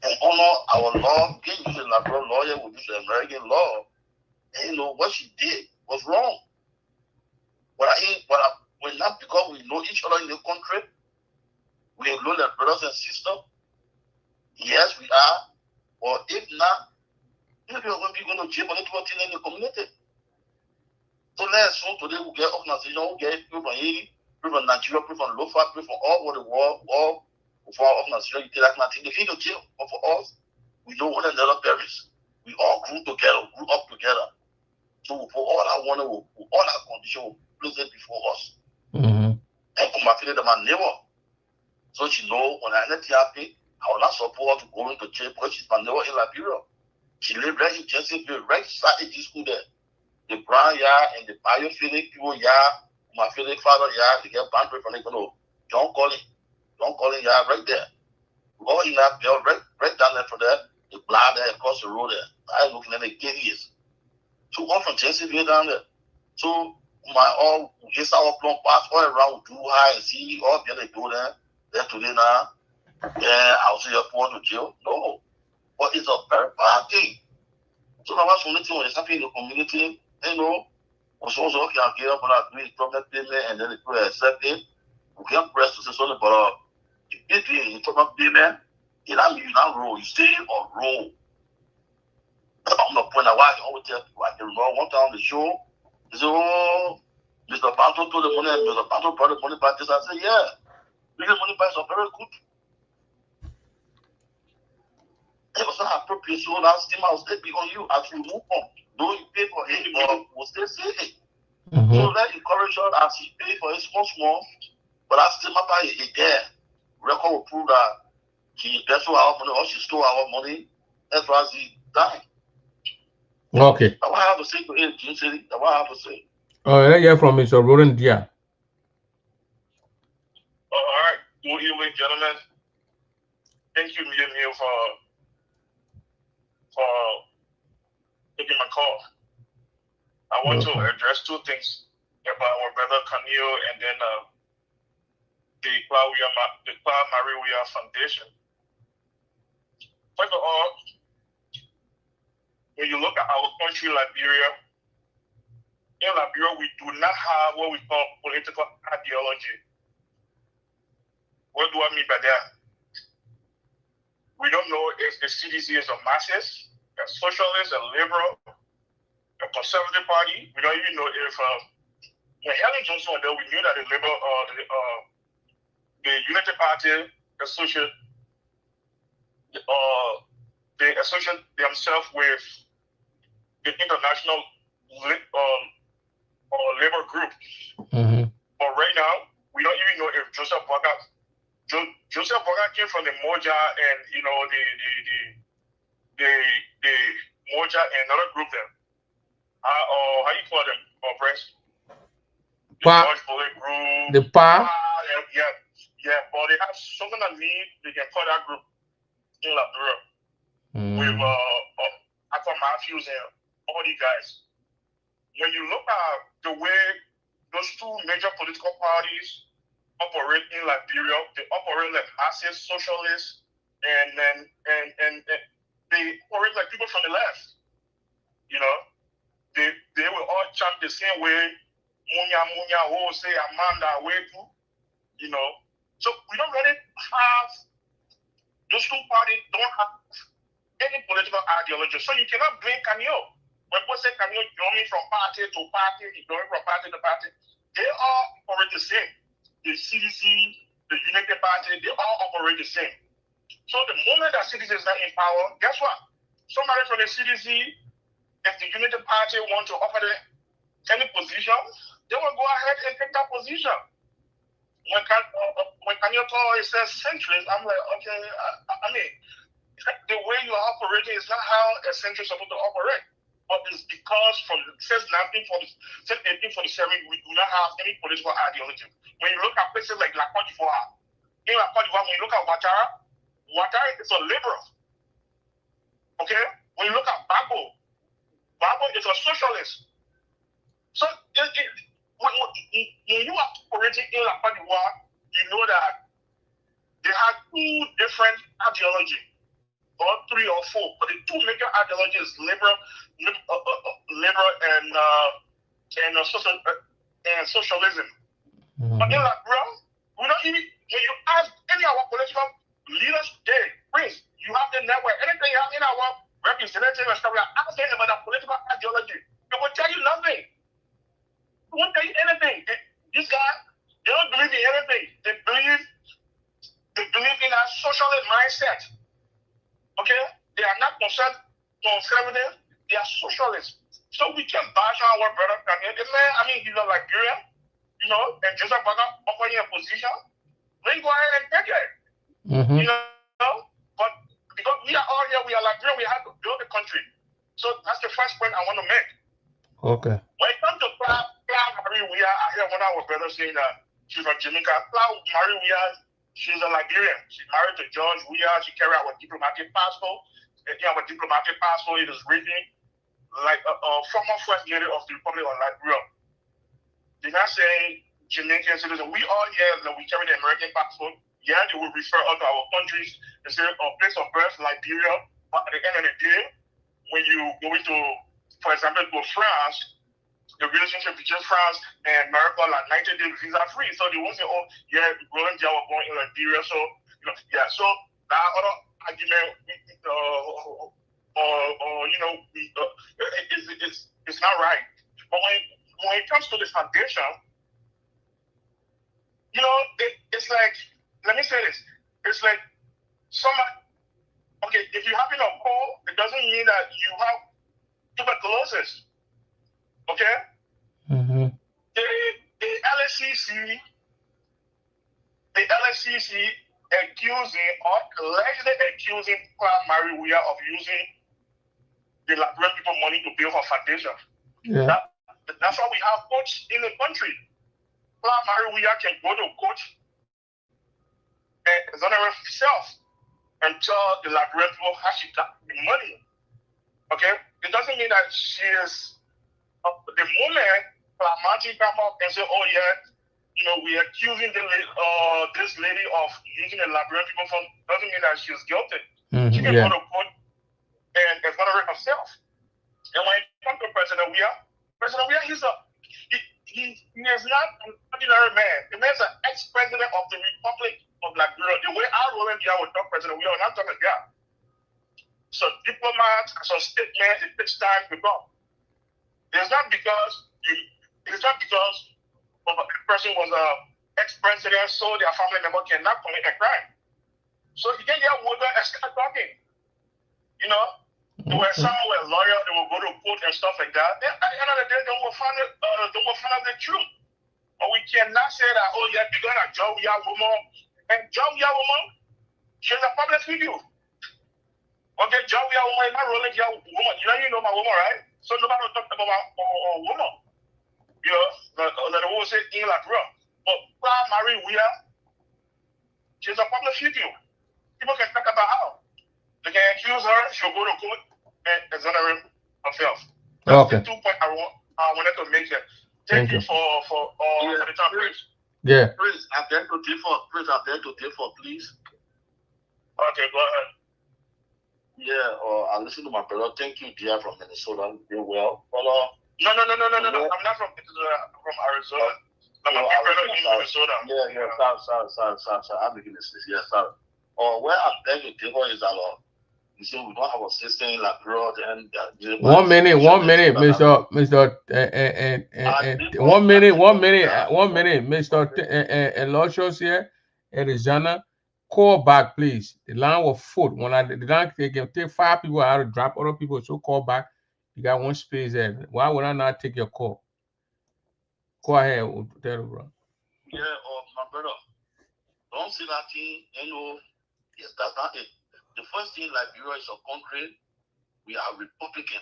S9: And honor our law, again, use a liberal lawyer, we use the American law. And you know what she did was wrong. We're not, because we know each other in the country. We know that brothers and sisters. Yes, we are. Or if not, maybe we're going to be going to jail for networking in the community. So let's soon today we get organization, we get people from Haiti, people from Nigeria, people from Lofa, people from all over the world, all for our organization, you take that nothing. They need to jail. But for us, we know one another parents. We all grew together, grew up together. So for all I want, all our condition, will place it before us. And come back to my neighbor. So she know when I let her happy, I will not support her to go into jail because she's my neighbor in Liberia. She lived right in Jensonville, right beside the school there. The Brown yard and the biophilic people yard, my philic father yard, they get boundary from the John Collins yard right there. All in that bell, right down there for that, the blood there across the road there. I looking at the gate. So all from Jensonville down there. So all his our plumb pass all around do high and see all the other go there. Then today now, I'll see your poor to jail. No. But it's a very bad thing. So now what's the only thing when it's happening in the community, you know, was also okay, I'll get up and I'll do it problem payment and then people accept it. We can't press to say something, but the big thing in problem payment, you not roll, you stay on roll. I'm not point out why I always tell people, I can remember one time on the show, they say, oh, Mr. Panto told the money and Mr. Panto brought the money back. I said, yeah, because money back are very good. It was not appropriate, so that still will stay big on you as you move on. Though you pay for it, but will still say it. So let's encourage her as she pay for it small, but that still matter is there. Record will prove that she embezzled our money or she stole our money as far as he died.
S5: Okay.
S9: That's what I have to say to him, Jim City. That's what I have to say.
S5: Let's hear from Mr. Roland Dia.
S2: All right. Good evening, gentlemen. Thank you, Mia, for taking my call. I want to address 2 things about our brother Camille and then the Cloud Maria Foundation. First of all, when you look at our country, Liberia,
S7: in Liberia, we do not have what we call political ideology. What do I mean by that? We don't know if the CDC is a Marxist, a socialist, a liberal, a conservative party. We don't even know if when Helen Johnson was there, we knew that the liberal, the Unity Party, they associate themselves with the international labor group. But right now, we don't even know if Joseph Boakai came from the Moja and the Moja and another group there. How you call them? Press. The
S5: PA.
S7: Yeah, but they have something that they can call that group in Liberia with Aqua Matthews and all these guys. When you look at the way those two major political parties operate in Liberia, they operate like Marxist socialists, and they operate like people from the left. They will all chant the same way. Munya, say Amanda, way too. So we don't really have, those two parties don't have any political ideology. So you cannot blame Kanyo. When people say Kanyo joining from party to party, going from party to party, they all operate the same. The CDC, the Unity Party, they all operate the same. So the moment that CDC is not in power, guess what? Somebody from the CDC, if the Unity Party want to offer them any position, they will go ahead and take that position. When Kanyo says centrist, I'm like, okay, I mean, the way you are operating is not how a centrist is supposed to operate. But it's because since 1847, we do not have any political ideology. When you look at places like La Côte d'Ivoire, when you look at Ouattara is a liberal. Okay? When you look at Gbagbo is a socialist. So when you are operating in La Côte d'Ivoire, you know that they have two different ideologies, or three or four, but the two major ideologies is liberal and socialism. But in Liberia, we don't even, when you ask any of our political leaders today, Prince, you have the network, anything you have in our representative and stuff, ask them about the political ideology. They will tell you nothing. They won't tell you anything. These guys, they don't believe in anything. They believe in a socialist mindset. Okay? They are not conservative, they are socialists. So we can bash our brother Kanye. He's a Liberian, and Joseph Boakai offering a position. Then go ahead and take it. But because we are all here, we are Liberian, we have to build the country. So that's the first point I want to make.
S5: Okay.
S7: When it comes to Cloud Marie Weah, I hear one of our brothers saying that she's from Jamaica. Cloud Marie Weah, she's a Liberian. She's married to George Weah. She carried out a diplomatic passport. And our diplomatic passport is written like a former first lady of the Republic of Liberia. They're not saying Jamaican citizen. We all here that we carry the American passport. Yeah, they will refer us to our countries. They say place of birth, Liberia. But at the end of the day, when you go into, for example, to France, the relationship between France and America like 90 days visa free. So they won't say, oh, yeah, Roland Jia was born in Liberia. So, so that other argument, it's not right. But when it comes to the foundation, it's like, let me say this. It's like somebody, okay, if you're having a cold, it doesn't mean that you have tuberculosis. Okay? The LSCC allegedly accusing Cloud Marie Weah of using the Liberian people money to build her foundation. Yeah. That's why we have coach in the country. Cloud Marie Weah can go to court and exonerate herself until the Liberian people actually got the money. Okay? It doesn't mean that she is, the moment Cloud Martin come up and say, oh yeah, we are accusing this lady of using the Liberian people fund, doesn't mean that she's guilty. She can go to court and exonerate herself. And when it comes to President Weah, he's
S9: He is not an ordinary man. The man's an ex-president of the Republic of Liberia. The way our Roland Dia would talk president, we are not talking about. So diplomats, so statements, it takes time to go. It's not because of a person was a ex-president, so their family member cannot commit a crime. So you can get older and start talking. You know, there were some who were lawyers, they will go to court and stuff like that. Then at the end of the day, they will find out the truth. But we cannot say that, oh yeah, because a Jawia woman, and Jawia woman, she's a public figure. Okay, Jawia woman is not rolling here woman. You know my woman, right? So nobody will talk about a woman. You know, the woman say in like rough. But Marie Weir, she's a public figure. People can talk about her. They can accuse her, she'll go to court and exonerate herself. That's the 2 points I wanted to make here. Thank you for the time, Prince.
S5: Yeah.
S9: Prince, I'm there to default, please. Okay, go ahead.
S6: Yeah, I listen to my brother. Thank you, dear, from Minnesota. You're well. Follow.
S9: No. I'm not from Minnesota. I'm from Arizona. I'm a brother in Minnesota.
S6: Sorry. I'm making this. Yeah, sorry. Where I beg to differ is that you see, we don't have a system in abroad and
S5: 1 minute, Mr. 1 minute, Mr. Elotios here, Arizona. Call back, please. The line was full. When the line take 5 people, I have to drop other people. So call back. You got one space there. Why would I not take your call? Go ahead, bro.
S6: Yeah, my brother. Don't see that thing. You know, yes, that's not it. The first thing, Liberia is a country. We are Republican.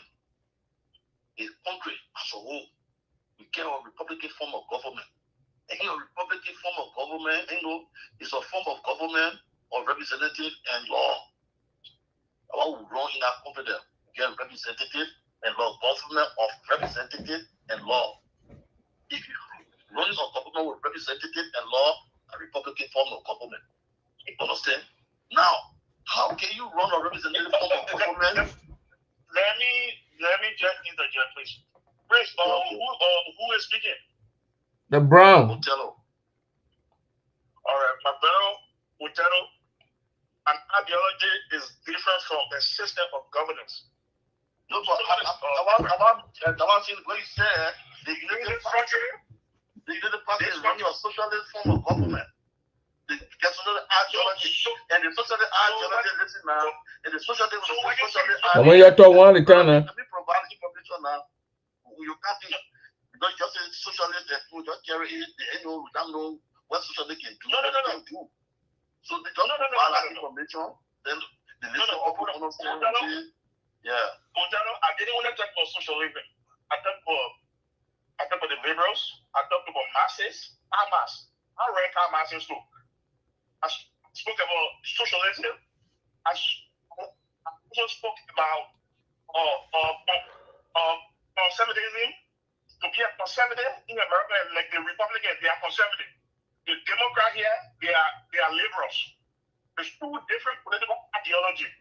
S6: A country as a whole. We get a Republican form of government. And a Republican form of government, is a form of government of representative and law. What we run in our country there, we get representative and law, government of representative and law. If you run a government with representative and law, a Republican form of government. You understand? Now, how can you run a representative form of government?
S9: Let me just interject, please. Chris, who is speaking?
S5: The Brown.
S6: Othello.
S9: All right, my brother Othello, an ideology is different from a system of governance.
S6: No, but about what you said, the United Party is running a socialist form of government. The socialist ideology and the socialist ideology. Listen now, and the socialist ideology.
S5: When you talk one at a time,
S6: let me provide information now. You can't be because just a socialist that will just carry it. They don't know what socialist can do. No. So they just provide information. Then the listen of people understand. Yeah.
S9: I didn't want to talk about socialism. I talked about the liberals. I talked about masses. Hamas. I read Hamas too. I spoke about socialism. I also spoke about conservatism. To be a conservative in America, like the Republicans, they are conservative. The Democrats here, they are liberals. There's two different political ideologies.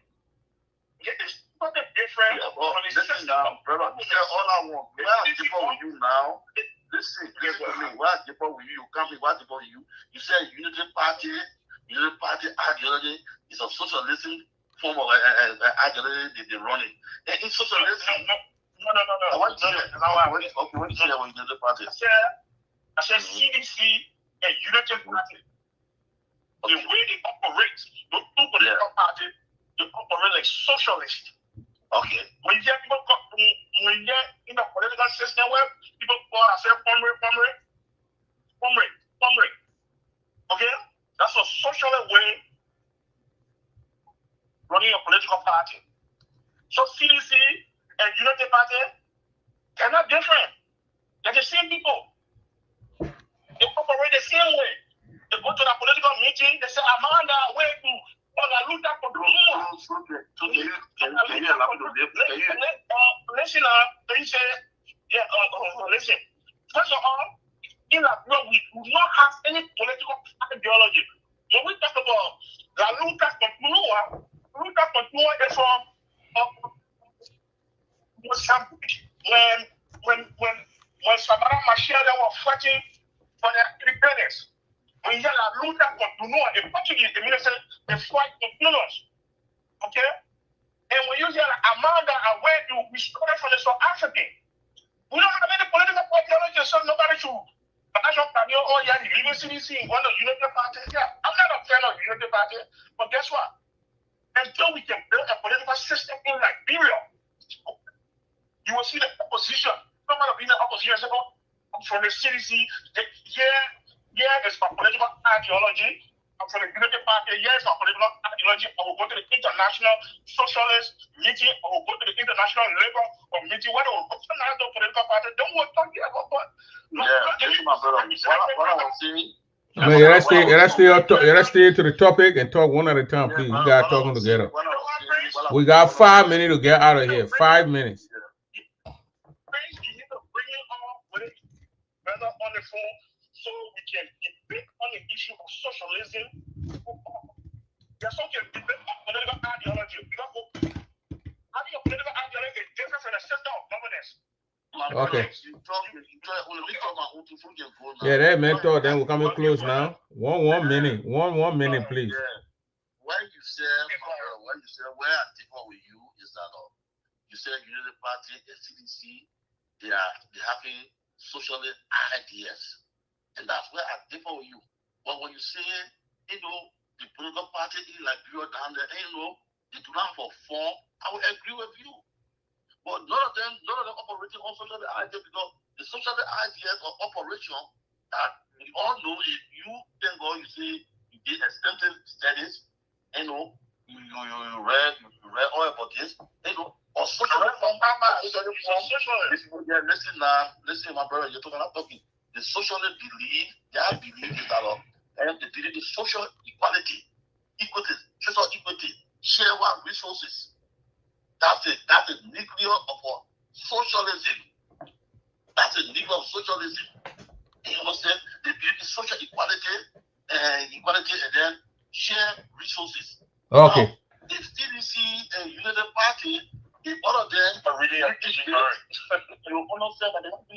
S9: It's not a different.
S6: Listen now, brother. All I want. Where are people with you now? Listen to me. Where are people with you? You can't be where people with you. You said Unity Party ideology is a socialism form of ideology that they're running. And in socialism. No. I want to say, okay, what do you say about Unity Party?
S9: I said CDC and Unity Party. The way they operate, those two political parties, they operate like socialists.
S6: Okay.
S9: When you get people, when you get in a political system where people call themselves pommery. Okay? That's a socialist way running a political party. So CDC and Unity Party, they're not different. They're the same people. They operate the same way. They go to the political meeting, they say, Amanda, where to? Listen. First of all, in Liberia, we do not have any political ideology. When we talk about la luta continua is from Mozambique. When when Samara Machel were fighting for their independence, when Yala Lunda continued, the Portuguese, the minister, they fight continuous. Okay? And when you hear Amanda and where we started from the South African, we don't have any political party, so nobody should. But I don't know, oh, yeah, you even CDC, one of the Unity Party. Yeah, I'm not a fan of the Unity Party, but guess what? Until we can build a political system in Liberia, you will see the opposition. No matter being the opposition, from the CDC, yeah, it's my political ideology. I'm from the Unity Party, yes, my political ideology. I will go to the international socialist meeting, I will go to the international labor committee, where I will go to another political party. Don't want to talk about what.
S7: Yeah, my brother. What I was saying.
S5: I mean, let's stay to the topic and talk one at a time, please. You guys talking together. We got 5 minutes to get out of here. 5 minutes.
S9: On the phone, so we can debate on the issue of socialism. There's something debate on political ideology. Having a political ideology is different from the system of governance.
S5: Okay. Yeah, that mentor. Then we're coming close now. One minute, please.
S6: When you say where I differ with you is that you say Unity Party, the CDC, they having socialist ideas, and that's where I differ with you. But when you say, the political party in Liberia down there, they do not have a form, I will agree with you. But none of them operating on social ideas, because the social ideas of operation that we all know, if you thank God, you say you did extensive studies, you read all about this, or social reform. Listen, my brother, you're talking. The socialist belief, their belief is that and they believe the social equality, social equity, share our resources. That's the nuclear of socialism. That's the nuclear of socialism. You understand? They believe in social equality and then share resources.
S5: Okay.
S6: Now, the CDC and Unity Party, if all of them are really you understand that they don't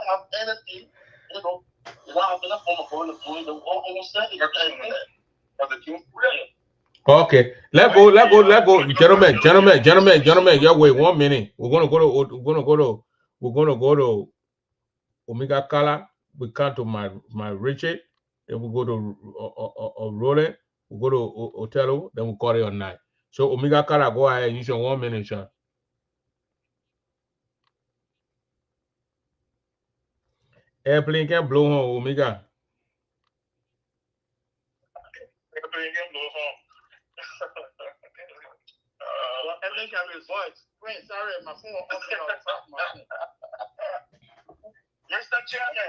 S6: have anything, they don't have enough form of going to almost
S5: Okay, let go, gentlemen. Yeah, wait 1 minute. We're gonna go to Omega Kala. We come to my Richard. Then we go to Roland. We go to Othello. Then we call it on night. So Omega Kala, go ahead. Use your 1 minute, sir. Airplane can blow on Omega.
S9: Airplane can blow home. Everything can be voice. Wait, sorry, my phone Mr. Chairman,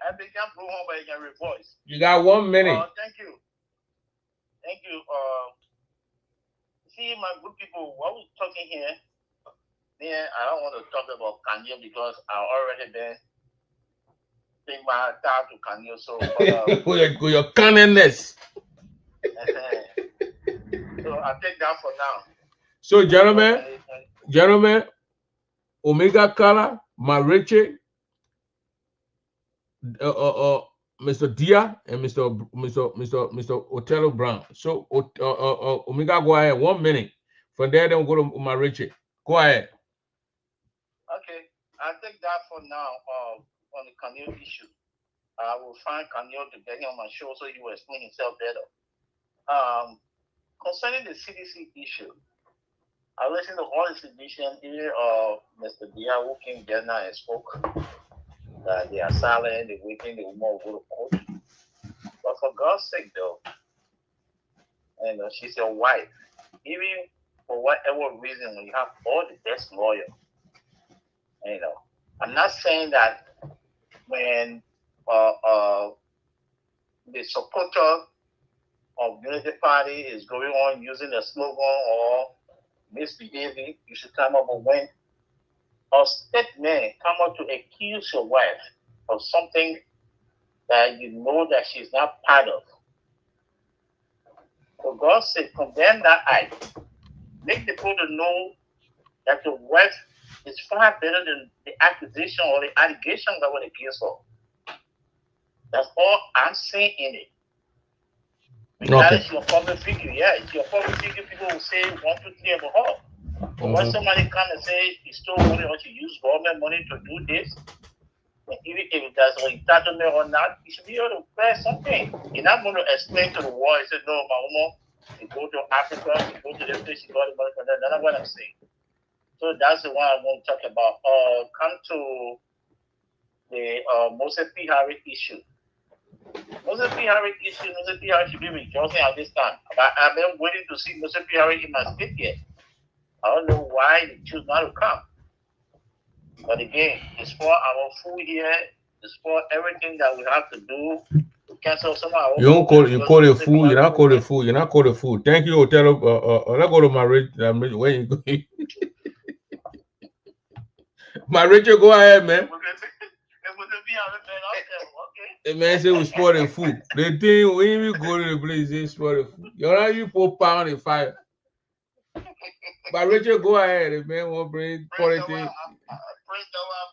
S9: everything can blow home, but it can revoice.
S5: You got 1 minute.
S9: Thank you. See, my good people, what we're talking here, I don't want to talk about Kanye because I already been taking my time to Kanye. So,
S5: with your cunningness.
S9: So I take that for now.
S5: So, gentlemen, Omega Kala, my Richard, Mr. Dia, and Mr. Othello Brown. So, Omega, go ahead. 1 minute. From there, then we'll go to my Richard. Go ahead.
S9: Okay, I take that for now. On the Kanye issue, I will find Kanye to get him on my show so he will explain himself better. Concerning the CDC issue, I listened to all the submission here of Mr. Dia, who came there now and spoke that they are silent, they're waiting, they will more go to court. But for God's sake, though, and she's your wife, even for whatever reason, when you have all the best lawyers, I'm not saying that when the supporter of Unity Party is going on using a slogan or misbehaving, you should come up with a statement, come up to accuse your wife of something that you know that she's not part of. For God's sake, condemn that act. Make the people know that the work is far better than the accusation or the allegations that were against her. That's all I'm saying in it. Because you're a public figure, if you're a public figure, people will say 1, 2, 3 about her. But when somebody come and say you stole money or you use government money to do this, and even if that's an entitlement or not, you should be able to press something. You're not going to explain to the world and say, no, my woman, you go to Africa, you go to this place, you got the money for that. That's not what I'm saying. So that's the one I want to talk about. Come to the Moses P. Harris issue. Moses P. Harris issue, Moses P. Harris should be rejoicing at this time. But I've been waiting to see Moses P. Harris in my state yet. I don't know why they choose not to come. But again, it's for our food here. It's for everything that we have to do to cancel some of our.
S5: You don't call it food. You're not calling food. You're not calling food. Thank you, hotel. Let's go to my where you go. My Richard, go ahead, man. The man said we spoiling food. The thing when we go to the place, they spoiling food. You're not you put pound in fire. But Richard, go ahead. The man won't bring politics.
S11: Prince,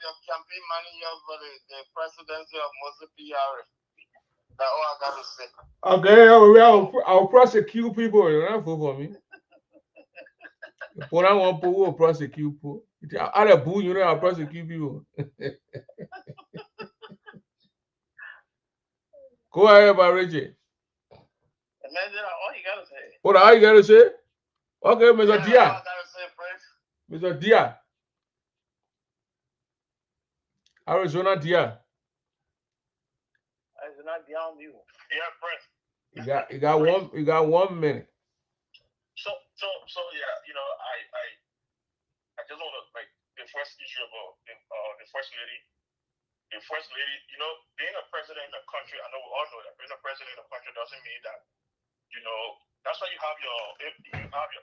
S11: your campaign manager for the presidency of Moses P. Harris. That's all I gotta say.
S5: Okay, I'll prosecute people. You don't vote for me. But I want people will prosecute people. Out of boo, you know, I'll prosecute people. Go ahead, by Richard.
S9: All you gotta say.
S5: What all you gotta say? Okay, Mr. Dia. Mr. Dia. Arizona Dia.
S9: Arizona Dia on you.
S10: Yeah, Prince.
S5: You got 1 minute.
S10: So yeah, you know, I just want to like the first issue about the first lady. The first lady, you know, being a president in a country, I know we all know that being a president in a country doesn't mean that, you know, that's why you have your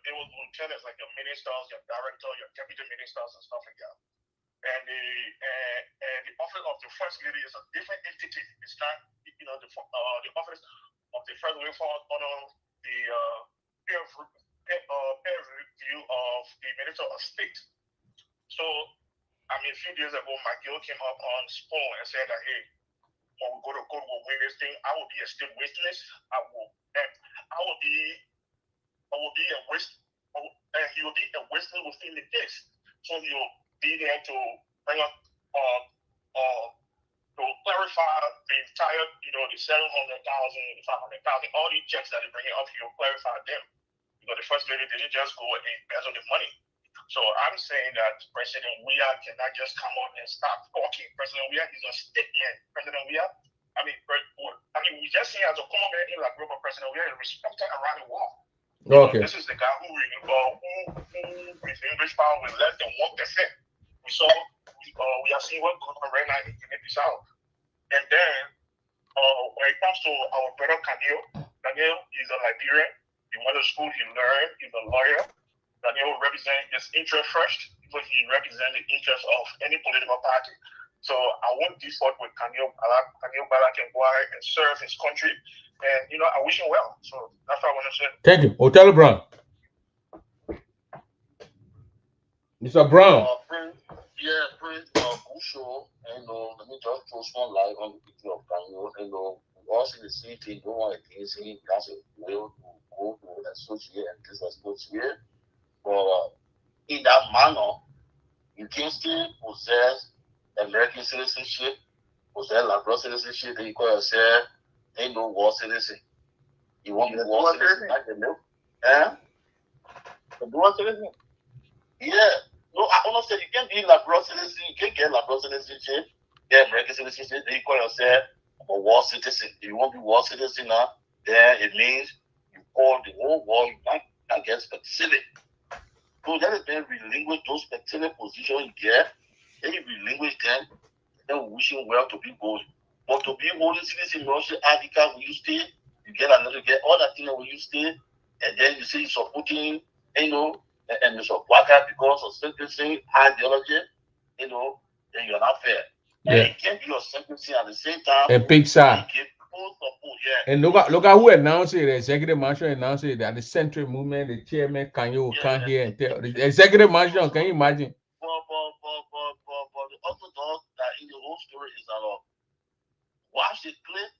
S10: able lieutenants like your ministers, your director, your deputy ministers and stuff like that. And the office of the first lady is a different entity. It's not, you know, the office of the first lady falls under the peer review of the Minister of State. So, I mean, a few days ago, McGill came up on Spoon and said that, hey, when we go to court, we'll win this thing. I will be a state witness. I will be a witness, and he will be a witness within the case. So he'll be there to bring up, to clarify the entire, you know, the 700,000, 500,000, all these checks that they bring up, he'll clarify them. Because the first lady didn't just go and embezzle the money. So I'm saying that President Weah cannot just come out and start talking. President Weah is a statement. President Weah, we just see as a common man in La Group of President Weah is respected around the world. Okay. This is the guy who with English power with less than 1%. We have seen what goes on right now in Guinea-Bissau. And then when it comes to our brother Daniel is a Liberian. He went to school, he learned, he's a lawyer. Daniel will represent his interest first, because he represents the interest of any political party. So I won't default with Daniel Bala can go ahead and serve his country. And, you know, I wish him well. So that's what I want to say.
S5: Thank you. Hotel Brown. Mr. Brown.
S7: Prince, good show. And, let me just throw some light on the picture of Daniel. And, also the same thing, no one against him. That's a will to go to associate and disassociate. But in that manner, you can still possess American citizenship, possess Labrador citizenship, then you call yourself ain't no war citizen. You want to be war citizen? I can know.
S9: The war citizen?
S7: Yeah. No, I understand you can be Labrador citizen, you can get Labrador citizenship, get American citizenship, then you call yourself a war citizen. If you want to be war citizen now, then it means you call the whole world, you can't get specific. So that is then relinquish those specific positions you get, then you relinquish them, then we wish you well to be going. But to be holding citizen in Russia, Africa, when you stay, you get another, get all that thing when you stay, and then you say you're supporting, you know, and you support that because of sentencing, ideology, you know, then you're not fair.
S5: Yeah.
S7: And it can't be your sentencing at the same time.
S5: And big side. And look at who announced it. The executive mansion announced it that the central movement, the chairman, can hear and tell the executive mansion. Can you imagine?
S9: But the orthodox that in the whole story is that watch the clip.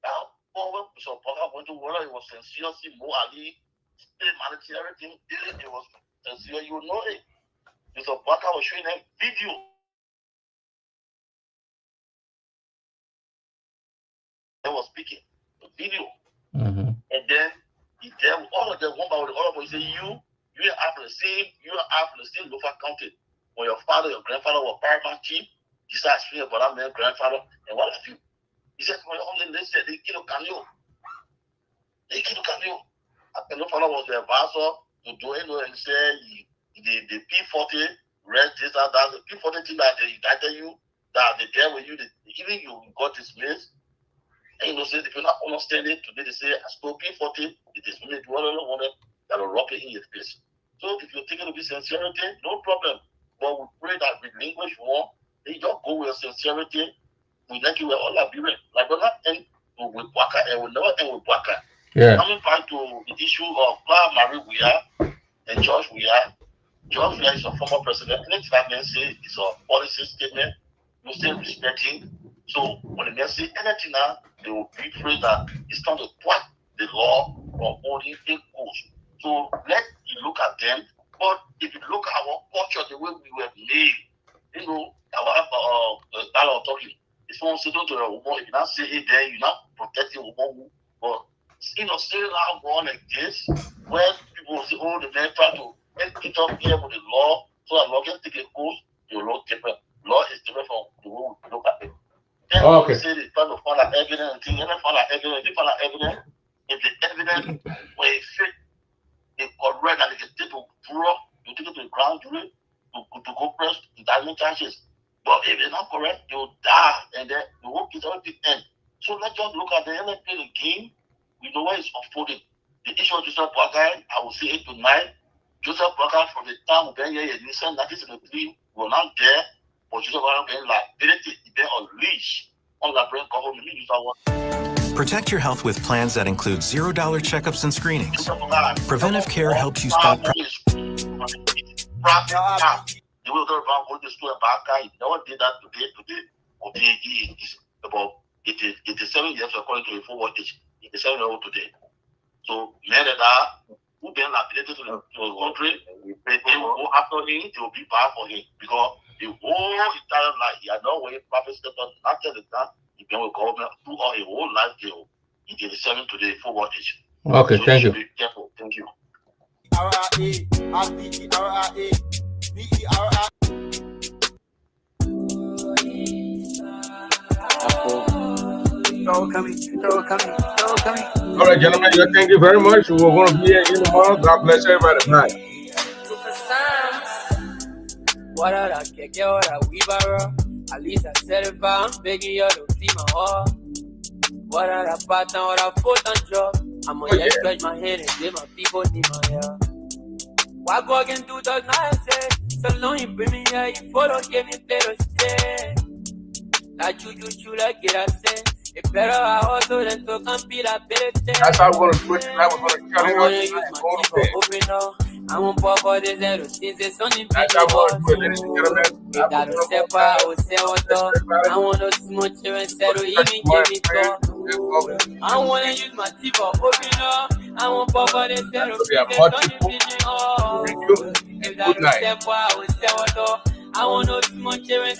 S9: Now, when Bishop Parker went to whether it was sincere, Mo Ali, state managing everything, it was sincere. You know it. Bishop Parker was showing them video. They were speaking the video, and then he tell all of them one by one. All of them say you have the same local county. When your father, your grandfather were paramount chief, he started speaking about that man's grandfather and what have you. He said, they said they kill Canio. They kill Canio. And no father was the advisor to do it and say the P40 read this and that. The P40 thing that they indicted you, that they dealt with you, even you got dismissed. And say if you're not understanding today, they say I stole P40, it is really that will rock it in your face. So if you're taking to be sincerity, no problem. But we pray that with language more, they just go with sincerity. We like you were all abusing. Like we're not end with Waka and we'll never end with Waka.
S5: Yeah.
S9: Coming back to the issue of Marie Weah and George Weah. George Weah is a former president. Anything that man say is a policy statement, you still respect him. So when the man say anything now, they will be afraid that it's not to quack the law of holding fake codes. So let you look at them. But if you look at our culture, the way we were made, our dialogue talking, if someone says to a woman, if you not say it there, you're not protecting a woman. But saying out one like this, where people say, oh, the man try to make it up here with the law, so that law can take a course, the law different. Law is different from the way we look at it. Then
S5: okay.
S9: Say they try to find out evidence and things, and they find out evidence. If they find out evidence, if the evidence were fit, they correct and they can take to prove, you take it to the ground jury to go press indictment charges. But if they're not correct, they'll die and then the whole case will be end. So let's just look at the NFL game. We know where it's unfolding. The issue of Joseph Boakai, I will say it tonight. Joseph Boakai from the time we here in 1973 were not there. But Joseph Boakai being liability, been unleashed on the brain government.
S12: Protect your health with plans that include $0 checkups and screenings. Preventive care helps you stop.
S9: The way about going to school about guy, no one did that today. Okay, he is about 87 years according to the forward age. 87 years old today. So men that are who been liquidated to the country, they will go after him, they will be bad for him. Because the whole entire life, he had no way private sector, not tell the time, he been with government throughout a whole life deal. He did 87 to the forward age.
S5: Okay, so thank you.
S9: Be careful. Thank you.
S5: All right, gentlemen, thank you very much. We're going to be here in tomorrow. God bless everybody. Bye.
S13: What I get what weaver. At least I said if I'm begging you to see my heart. What I pattern, what I foot on job. I'm gonna just stretch my hand and give my people need my help. Why go again do those nights? So long you bring me here, you follow, give me better stay. Like you like get a sense. It better I also than to compete a better thing.
S5: That's how we're going to do it tonight. We're going to cut it
S13: up and go to bed. Open up. I won't pop all this zero since the sun in
S5: that's how we're going to do it, ladies and gentlemen.
S13: I don't step out, I will say what up. I want to smoke here and settle, even give me talk. I want to use my teeth for open up. I won't pop all this zero since the sun in vision up. If I don't step out, I will say what up. I want to smoke here and